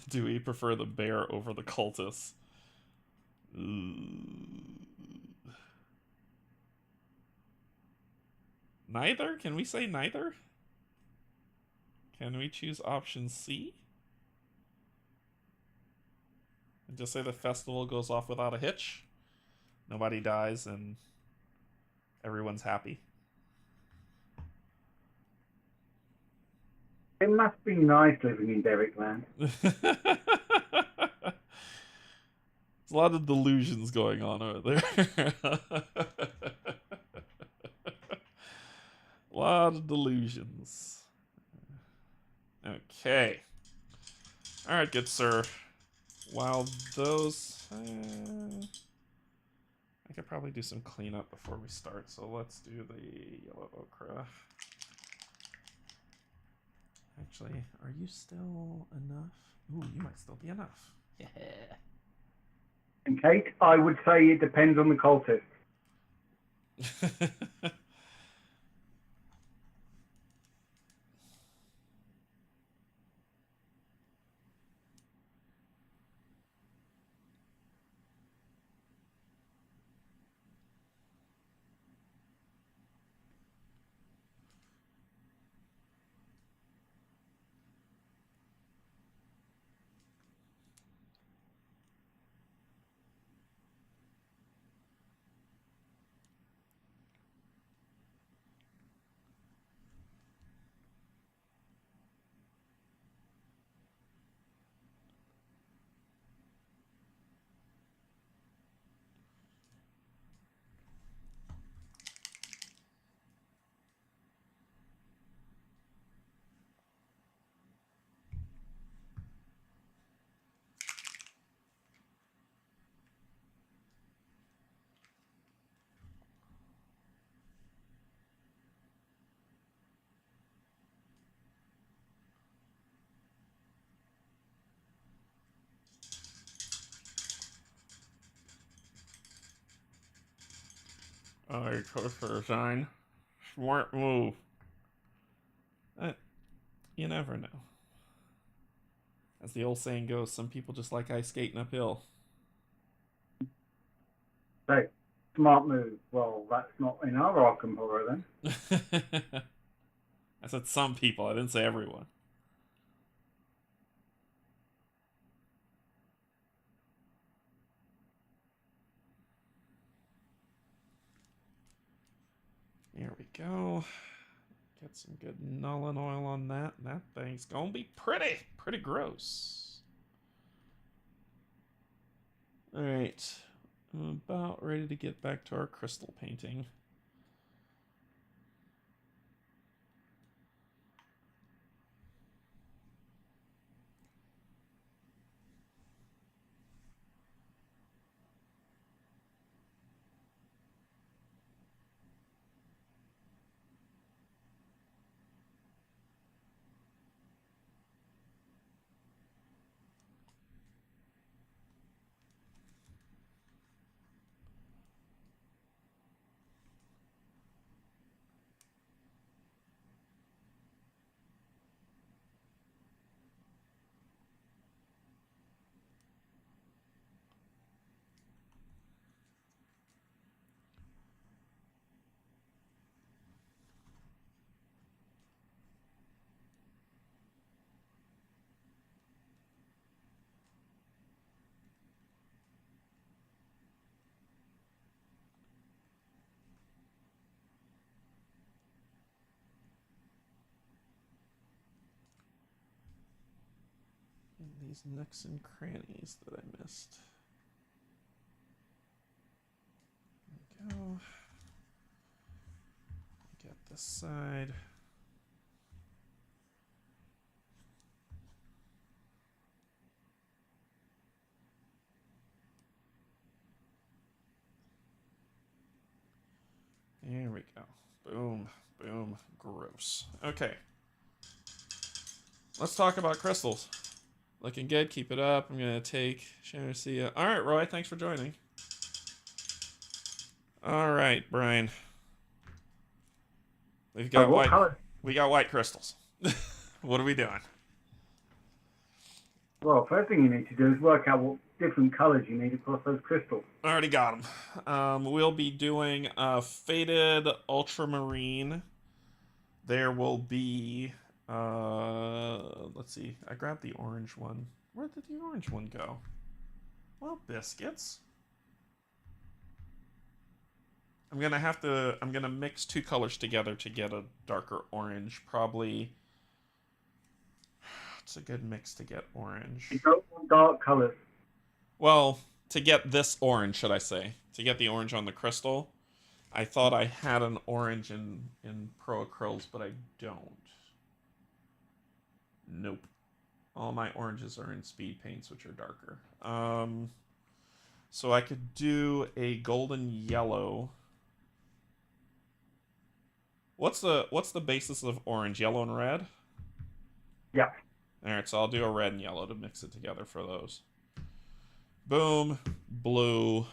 Do we prefer the bear over the cultists? Neither? Can we say neither? Can we choose option C? And just say the festival goes off without a hitch? Nobody dies and everyone's happy. It must be nice living in Derrickland. There's a lot of delusions going on over there. A lot of delusions. Okay. Alright, good sir. While those... I could probably do some cleanup before we start, so let's do the yellow ochre. Actually, are you still enough? Ooh, you might still be enough. Yeah. And Kate, I would say it depends on the cultist. Alright, for a sign. Smart move. You never know. As the old saying goes, some people just like ice skating uphill. So, smart move. Well, that's not in our Arkham Horror then. I said some people, I didn't say everyone. Here we go. Get some good Nuln Oil on that. That thing's gonna be pretty gross. Alright. I'm about ready to get back to our crystal painting. these nooks and crannies that I missed. There we go. Get this side. There we go. Boom, boom, gross. Okay. Let's talk about crystals. Looking good, keep it up. I'm going to take Shannon. See ya. All right, Roy, thanks for joining. All right, Bryan. We've got what white. color? We got white crystals. What are we doing? Well, first thing you need to do is work out what different colors you need across those crystals. I already got them. We'll be doing faded ultramarine. There will be. Let's see. I grabbed the orange one. Where did the orange one go? Well, biscuits. I'm gonna mix two colors together to get a darker orange. Probably. It's a good mix to get orange. You don't want dark colors. Well, to get this orange, should I say? To get the orange on the crystal. I thought I had an orange in Pro Acryls, but I don't. Nope. All my oranges are in speed paints, which are darker. So I could do a golden yellow. What's the basis of orange? Yellow and red? Yeah. Alright, so I'll do a red and yellow to mix it together for those. Boom, blue,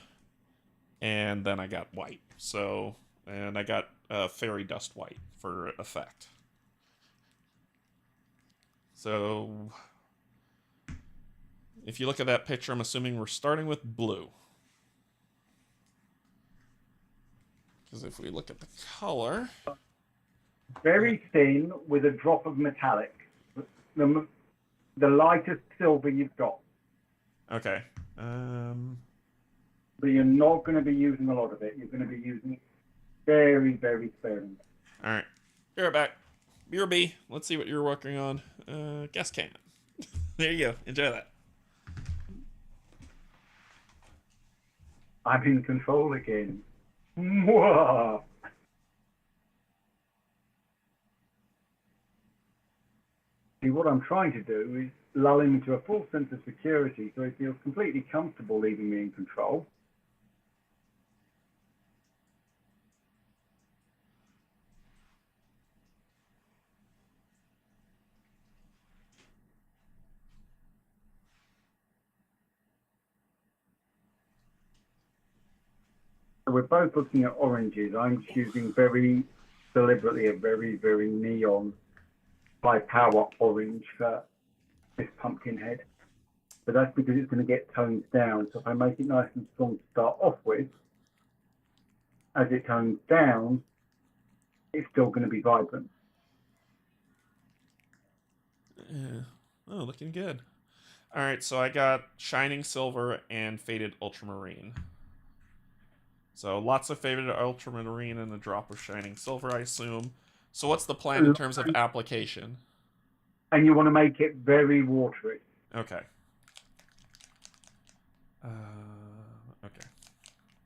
and then I got white. So, and I got fairy dust white for effect. So, if you look at that picture, I'm assuming we're starting with blue. Because if we look at the color... Very thin with a drop of metallic. The lightest silver you've got. Okay. But you're not going to be using a lot of it. You're going to be using it very, very sparingly. All right. Be right back. BRB. Let's see what you're working on. Gas can. There you go. Enjoy that. I'm in control again. Mwah! See, what I'm trying to do is lull him into a full sense of security so he feels completely comfortable leaving me in control. So we're both looking at oranges. I'm choosing very deliberately a very, very neon high power orange for this pumpkin head. But that's because it's going to get toned down. So if I make it nice and strong to start off with, as it tones down, it's still going to be vibrant. Yeah. Oh, looking good. All right, so I got shining silver and faded ultramarine. So lots of faded ultramarine and a drop of shining silver, I assume. So what's the plan in terms of application? And you want to make it very watery. Okay. Okay.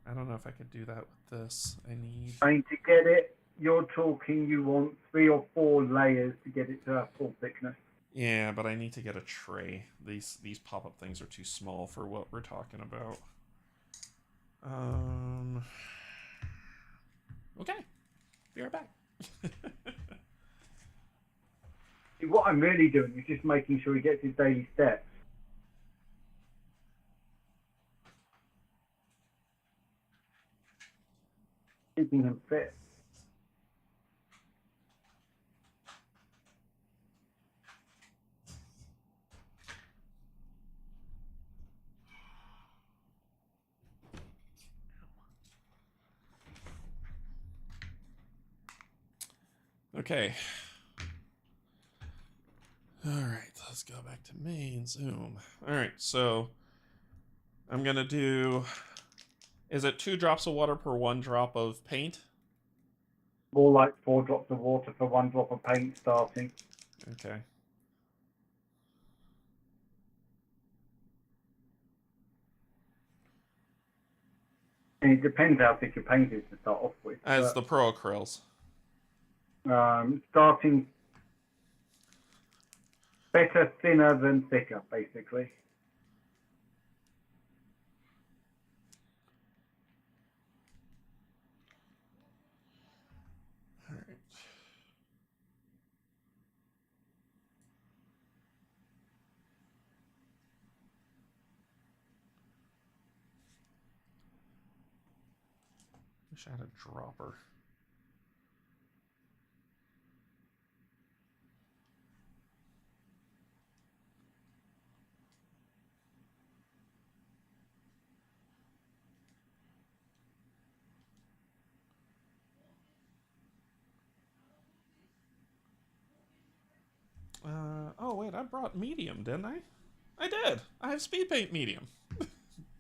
I don't know if I could do that with this. I need... And to get it, you're talking you want 3 or 4 layers to get it to a full thickness. Yeah, but I need to get a tray. These pop-up things are too small for what we're talking about. Okay. Be right back. What I'm really doing is just making sure he gets his daily steps. Keeping him fit. Okay. Alright, let's go back to main zoom. Alright, so I'm gonna do... Is it 2 drops of water per 1 drop of paint? More like 4 drops of water for 1 drop of paint starting. Okay. And it depends how thick your paint is to start off with. As the pro acryls. Starting better thinner than thicker, basically. All right. Wish I had a dropper. Oh wait, I brought medium, didn't I? I did. I have speed paint medium.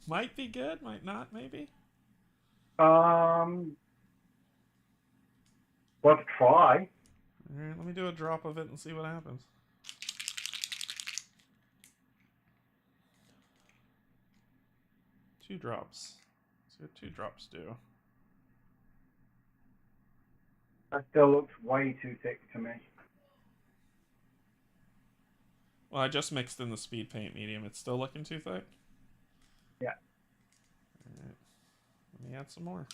Might be good, might not, maybe. Well, try. All right, let me do a drop of it and see what happens. Two drops. Let's see what 2 drops do. That still looks way too thick to me. Well, I just mixed in the speed paint medium. It's still looking too thick? Yeah. Alright. Let me add some more.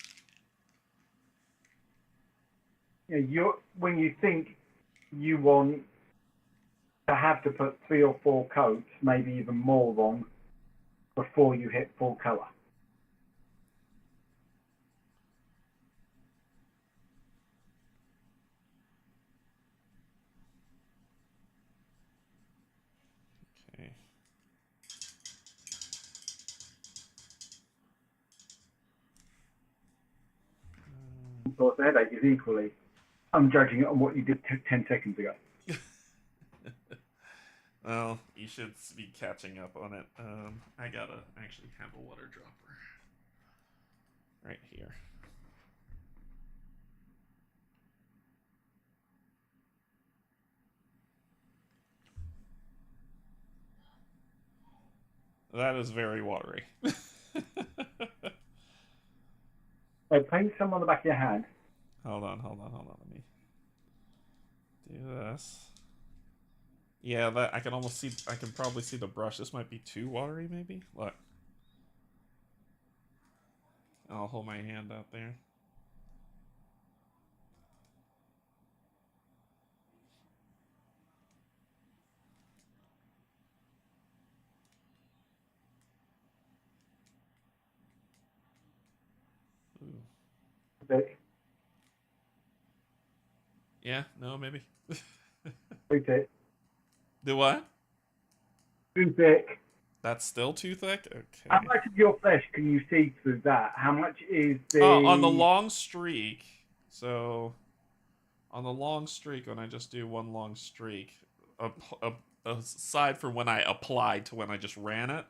Yeah, when you think you want to have to put 3 or 4 coats, maybe even more on, before you hit full colour. Okay. Of course, the headache is equally. I'm judging it on what you did 10 seconds ago. Well, you should be catching up on it. I gotta actually have a water dropper. Right here. That is very watery. So paint some on the back of your hand. Hold on. Let me do this. Yeah, that I can almost see. I can probably see the brush. This might be too watery, maybe. Look. I'll hold my hand out there. Ooh. Thick. Yeah, no, maybe. Too thick. Do what? Too thick. That's still too thick? Okay. How much of your flesh can you see through that? How much is the... On the long streak, so on the long streak, when I just do one long streak, aside from when I applied to when I just ran it,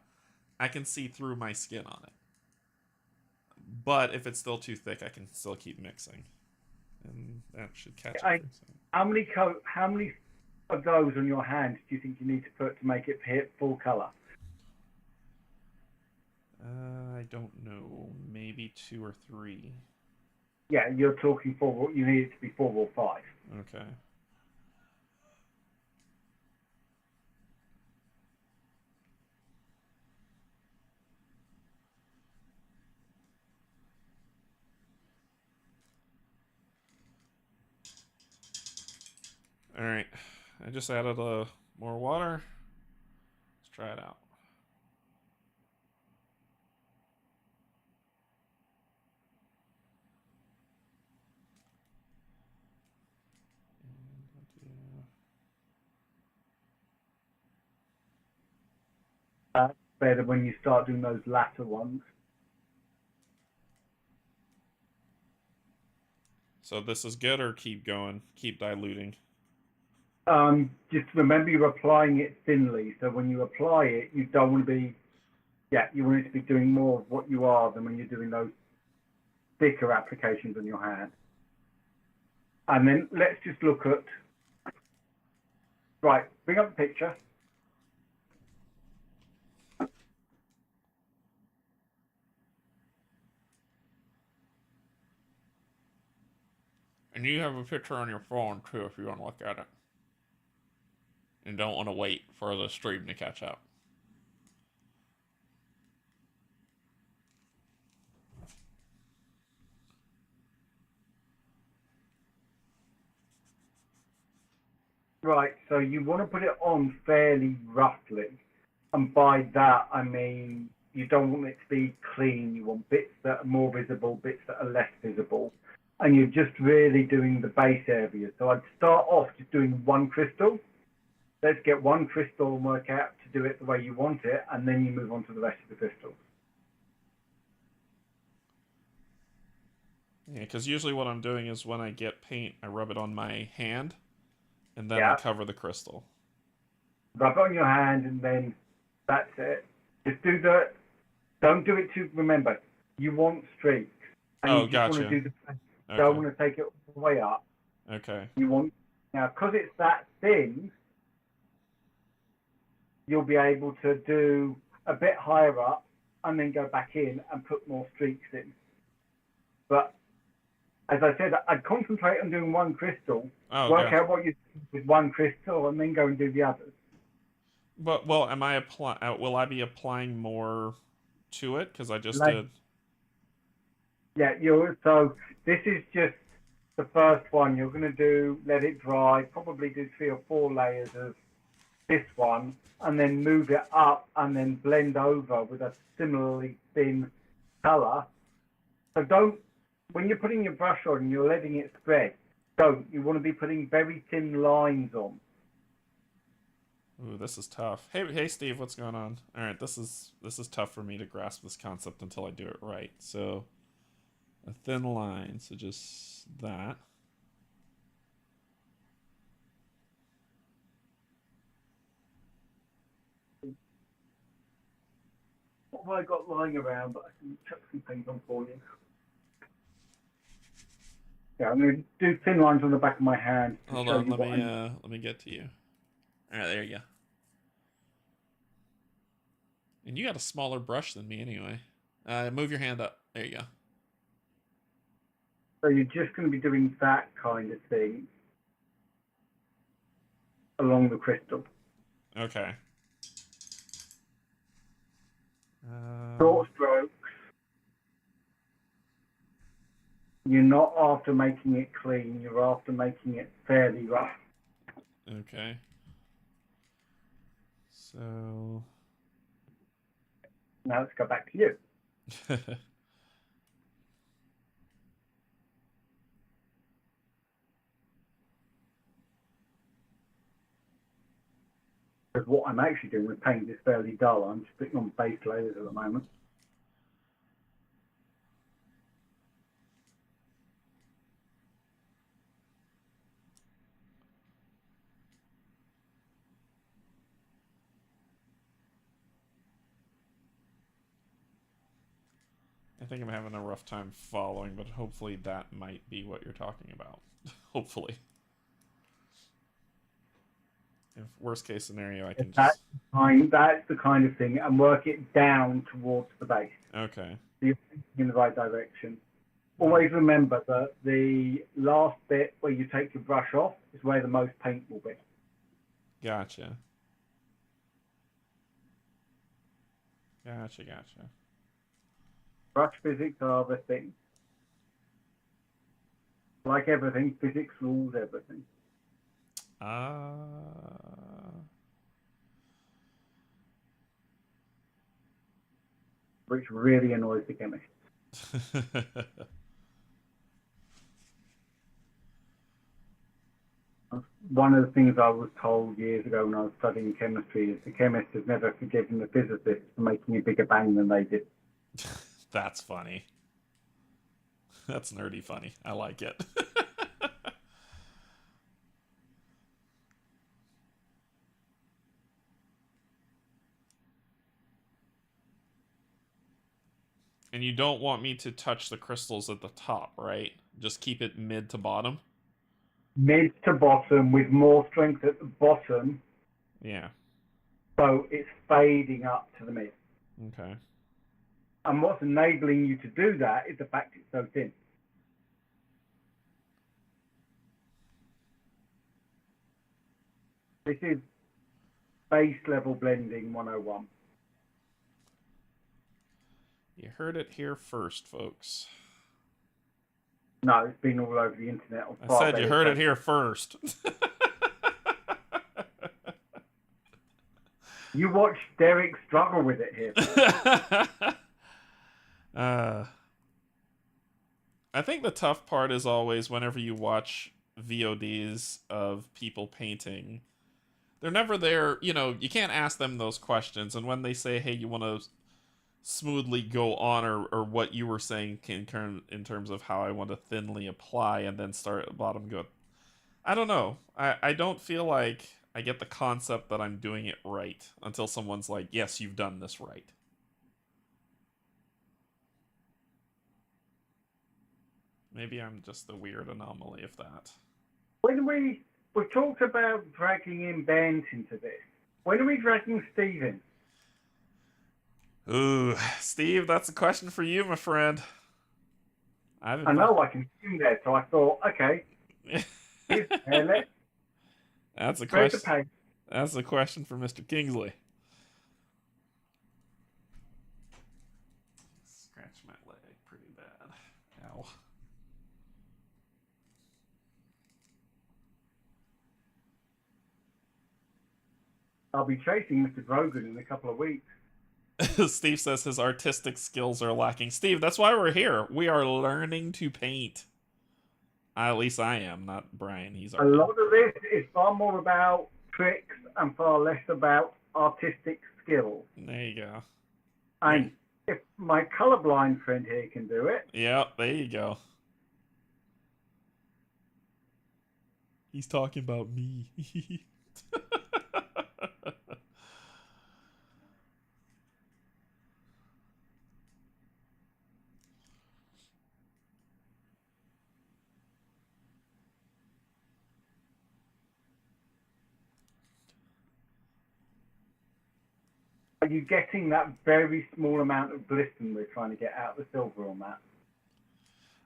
I can see through my skin on it. But if it's still too thick, I can still keep mixing. And that should catch it. How many of those on your hands do you think you need to put to make it hit full colour? I don't know. Maybe 2 or 3. Yeah, you're talking 4. You need it to be 4 or 5. Okay. All right. I just added more water. Let's try it out. That's better when you start doing those latter ones. So this is good, or keep going? Keep diluting? Just remember you're applying it thinly. So when you apply it, you don't want to be... Yeah, you want it to be doing more of what you are than when you're doing those thicker applications on your hand. And then let's just look at... Right, bring up the picture. And you have a picture on your phone too if you want to look at it. And don't want to wait for the stream to catch up. Right, so you want to put it on fairly roughly. And by that, I mean, you don't want it to be clean. You want bits that are more visible, bits that are less visible. And you're just really doing the base area. So I'd start off just doing one crystal. Let's get one crystal and work out to do it the way you want it, and then you move on to the rest of the crystals. Yeah, because usually what I'm doing is when I get paint, I rub it on my hand, and then Yeah. I cover the crystal. Rub it on your hand, and then that's it. Just don't do it too, remember, you want streaks. And you just gotcha. want to do Okay. don't want to take it all the way up. Okay. You want, now, because it's that thin, you'll be able to do a bit higher up and then go back in and put more streaks in. But as I said, I'd concentrate on doing one crystal, work out what you do with one crystal, and then go and do the others. But will I be applying more to it? Because I just did. Yeah, so this is just the first one. You're going to do, let it dry, probably do 3 or 4 layers of this one, and then move it up and then blend over with a similarly thin color. So when you're putting your brush on and you're letting it spread, you want to be putting very thin lines on. Ooh, this is tough. Hey, Steve, what's going on? All right, this is tough for me to grasp this concept until I do it right. So, a thin line, so just that. What have I got lying around? But I can chuck some paint on for you. Yeah, I'm going to do thin lines on the back of my hand. Hold on, let me get to you. All right, there you go. And you got a smaller brush than me anyway. Move your hand up. There you go. So you're just going to be doing that kind of thing along the crystal. Okay. Short strokes. You're not after making it clean. You're after making it fairly rough. Okay. So. Now let's go back to you. Because what I'm actually doing with paint is fairly dull. I'm just putting on base layers at the moment. I think I'm having a rough time following, but hopefully that might be what you're talking about. Hopefully. If worst case scenario, I can just... That's the kind of thing, and work it down towards the base. Okay. So you're thinking in the right direction. Always remember that the last bit where you take your brush off is where the most paint will be. Gotcha. Brush physics are the thing. Like everything, physics rules everything. Which really annoys the chemist. One of the things I was told years ago when I was studying chemistry is the chemist has never forgiven the physicists for making a bigger bang than they did. That's funny. That's nerdy funny. I like it. And you don't want me to touch the crystals at the top, right? Just keep it mid to bottom? Mid to bottom with more strength at the bottom. Yeah. So it's fading up to the mid. Okay. And what's enabling you to do that is the fact it's so thin. This is base level blending 101. You heard it here first, folks. No, it's been all over the internet. I said you heard it here first. You watched Derek struggle with it here. I think the tough part is always whenever you watch VODs of people painting. They're never there, you know, you can't ask them those questions. And when they say, hey, you want to smoothly go on, or what you were saying in terms of how I want to thinly apply and then start at the bottom, go, I don't know. I don't feel like I get the concept that I'm doing it right until someone's like, yes, you've done this right. Maybe I'm just the weird anomaly of that. When we talked about dragging in bands into this, when are we dragging Steve in? Ooh, Steve, that's a question for you, my friend. I know, I can see him there, so I thought, okay, that's a question. That's a question for Mr. Kingsley. Scratch my leg pretty bad. Ow. I'll be chasing Mr. Grogan in a couple of weeks. Steve says his artistic skills are lacking. Steve, that's why we're here. We are learning to paint. At least I am, not Bryan. He's a lot of this is far more about tricks and far less about artistic skill. There you go. And if my colorblind friend here can do it. Yeah, there you go. He's talking about me. Are you getting that very small amount of glisten we're trying to get out of the silver on that?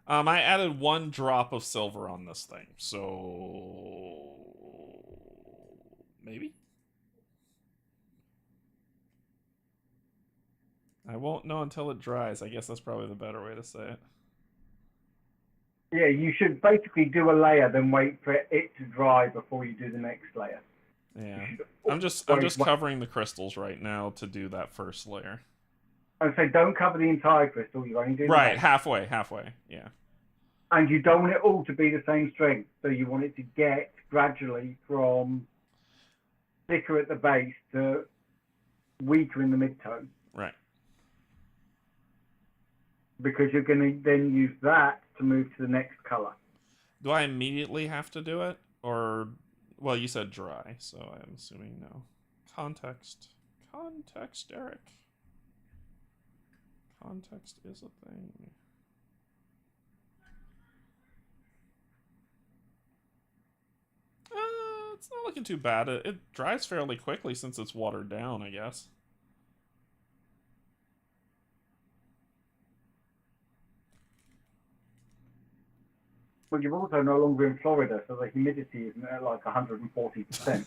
I added 1 drop of silver on this thing, so maybe? I won't know until it dries. I guess that's probably the better way to say it. Yeah, you should basically do a layer, then wait for it to dry before you do the next layer. Yeah, I'm just covering the crystals right now to do that first layer. And so don't cover the entire crystal. You only do right halfway. Yeah. And you don't want it all to be the same strength. So you want it to get gradually from thicker at the base to weaker in the midtone. Right. Because you're going to then use that to move to the next color. Do I immediately have to do it, or? Well, you said dry, so I'm assuming no. Context, Eric. Context is a thing. It's not looking too bad. It dries fairly quickly since it's watered down, I guess. Well, you're also no longer in Florida, so the humidity isn't at like 140%.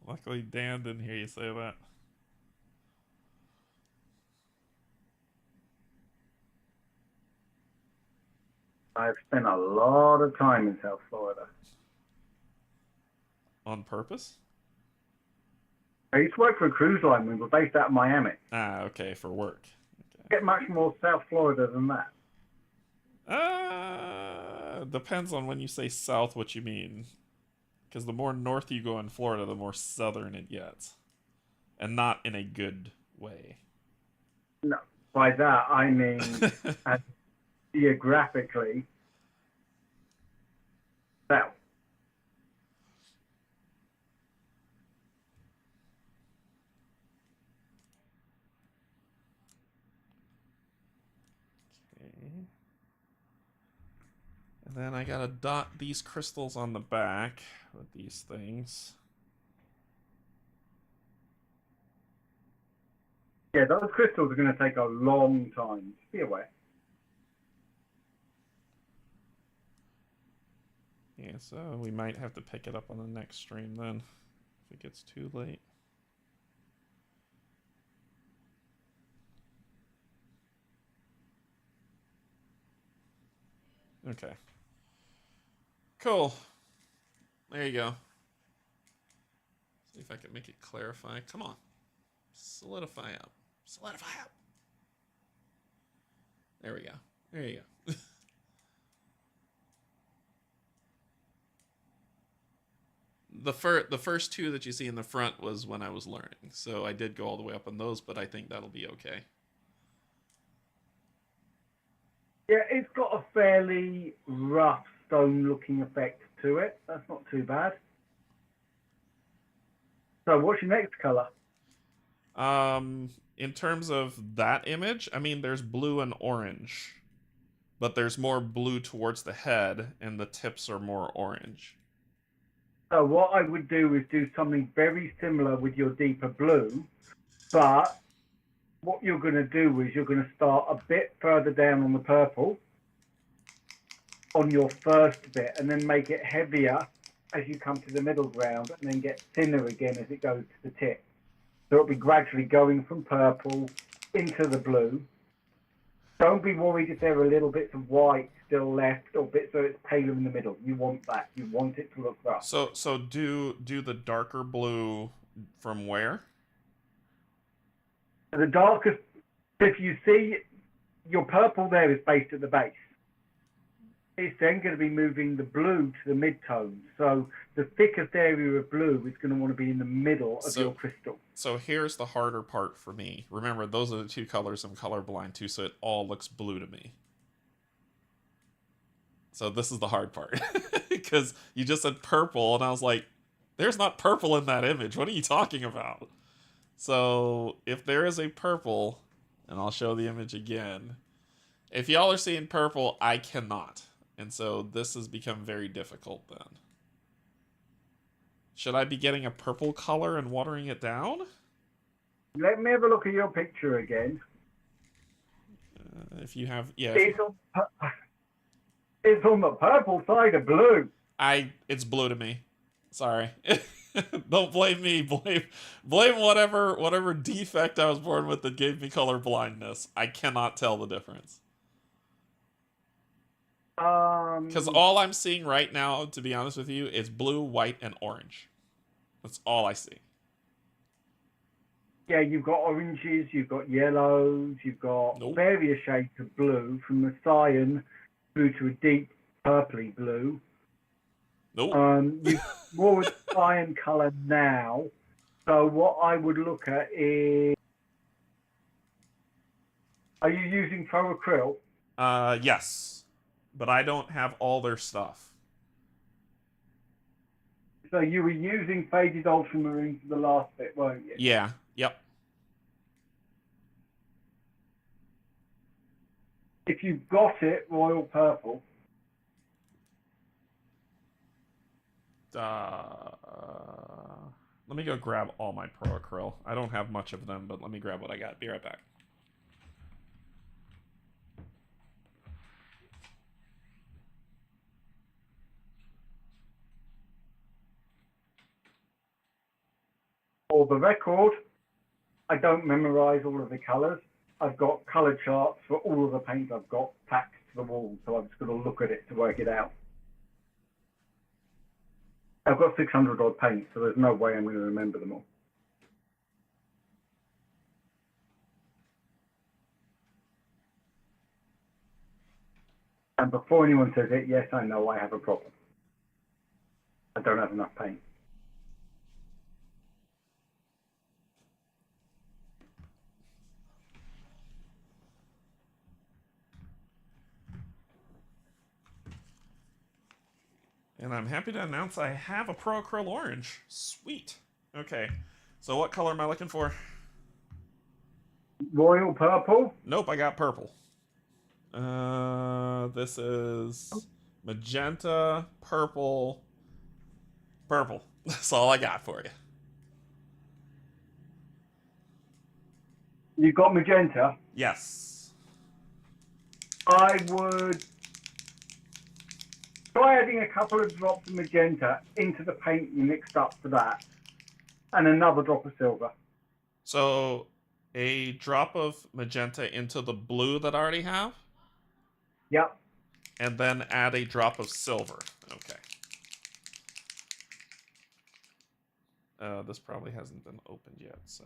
Luckily, Dan didn't hear you say that. I've spent a lot of time in South Florida. On purpose? I used to work for a cruise line. We were based out of Miami. Ah, okay, for work. Get much more South Florida than that. Depends on when you say south what you mean. Because the more north you go in Florida, the more southern it gets. And not in a good way. No, by that I mean geographically south. And then I gotta dot these crystals on the back with these things. Yeah, those crystals are going to take a long time. Just be aware. Yeah, so we might have to pick it up on the next stream then, if it gets too late. Okay. Cool. There you go. See if I can make it clarify. Come on. Solidify up. Solidify up. There we go. There you go. The first two that you see in the front was when I was learning. So I did go all the way up on those, but I think that'll be okay. Yeah, it's got a fairly rough stone-looking effect to it. That's not too bad. So what's your next color? In terms of that image, I mean, there's blue and orange, but there's more blue towards the head, and the tips are more orange. So what I would do is do something very similar with your deeper blue, but what you're going to do is you're going to start a bit further down on the purple on your first bit, and then make it heavier as you come to the middle ground, and then get thinner again as it goes to the tip. So it'll be gradually going from purple into the blue. Don't be worried if there are little bits of white still left, or bits so it's paler in the middle. You want that. You want it to look rough. So do the darker blue from where? The darkest, if you see your purple there is based at the base. It's then going to be moving the blue to the mid-tones. So the thickest area of blue is going to want to be in the middle of your crystal. So here's the harder part for me. Remember, those are the two colors I'm colorblind to, so it all looks blue to me. So this is the hard part. Because you just said purple, and I was like, there's not purple in that image. What are you talking about? So if there is a purple, and I'll show the image again. If y'all are seeing purple, I cannot. And so this has become very difficult then. Should I be getting a purple color and watering it down? Let me have a look at your picture again. If you have, yeah. It's on the purple side of blue. It's blue to me. Sorry. Don't blame me. Blame whatever defect I was born with that gave me color blindness. I cannot tell the difference. Because all I'm seeing right now, to be honest with you, is blue, white, and orange. That's all I see. Yeah, you've got oranges, you've got yellows, you've got various shades of blue, from the cyan through to a deep purpley blue. You've more with cyan colour now. So what I would look at is, are you using faux acryl? Yes. But I don't have all their stuff. So you were using faded ultramarine for the last bit, weren't you? Yeah. Yep. If you've got it, royal purple. Let me go grab all my pro acryl. I don't have much of them, but let me grab what I got. Be right back. For the record, I don't memorize all of the colours. I've got colour charts for all of the paints I've got tacked to the wall, so I've just got to look at it to work it out. I've got 600 odd paints, so there's no way I'm going to remember them all. And before anyone says it, yes, I know I have a problem. I don't have enough paint. And I'm happy to announce I have a Pro Acryl Orange. Sweet. Okay. So what color am I looking for? Royal purple? Nope, I got purple. This is magenta, purple, purple. That's all I got for you. You got magenta? Yes. I would Try adding a couple of drops of magenta into the paint you mixed up for that, and another drop of silver. So a drop of magenta into the blue that I already have, Yep. and then add a drop of silver. Okay. This probably hasn't been opened yet, so.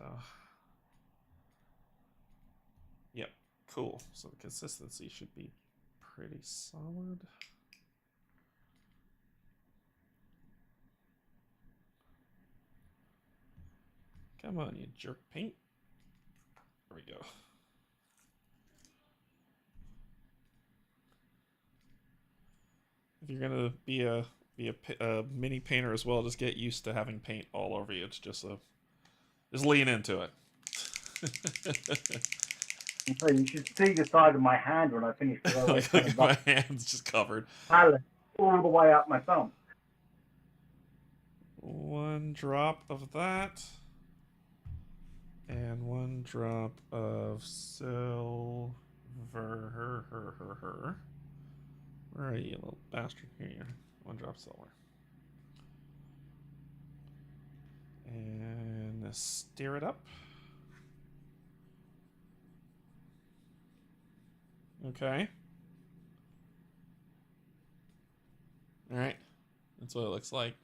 Yep, cool. So the consistency should be pretty solid. Come on, you jerk paint. There we go. If you're gonna be a mini painter as well, just get used to having paint all over you. It's just lean into it. So you should see the side of my hand when I finish the Look at my hands just covered. palette all the way up my thumb. 1 drop of that. And 1 drop of silver. Where are you, little bastard? Here you are. 1 drop of silver. And stir it up. Okay. Alright. That's what it looks like.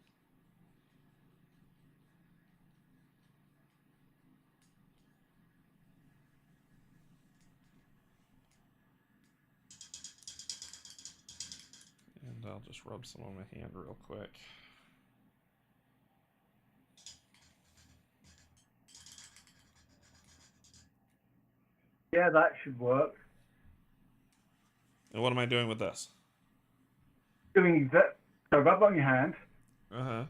And I'll just rub some on my hand real quick. Yeah, that should work. And what am I doing with this? Doing that. So rub on your hand. Uh-huh.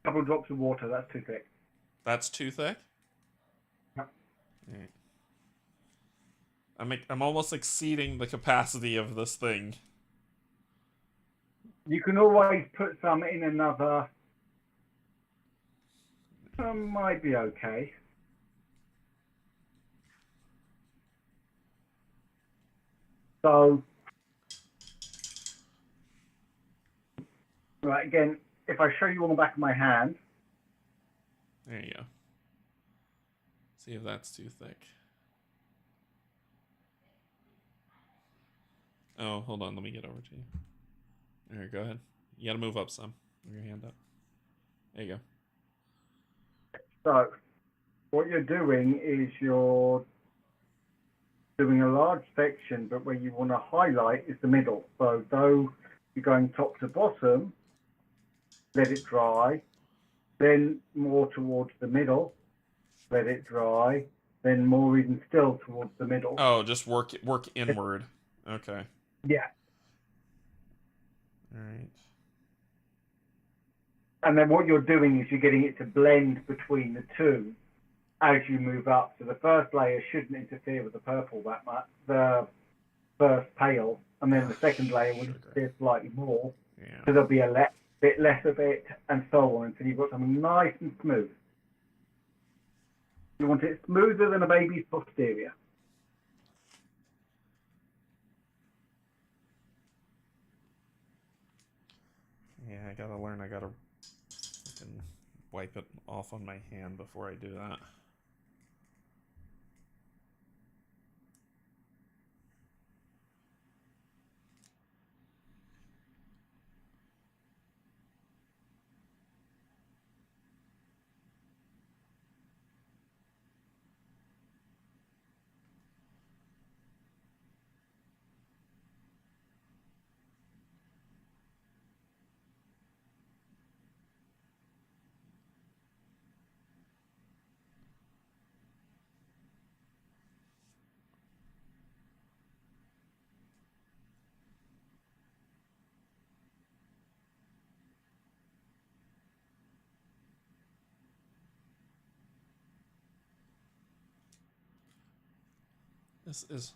A couple of drops of water. That's too thick. That's too thick? Yep. Right. I'm almost exceeding the capacity of this thing. You can always put some in another. Might be okay. So, right, again, if I show you on the back of my hand. There you go. See if that's too thick. Oh, hold on. Let me get over to you. There, go ahead. You gotta move up some. Move your hand up. There you go. So, what you're doing is you're doing a large section, but where you want to highlight is the middle. So, though you're going top to bottom, let it dry, then more towards the middle, let it dry, then more even still towards the middle. Oh, just work inward. Okay. Yeah. All right. And then what you're doing is you're getting it to blend between the two as you move up. So the first layer shouldn't interfere with the purple that much, the first pale, and then the second layer will interfere slightly more. Yeah. So there'll be a bit less of it, and so on, until you've got something nice and smooth. You want it smoother than a baby's posterior. Yeah, I gotta learn. I gotta fucking wipe it off on my hand before I do that. This is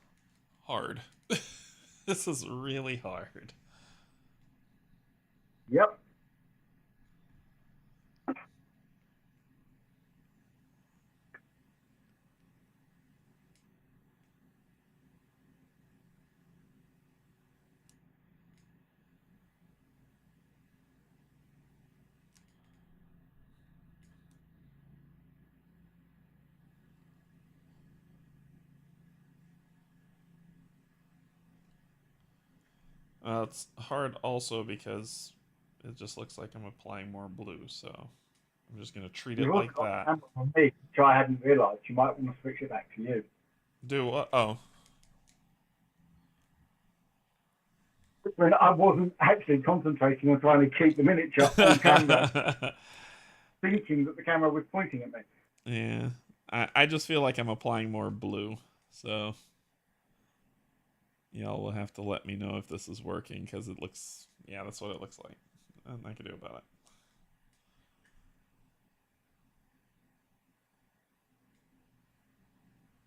hard. This is really hard. Yep. It's hard also because it just looks like I'm applying more blue, so I'm just gonna treat You've it also like got the that. camera on me, which I hadn't realised. You might want to switch it back to you. Do what? Oh. When I wasn't actually concentrating on trying to keep the miniature on camera, thinking that the camera was pointing at me. Yeah. I just feel like I'm applying more blue, so y'all will have to let me know if this is working, because it looks, yeah, that's what it looks like. Nothing I can do about it.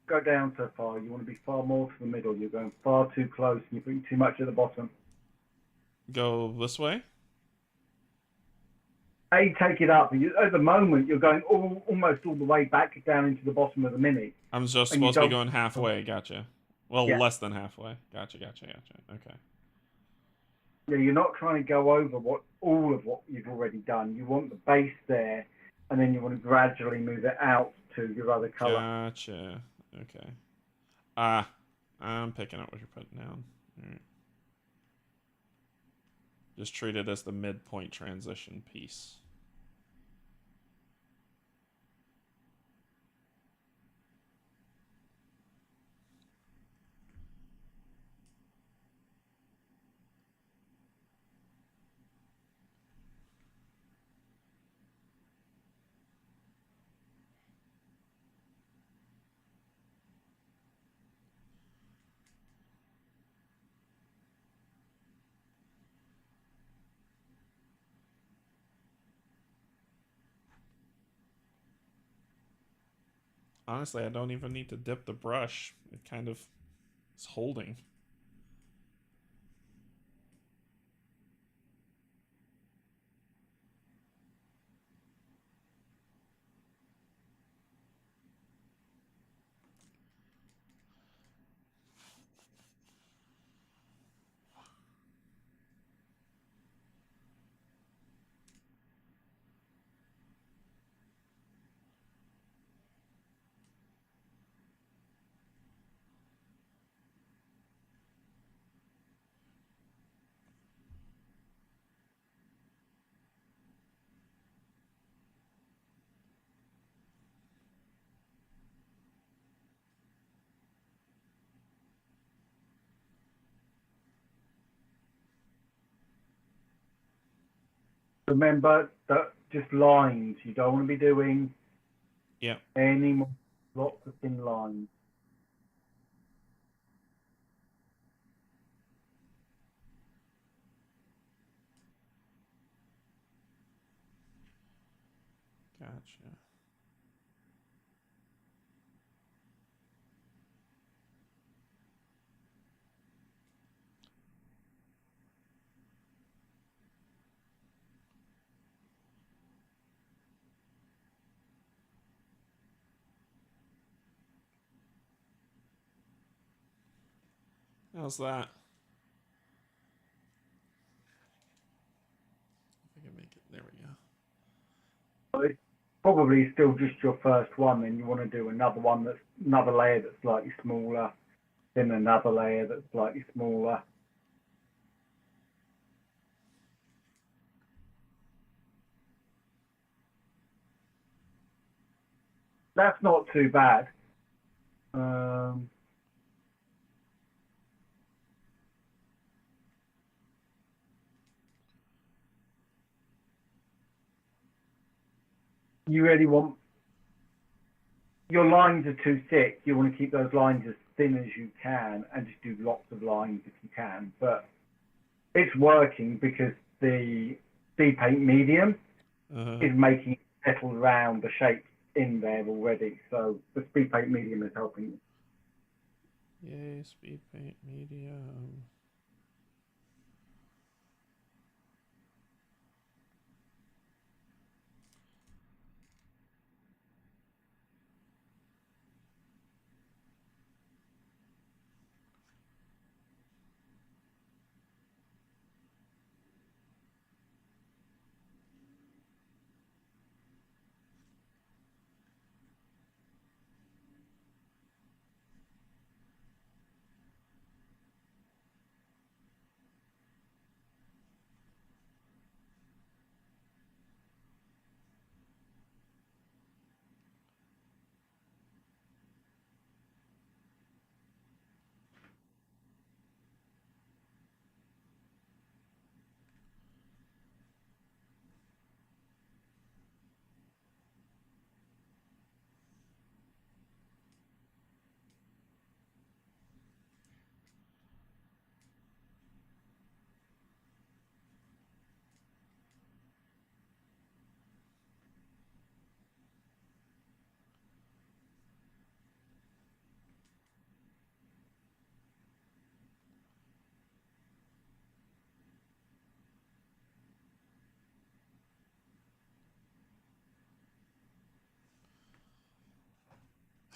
Go down so far. You want to be far more to the middle. You're going far too close and you're putting too much at the bottom. Go this way? Take it up. At the moment, you're going almost all the way back down into the bottom of the mini. I'm just And you supposed to be don't. going halfway. Gotcha. Well, Yeah. less than halfway. Gotcha. Okay. Yeah, you're not trying to go over all of what you've already done. You want the base there, and then you want to gradually move it out to your other color. Gotcha. Okay. Ah, I'm picking up what you're putting down. All right. Just treat it as the midpoint transition piece. Honestly, I don't even need to dip the brush. It kind of is holding. Remember that just lines. You don't want to be doing Yep. any more lots of thin lines. Gotcha. How's that? If I can make it. There we go. It's probably still just your first one. Then you want to do another one that's another layer that's slightly smaller, then another layer that's slightly smaller. That's not too bad. You really want your lines are too thick. You want to keep those lines as thin as you can and just do lots of lines if you can. But it's working because the speed paint medium is making it settle around the shapes in there already. So the speed paint medium is helping you. Yay, speed paint medium.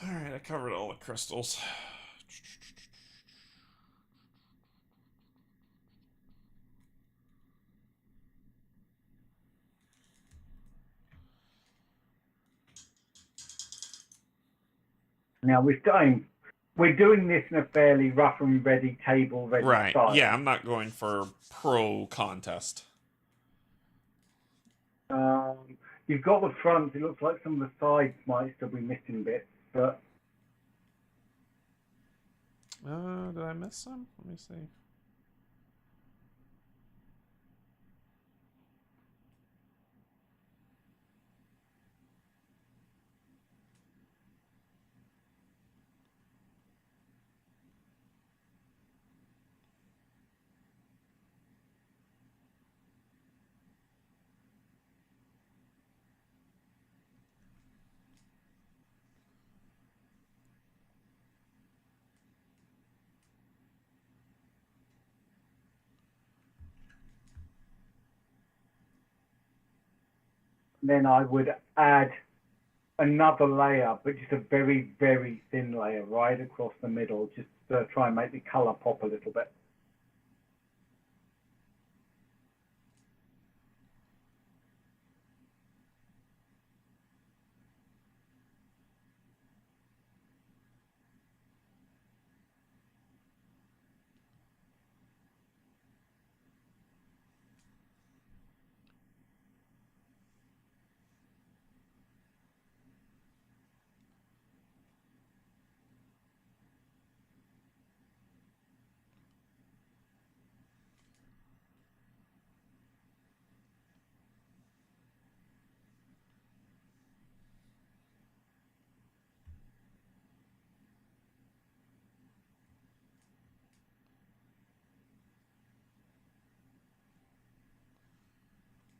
Alright, I covered all the crystals. Now we're doing this in a fairly rough and ready, table ready Right. style. Yeah, I'm not going for pro contest. You've got the front. It looks like some of the sides might still be missing bits, but Did I miss some? Let me see. then I would add another layer, but just a very, very thin layer right across the middle, just to try and make the color pop a little bit.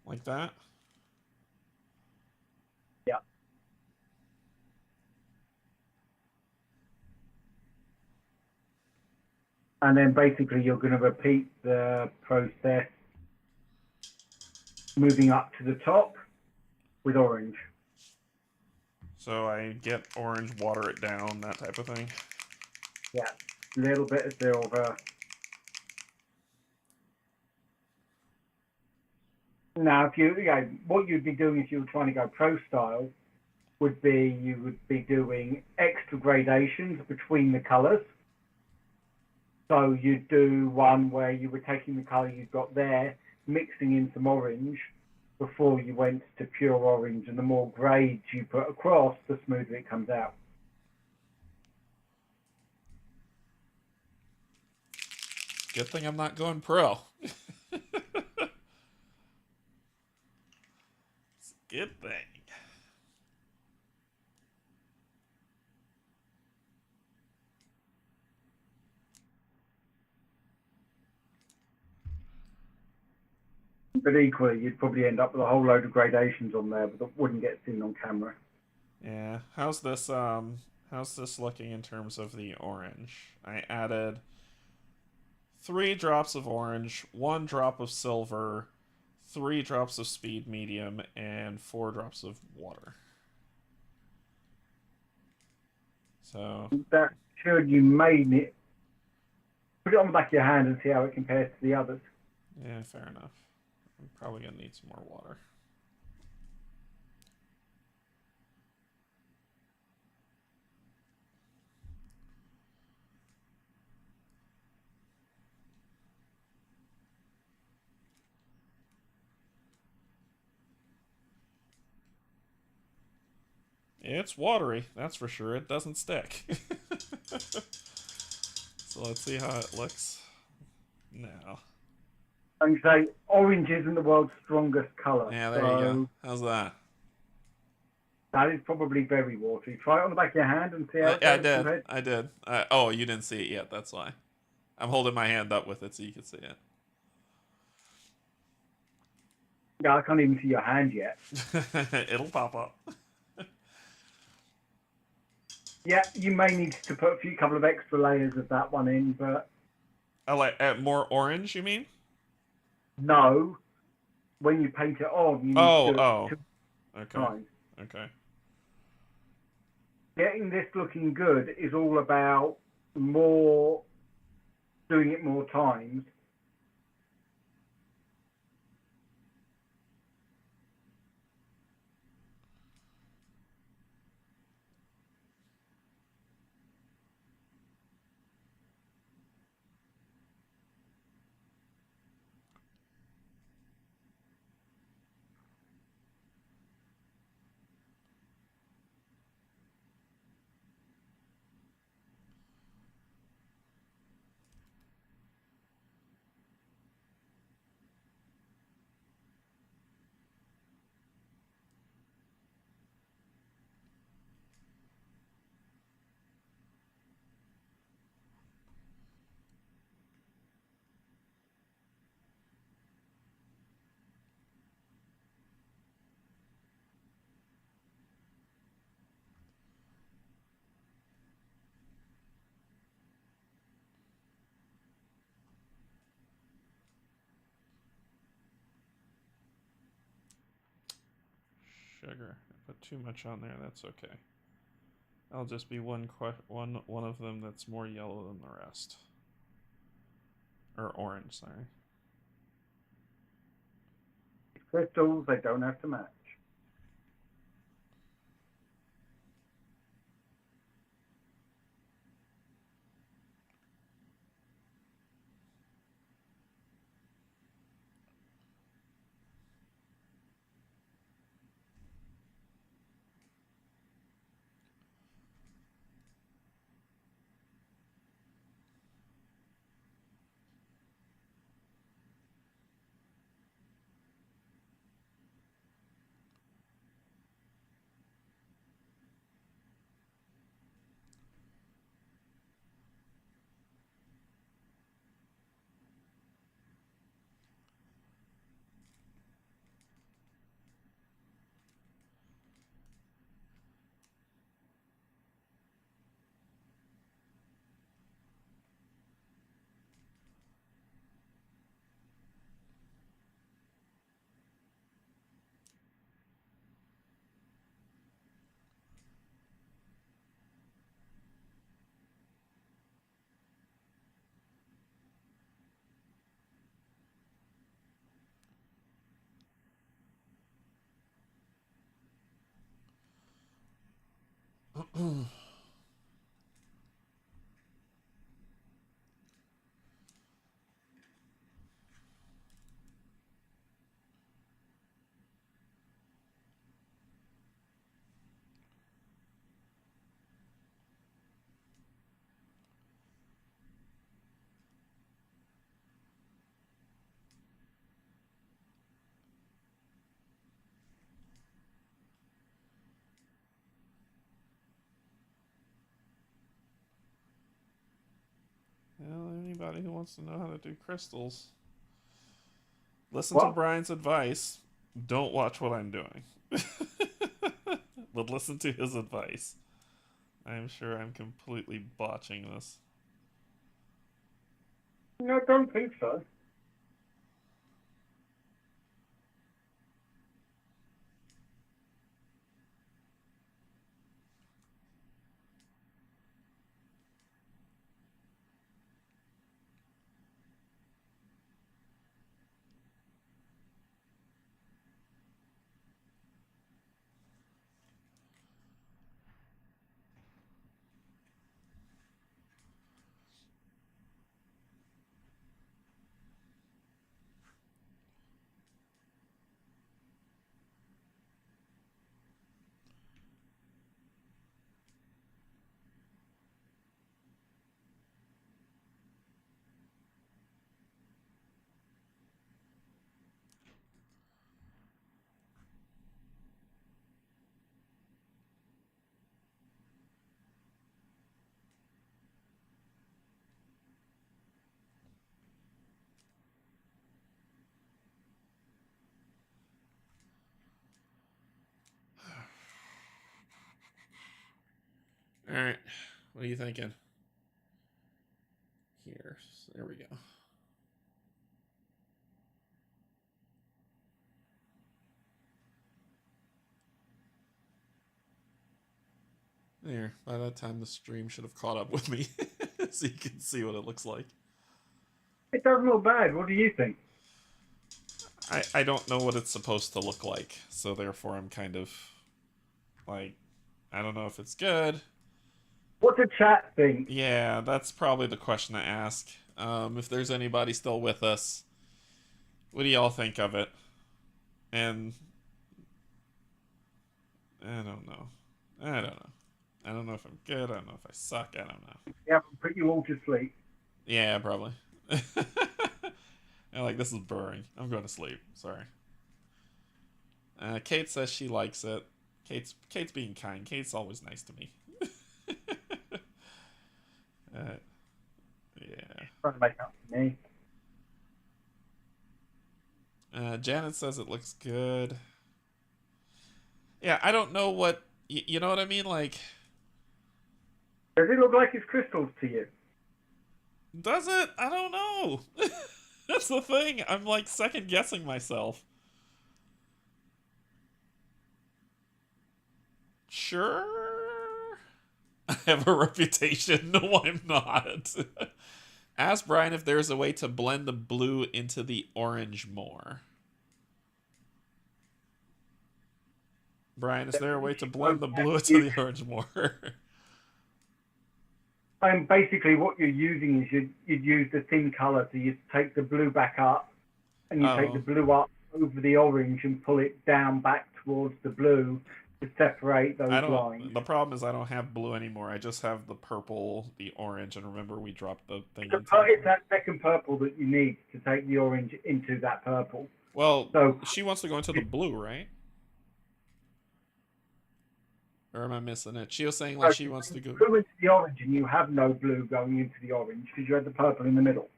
Like that? Yeah. And then basically you're going to repeat the process moving up to the top with orange. So I get orange, water it down, that type of thing. Yeah, a little bit of silver. Now, if what you'd be doing if you were trying to go pro style would be you would be doing extra gradations between the colors. So you'd do one where you were taking the color you've got there, mixing in some orange before you went to pure orange, and the more grades you put across, the smoother it comes out. Good thing I'm not going pro. It's a good thing. But equally, you'd probably end up with a whole load of gradations on there, but that wouldn't get seen on camera. Yeah. How's this looking in terms of the orange? I added 3 drops of orange, 1 drop of silver, 3 drops of speed medium, and 4 drops of water. So That should, you may need, put it on the back of your hand and see how it compares to the others. yeah, fair enough. I'm probably gonna need some more water. It's watery, that's for sure. It doesn't stick. So let's see how it looks now. And say orange isn't the world's strongest color. Yeah, there you go. How's that? That is probably very watery. Try it on the back of your hand and see how it goes. I did. Oh, you didn't see it yet. That's why. I'm holding my hand up with it so you can see it. Yeah, I can't even see your hand yet. It'll pop up. Yeah, you may need to put a couple of extra layers of that one in, but I like more orange. You mean? no. When you paint it on, you need to do it 2 Okay. times. Okay. getting this looking good is all about more doing it more times. Sugar. I put too much on there. That's okay. I'll just be one of them that's more yellow than the rest. Or orange, sorry. Crystals, they don't have to match. Well, anybody who wants to know how to do crystals, listen to What? Brian's advice. Don't watch what I'm doing. But listen to his advice. I'm sure I'm completely botching this. No, I don't think so. All right, what are you thinking? Here, there we go. There, by that time the stream should have caught up with me. So you can see what it looks like. It doesn't look bad. What do you think? I don't know what it's supposed to look like, so therefore I'm kind of like, I don't know if it's good. What the chat think? Yeah, that's probably the question to ask. If there's anybody still with us, what do y'all think of it? And I don't know. I don't know. I don't know if I'm good. I don't know if I suck. I don't know. We haven't put you all to sleep. Yeah, probably. I'm like, this is boring. I'm going to sleep. Sorry. Kate says she likes it. Kate's being kind. Kate's always nice to me. Yeah. Trying to make up for me. Janet says it looks good. Yeah, I don't know what... You know what I mean? Like... Does it look like it's crystals to you? Does it? I don't know. That's the thing. I'm like second guessing myself. Sure. I have a reputation. No, I'm not. Ask Bryan if there's a way to blend the blue into the orange more. Bryan, is there a way to blend the blue into the orange more? And basically what you're using is you'd use the thin colour, so you take the blue back up, and you take the blue up over the orange and pull it down back towards the blue to separate those lines. The problem is I don't have blue anymore. I just have the purple, the orange, and remember we dropped the thing into It's that second purple that you need to take the orange into that purple. Well, so she wants to go into the blue, right? Or am I missing it? She was saying like she wants to go blue into the orange, and you have no blue going into the orange because you had the purple in the middle.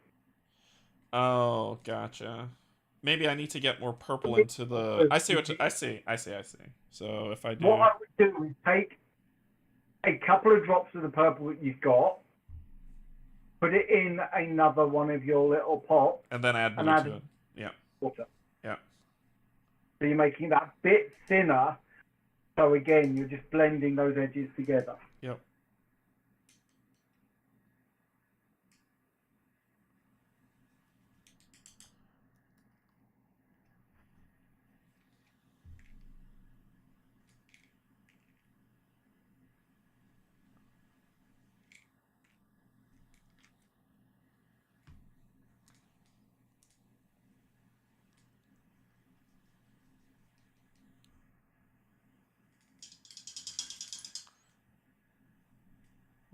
Oh, gotcha. Maybe I need to get more purple into the... I see. So if I do... What I would do is take a couple of drops of the purple that you've got, put it in another one of your little pots, and then add blue to it. Yeah. Water. Yeah. So you're making that bit thinner. So again, you're just blending those edges together. Yep.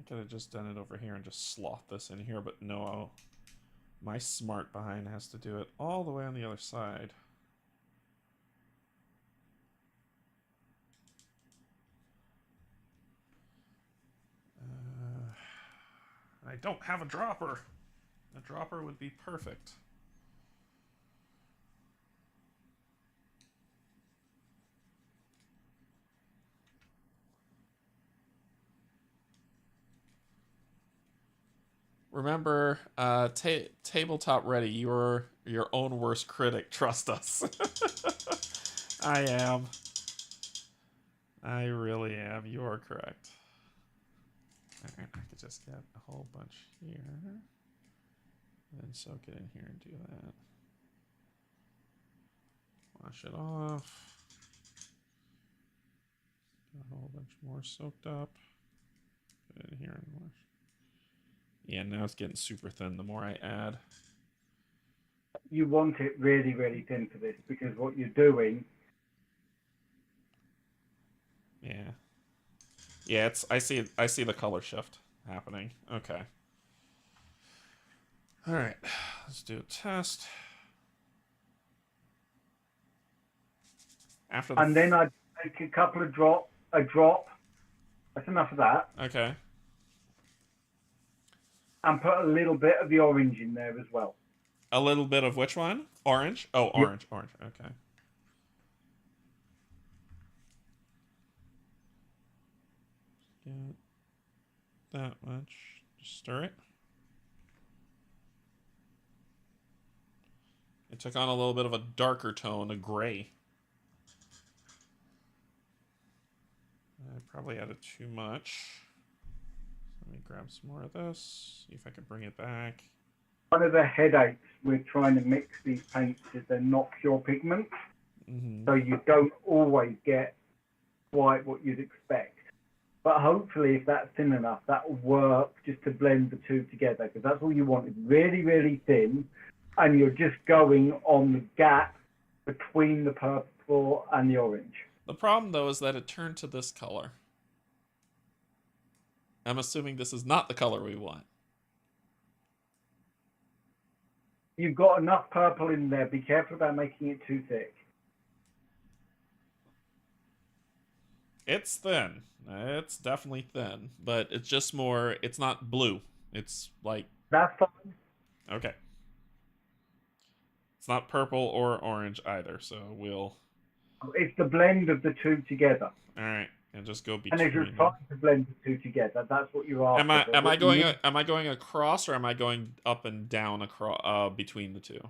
Could have just done it over here and just sloth this in here, but no, my smart behind has to do it all the way on the other side. I don't have a dropper. A dropper would be perfect. Remember, tabletop ready. You're your own worst critic. Trust us. I am. I really am. You are correct. Alright, I could just get a whole bunch here. And then soak it in here and do that. Wash it off. Get a whole bunch more soaked up. Put it in here and wash. Yeah, now it's getting super thin the more I add. You want it really, really thin for this because what you're doing... Yeah. Yeah, I see the color shift happening. Okay. All right. Let's do a test. And then I'd take a couple of drop. That's enough of that. Okay. And put a little bit of the orange in there as well. A little bit of which one? Orange? Oh, orange. Yep. Orange. Okay. Get that much. Just stir it. It took on a little bit of a darker tone, a gray. I probably added too much. Let me grab some more of this. See if I can bring it back. One of the headaches with trying to mix these paints is they're not pure pigments, so you don't always get quite what you'd expect. But hopefully, if that's thin enough, that will work just to blend the two together, because that's all you want. It's really, really thin, and you're just going on the gap between the purple and the orange. The problem, though, is that it turned to this color. I'm assuming this is not the color we want. You've got enough purple in there. Be careful about making it too thick. It's thin. It's definitely thin, but it's just more, it's not blue. It's like... That's fine. Okay. It's not purple or orange either, so we'll... It's the blend of the two together. All right, and just go between. And if you're trying to blend the two together, that's what you're after. Am I going across, or am I going up and down across between the two?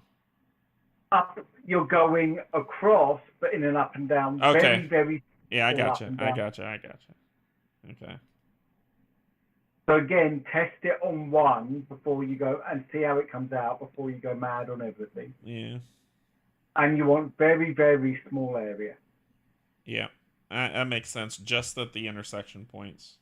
Up, you're going across, but in an up and down. Okay. Very, very. Yeah, I gotcha. Okay. So again, test it on one before you go, and see how it comes out before you go mad on everything. Yeah. And you want very, very small area. Yeah, that makes sense. Just at the intersection points.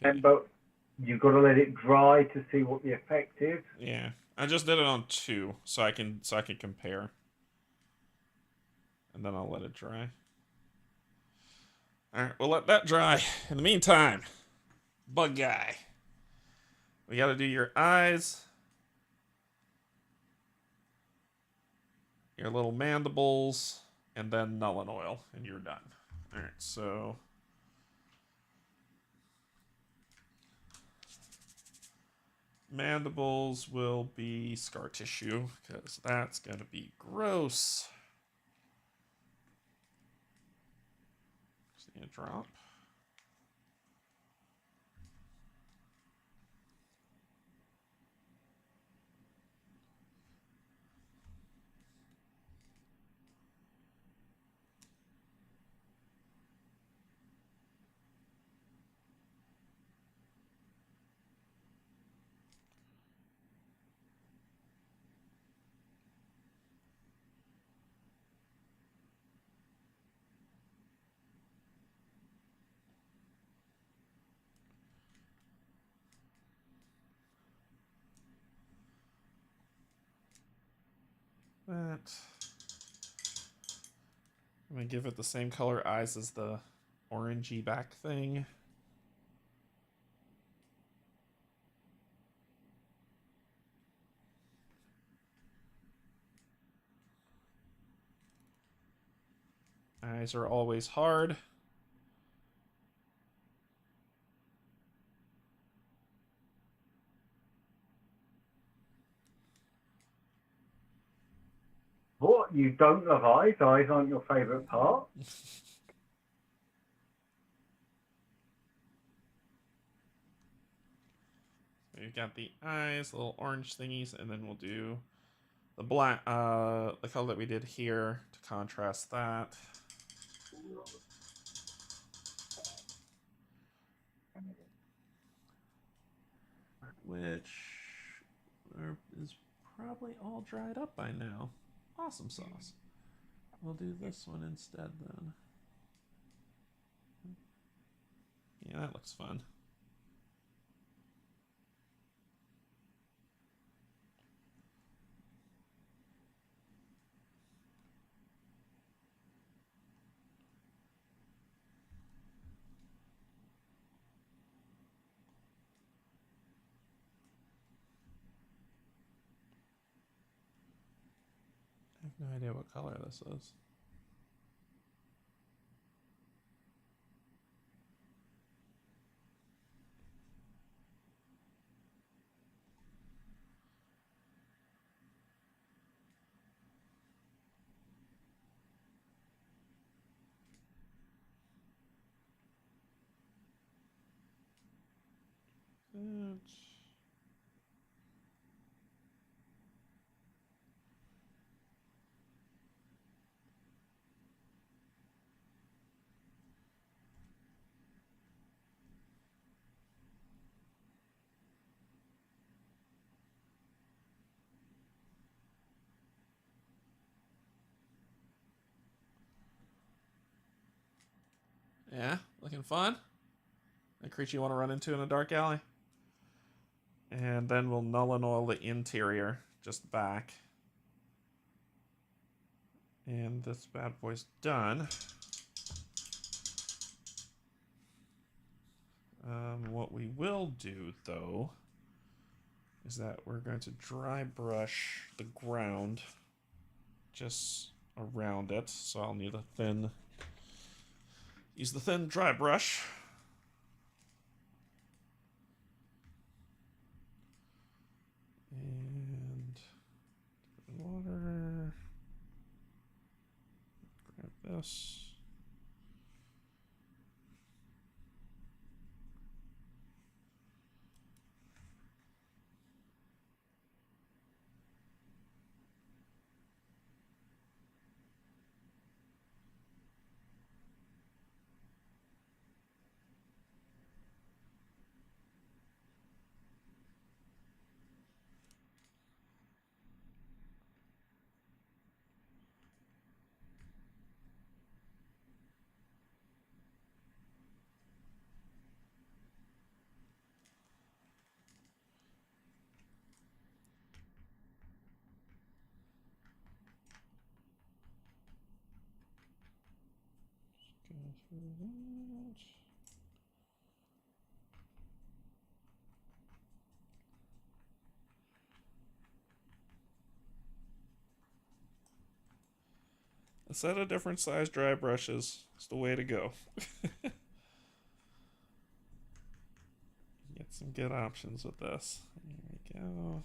Okay. But you've got to let it dry to see what the effect is. Yeah, I just did it on 2, so I can compare, and then I'll let it dry. All right, we'll let that dry. In the meantime, bug guy, we got to do your eyes, your little mandibles, and then Nuln Oil, and you're done. All right, so. Mandibles will be scar tissue, because that's going to be gross. Just need a drop. That. I'm going to give it the same color eyes as the orangey back thing. Eyes are always hard. What? You don't love eyes? Eyes aren't your favourite part? So you've got the eyes, little orange thingies, and then we'll do the black, the color that we did here to contrast that. Which is probably all dried up by now. Awesome sauce. We'll do this one instead then. Yeah, that looks fun. I have no idea what color this is. that. Yeah, looking fun. A creature you want to run into in a dark alley. And then we'll null and oil the interior, just back. And this bad boy's done. What we will do, though, is that we're going to dry brush the ground just around it. So I'll need a thin... Use the thin dry brush. And water. Grab this. Go through that. A set of different size dry brushes is the way to go. Get some good options with this. Here we go.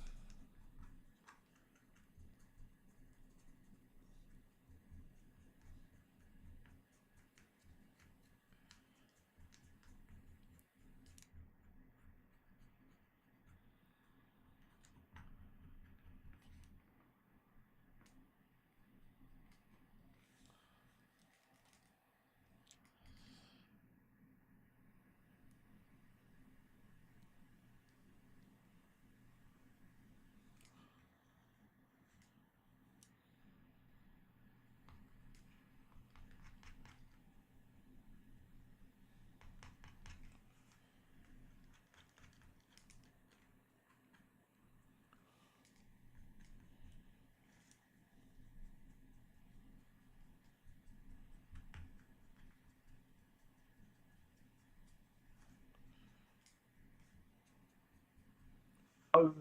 Those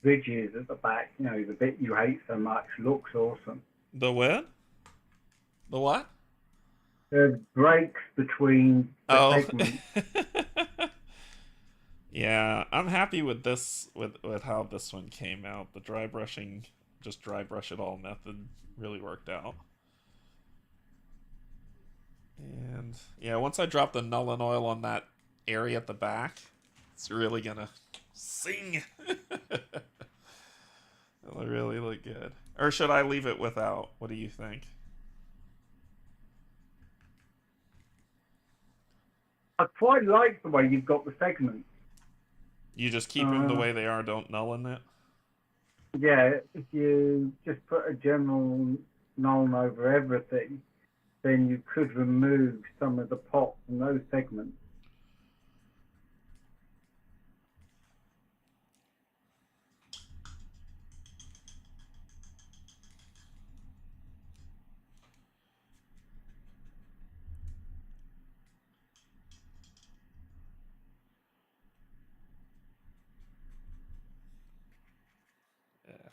ridges at the back, you know, the bit you hate so much, looks awesome. The what? The what? The breaks between the segments. Yeah, I'm happy with this, with how this one came out. The dry brushing, just dry brush it all method really worked out. And yeah, once I drop the null and oil on that area at the back, it's really gonna sing. It'll really look good. Or should I leave it without? What do you think? I quite like the way you've got the segments. You just keep them the way they are, don't null in it? Yeah, if you just put a general null over everything, then you could remove some of the pops and those segments.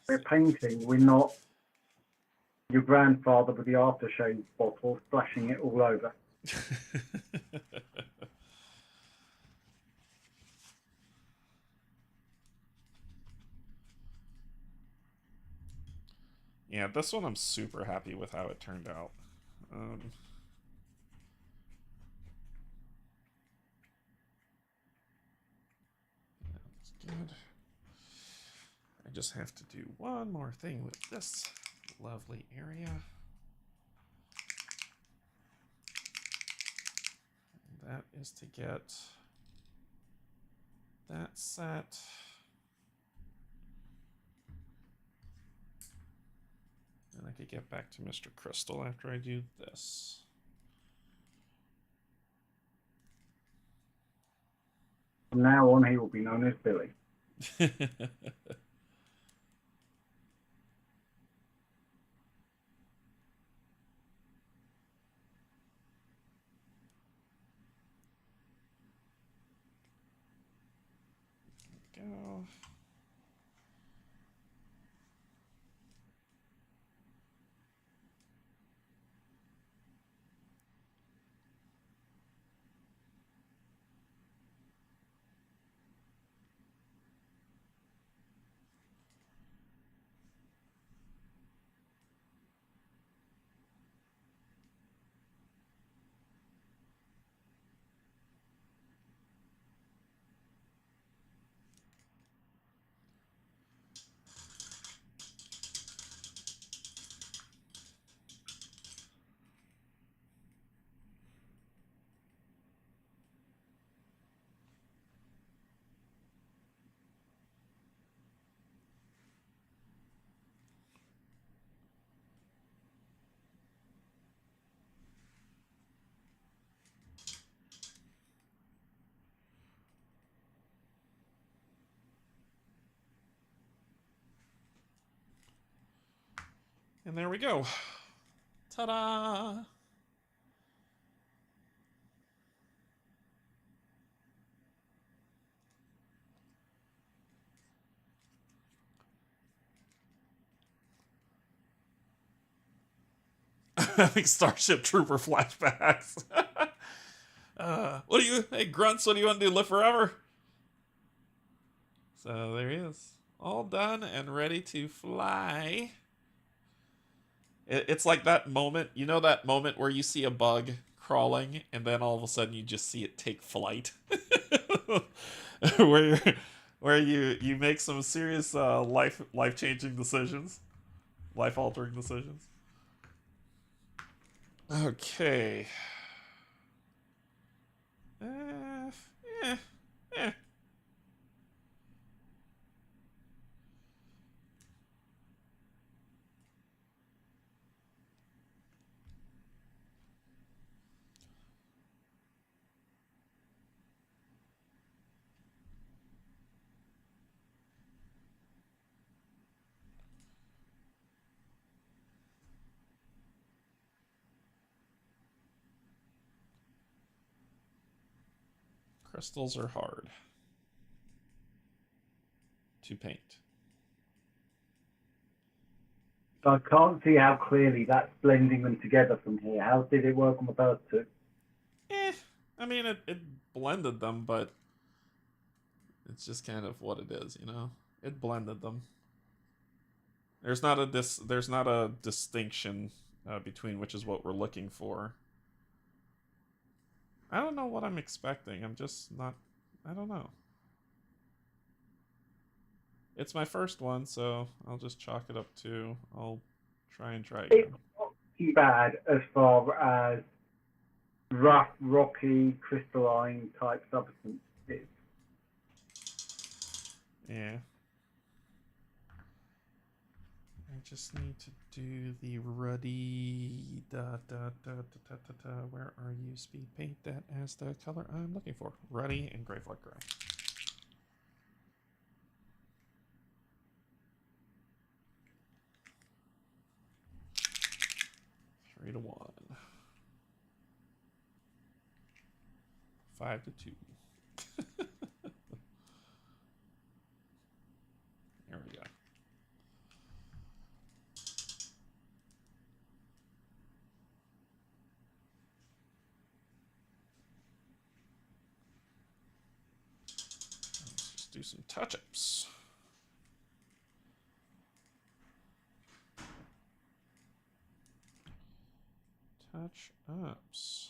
We're painting, we're not your grandfather with the aftershave bottle splashing it all over. Yeah, this one I'm super happy with how it turned out. Good. I just have to do one more thing with this lovely area. And that is to get that set. And I could get back to Mr. Crystal after I do this. From now on, he will be known as Billy. Go. And there we go. Ta-da! Having Starship Trooper flashbacks. What do you... Hey, Grunts, what do you want to do? Live forever? So there he is. All done and ready to fly. It's like that moment, you know that moment where you see a bug crawling and then all of a sudden you just see it take flight? where you make some serious life-changing decisions. Life-altering decisions. Okay. Eh. Crystals are hard to paint. I can't see how clearly that's blending them together from here. How did it work on the first two? I mean, it blended them, but it's just kind of what it is, you know? It blended them. There's not a distinction between which is what we're looking for. I don't know what I'm expecting. I'm just not... I don't know. It's my first one, so I'll just chalk it up to... I'll try again. It's not too bad as far as rough, rocky, crystalline type substance is. Yeah. I just need to do the ruddy where are you? Speed paint that as the color I'm looking for. Ruddy and gray flood gray. Three to 1. 5 to 2. There we go. Let's just do some touch-ups. Touch-ups.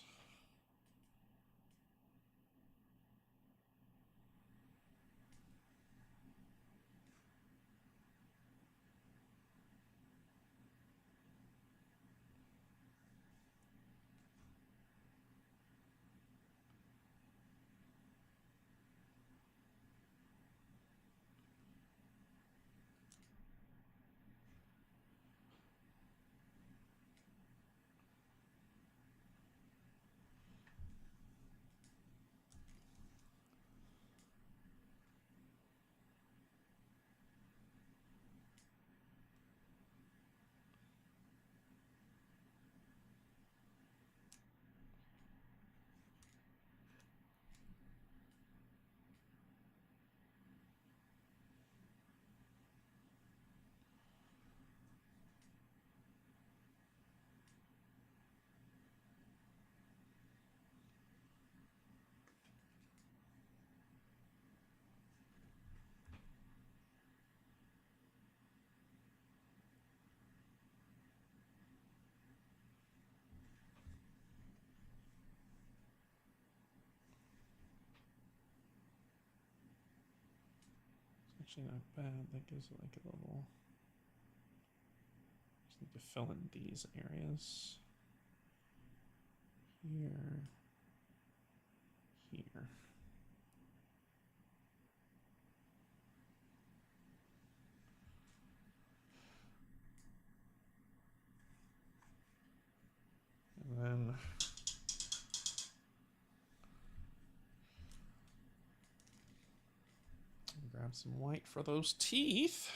actually not bad. That gives it like a little. Just need to fill in these areas. Here. Here. And then grab some white for those teeth.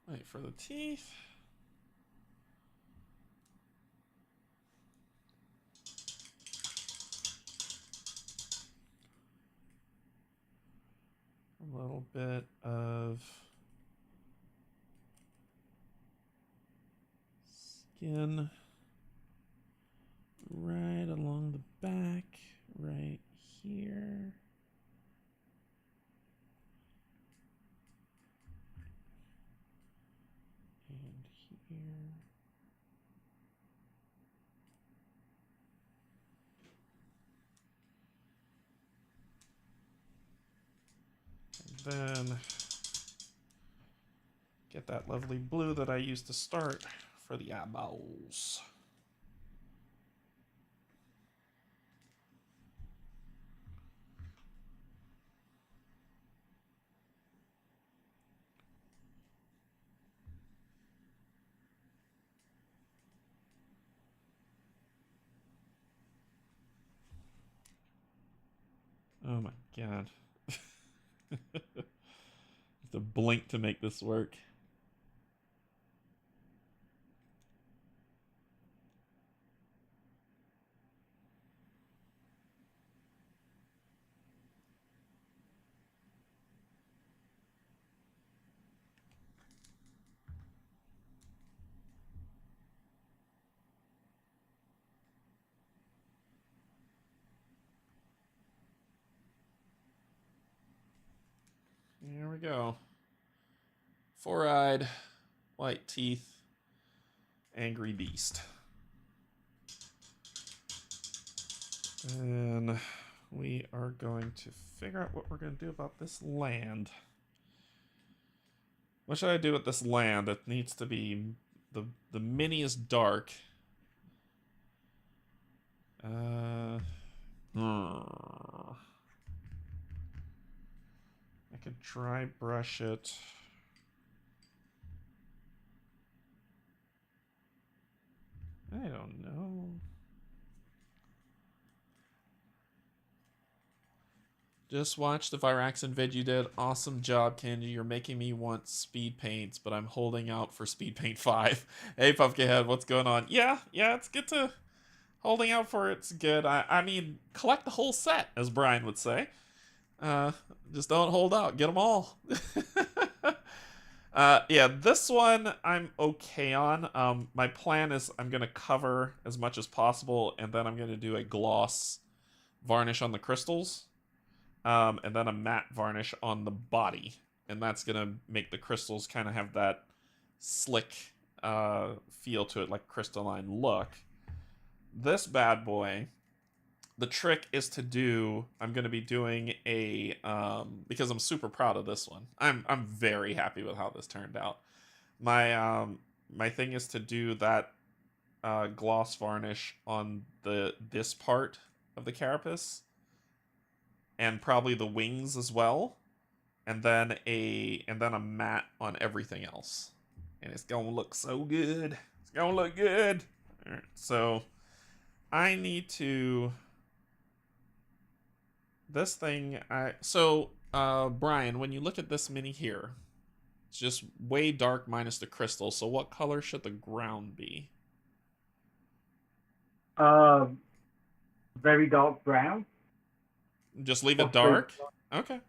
Wait for the teeth. A little bit of skin right along the back, right here. And here. And then get that lovely blue that I used to start for the eyeballs. Oh my god. Have to blink to make this work. Here we go. Four-eyed, white teeth, angry beast. And we are going to figure out what we're going to do about this land. What should I do with this land? It needs to be... The mini is dark. I could dry brush it. I don't know. Just watched the Viraxen vid you did. Awesome job, Canje. You're making me want speed paints, but I'm holding out for speed paint 5. Hey, Pumpkinhead, what's going on? Yeah, it's good to... Holding out for it's good. I mean, collect the whole set, as Bryan would say. Just don't hold out. Get them all. Yeah, this one I'm okay on. My plan is I'm going to cover as much as possible, and then I'm going to do a gloss varnish on the crystals. And then a matte varnish on the body. And that's going to make the crystals kind of have that slick feel to it, like crystalline look. This bad boy, the trick is to do, I'm going to be doing a, because I'm super proud of this one. I'm very happy with how this turned out. My thing is to do that gloss varnish on this part of the carapace. And probably the wings as well, and then a matte on everything else, and it's gonna look so good. It's gonna look good. All right, so I need to this thing, Brian, when you look at this mini here, it's just way dark minus the crystal. So what color should the ground be? Uh, very dark brown. Just leave it Possibly. dark? Okay.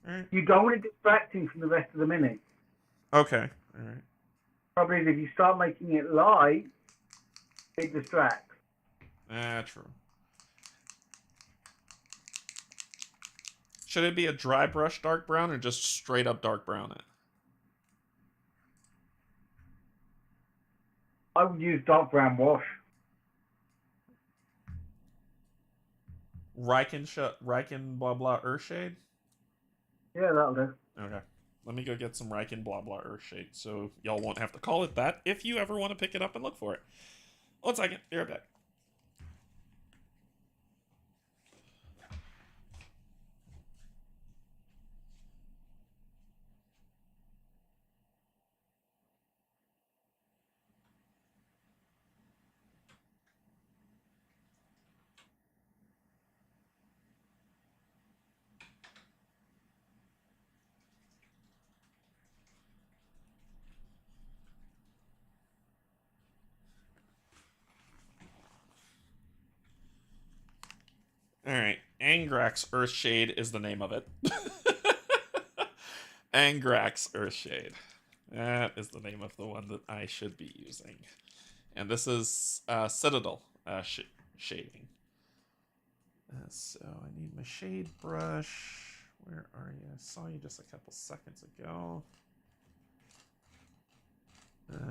All right. You don't want it distracting from the rest of the mini. Okay. All right. Probably if you start making it light, it distracts. True. Should it be a dry brush dark brown or just straight up dark brown it? I would use dark brown wash. Riken blah blah Earthshade? Yeah, that'll do. Okay. Let me go get some Riken blah blah Earthshade so y'all won't have to call it that if you ever want to pick it up and look for it. 1 second. Be right back. Alright, Angrax Earthshade is the name of it. Angrax Earthshade. That is the name of the one that I should be using. And this is Citadel shading. So I need my shade brush. Where are you? I saw you just a couple seconds ago.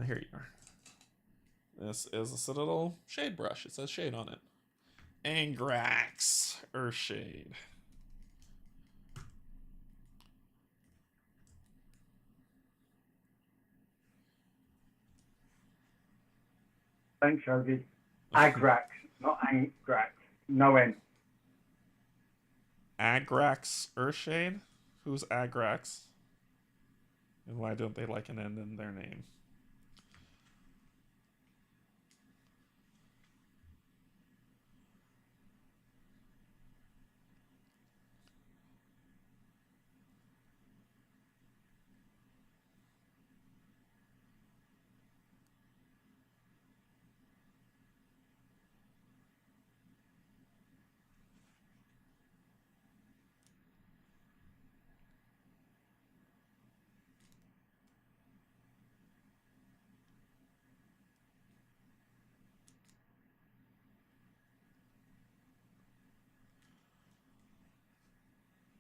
Here you are. This is a Citadel shade brush. It says shade on it. Angrax Earthshade. Thanks, Yogi. Agrax, not Angrax. No N. Agrax Earthshade? Who's Agrax? And why don't they like an N in their name?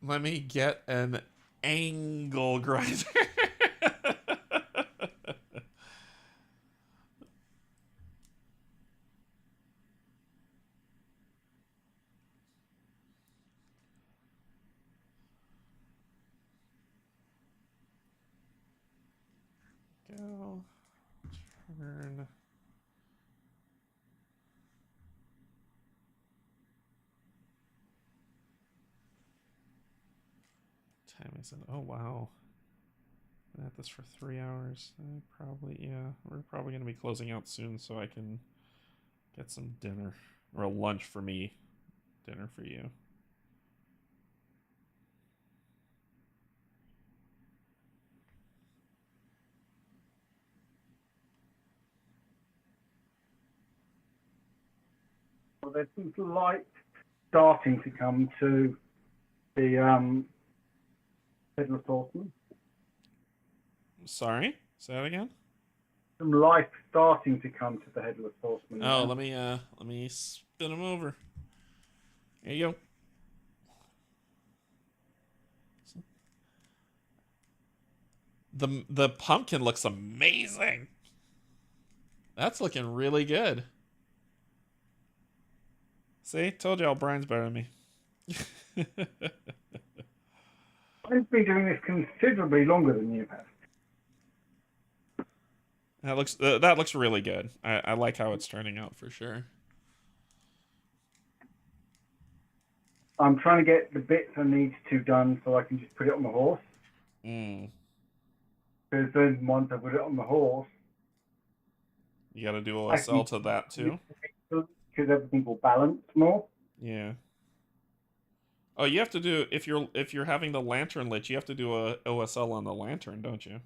Let me get an angle grinder. Go. Turn. Time is in. Oh, wow. Been at this for 3 hours. We're probably going to be closing out soon so I can get some dinner. Or a lunch for me. Dinner for you. Well, there's some light starting to come to the Headless Horseman. Sorry? Say that again? Some light starting to come to the Headless Horseman. Oh, let me spin him over. There you go. The pumpkin looks amazing. That's looking really good. See? Told y'all Brian's better than me. I've been doing this considerably longer than you have. That looks really good. I like how it's turning out for sure. I'm trying to get the bits I need to done so I can just put it on the horse. Because then once I put it on the horse, you got to do OSL to that too. Because everything will balance more. Yeah. Oh, you have to do if you're having the lantern lit, you have to do a OSL on the lantern, don't you?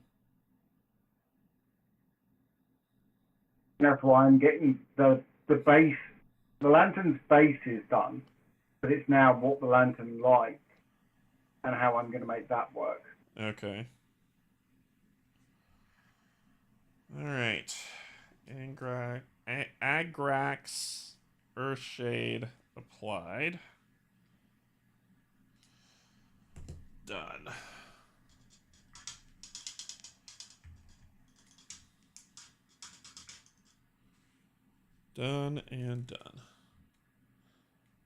That's why I'm getting the base. The lantern's base is done, but it's now what the lantern lights and how I'm going to make that work. Okay. All right. Agrax Earthshade applied. Done. Done and done.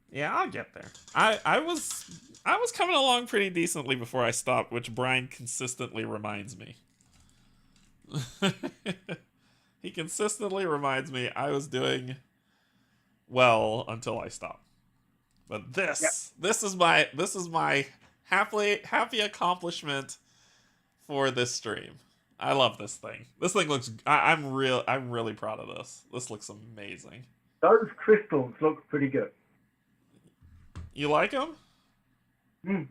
Yeah, I'll get there. I was coming along pretty decently before I stopped, which Bryan consistently reminds me. He consistently reminds me I was doing well until I stopped. But this is my happy accomplishment for this stream. I love this thing. This thing looks. I'm really proud of this. This looks amazing. Those crystals look pretty good. You like them? Hmm.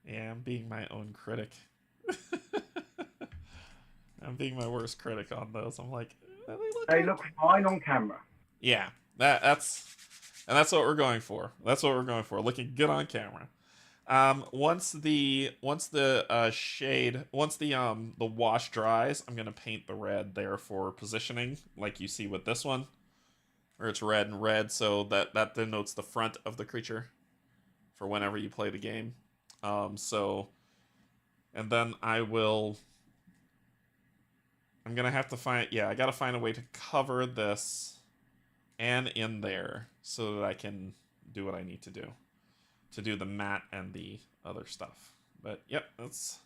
Yeah, I'm being my own critic. I'm being my worst critic on those. I'm like, they look fine on camera. Yeah, that's what we're going for. That's what we're going for. Looking good on camera. Once the shade, once the wash dries, I'm gonna paint the red there for positioning, like you see with this one, where it's red and red, so that denotes the front of the creature for whenever you play the game. And then I'm gonna have to find, I gotta find a way to cover this and in there so that I can do what I need to do the mat and the other stuff. But yep, that's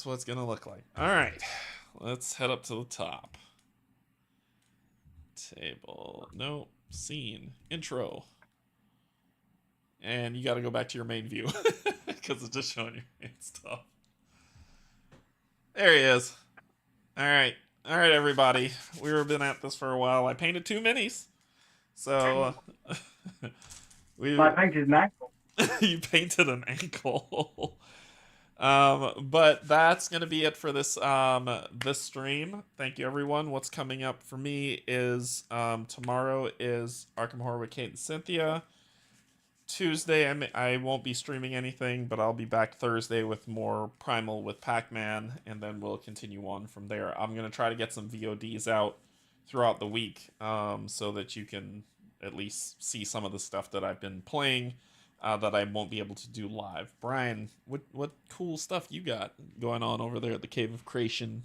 what it's gonna look like. All right, let's head up to the top. Table, no, scene, intro. And you got to go back to your main view because it's just showing you main stuff. There he is. All right, everybody. We've been at this for a while. I painted 2 minis, so I painted an ankle. You painted an ankle. But that's gonna be it for this this stream. Thank you, everyone. What's coming up for me is tomorrow is Arkham Horror with Kate and Cynthia. Tuesday, I won't be streaming anything, but I'll be back Thursday with more Primal with Pac-Man, and then we'll continue on from there. I'm going to try to get some VODs out throughout the week so that you can at least see some of the stuff that I've been playing that I won't be able to do live. Bryan, what cool stuff you got going on over there at the Cave of Creation?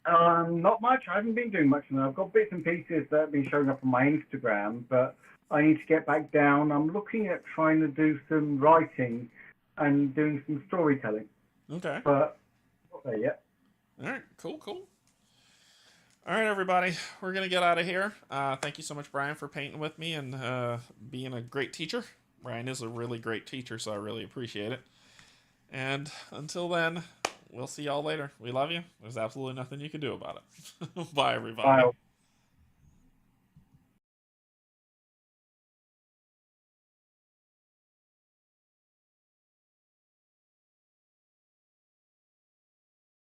Not much. I haven't been doing much now. I've got bits and pieces that have been showing up on my Instagram, but I need to get back down. I'm looking at trying to do some writing and doing some storytelling. Okay. But not there yet. All right. Cool. All right, everybody. We're going to get out of here. Thank you so much, Bryan, for painting with me and being a great teacher. Bryan is a really great teacher, so I really appreciate it. And until then, we'll see y'all later. We love you. There's absolutely nothing you can do about it. Bye, everybody. Bye.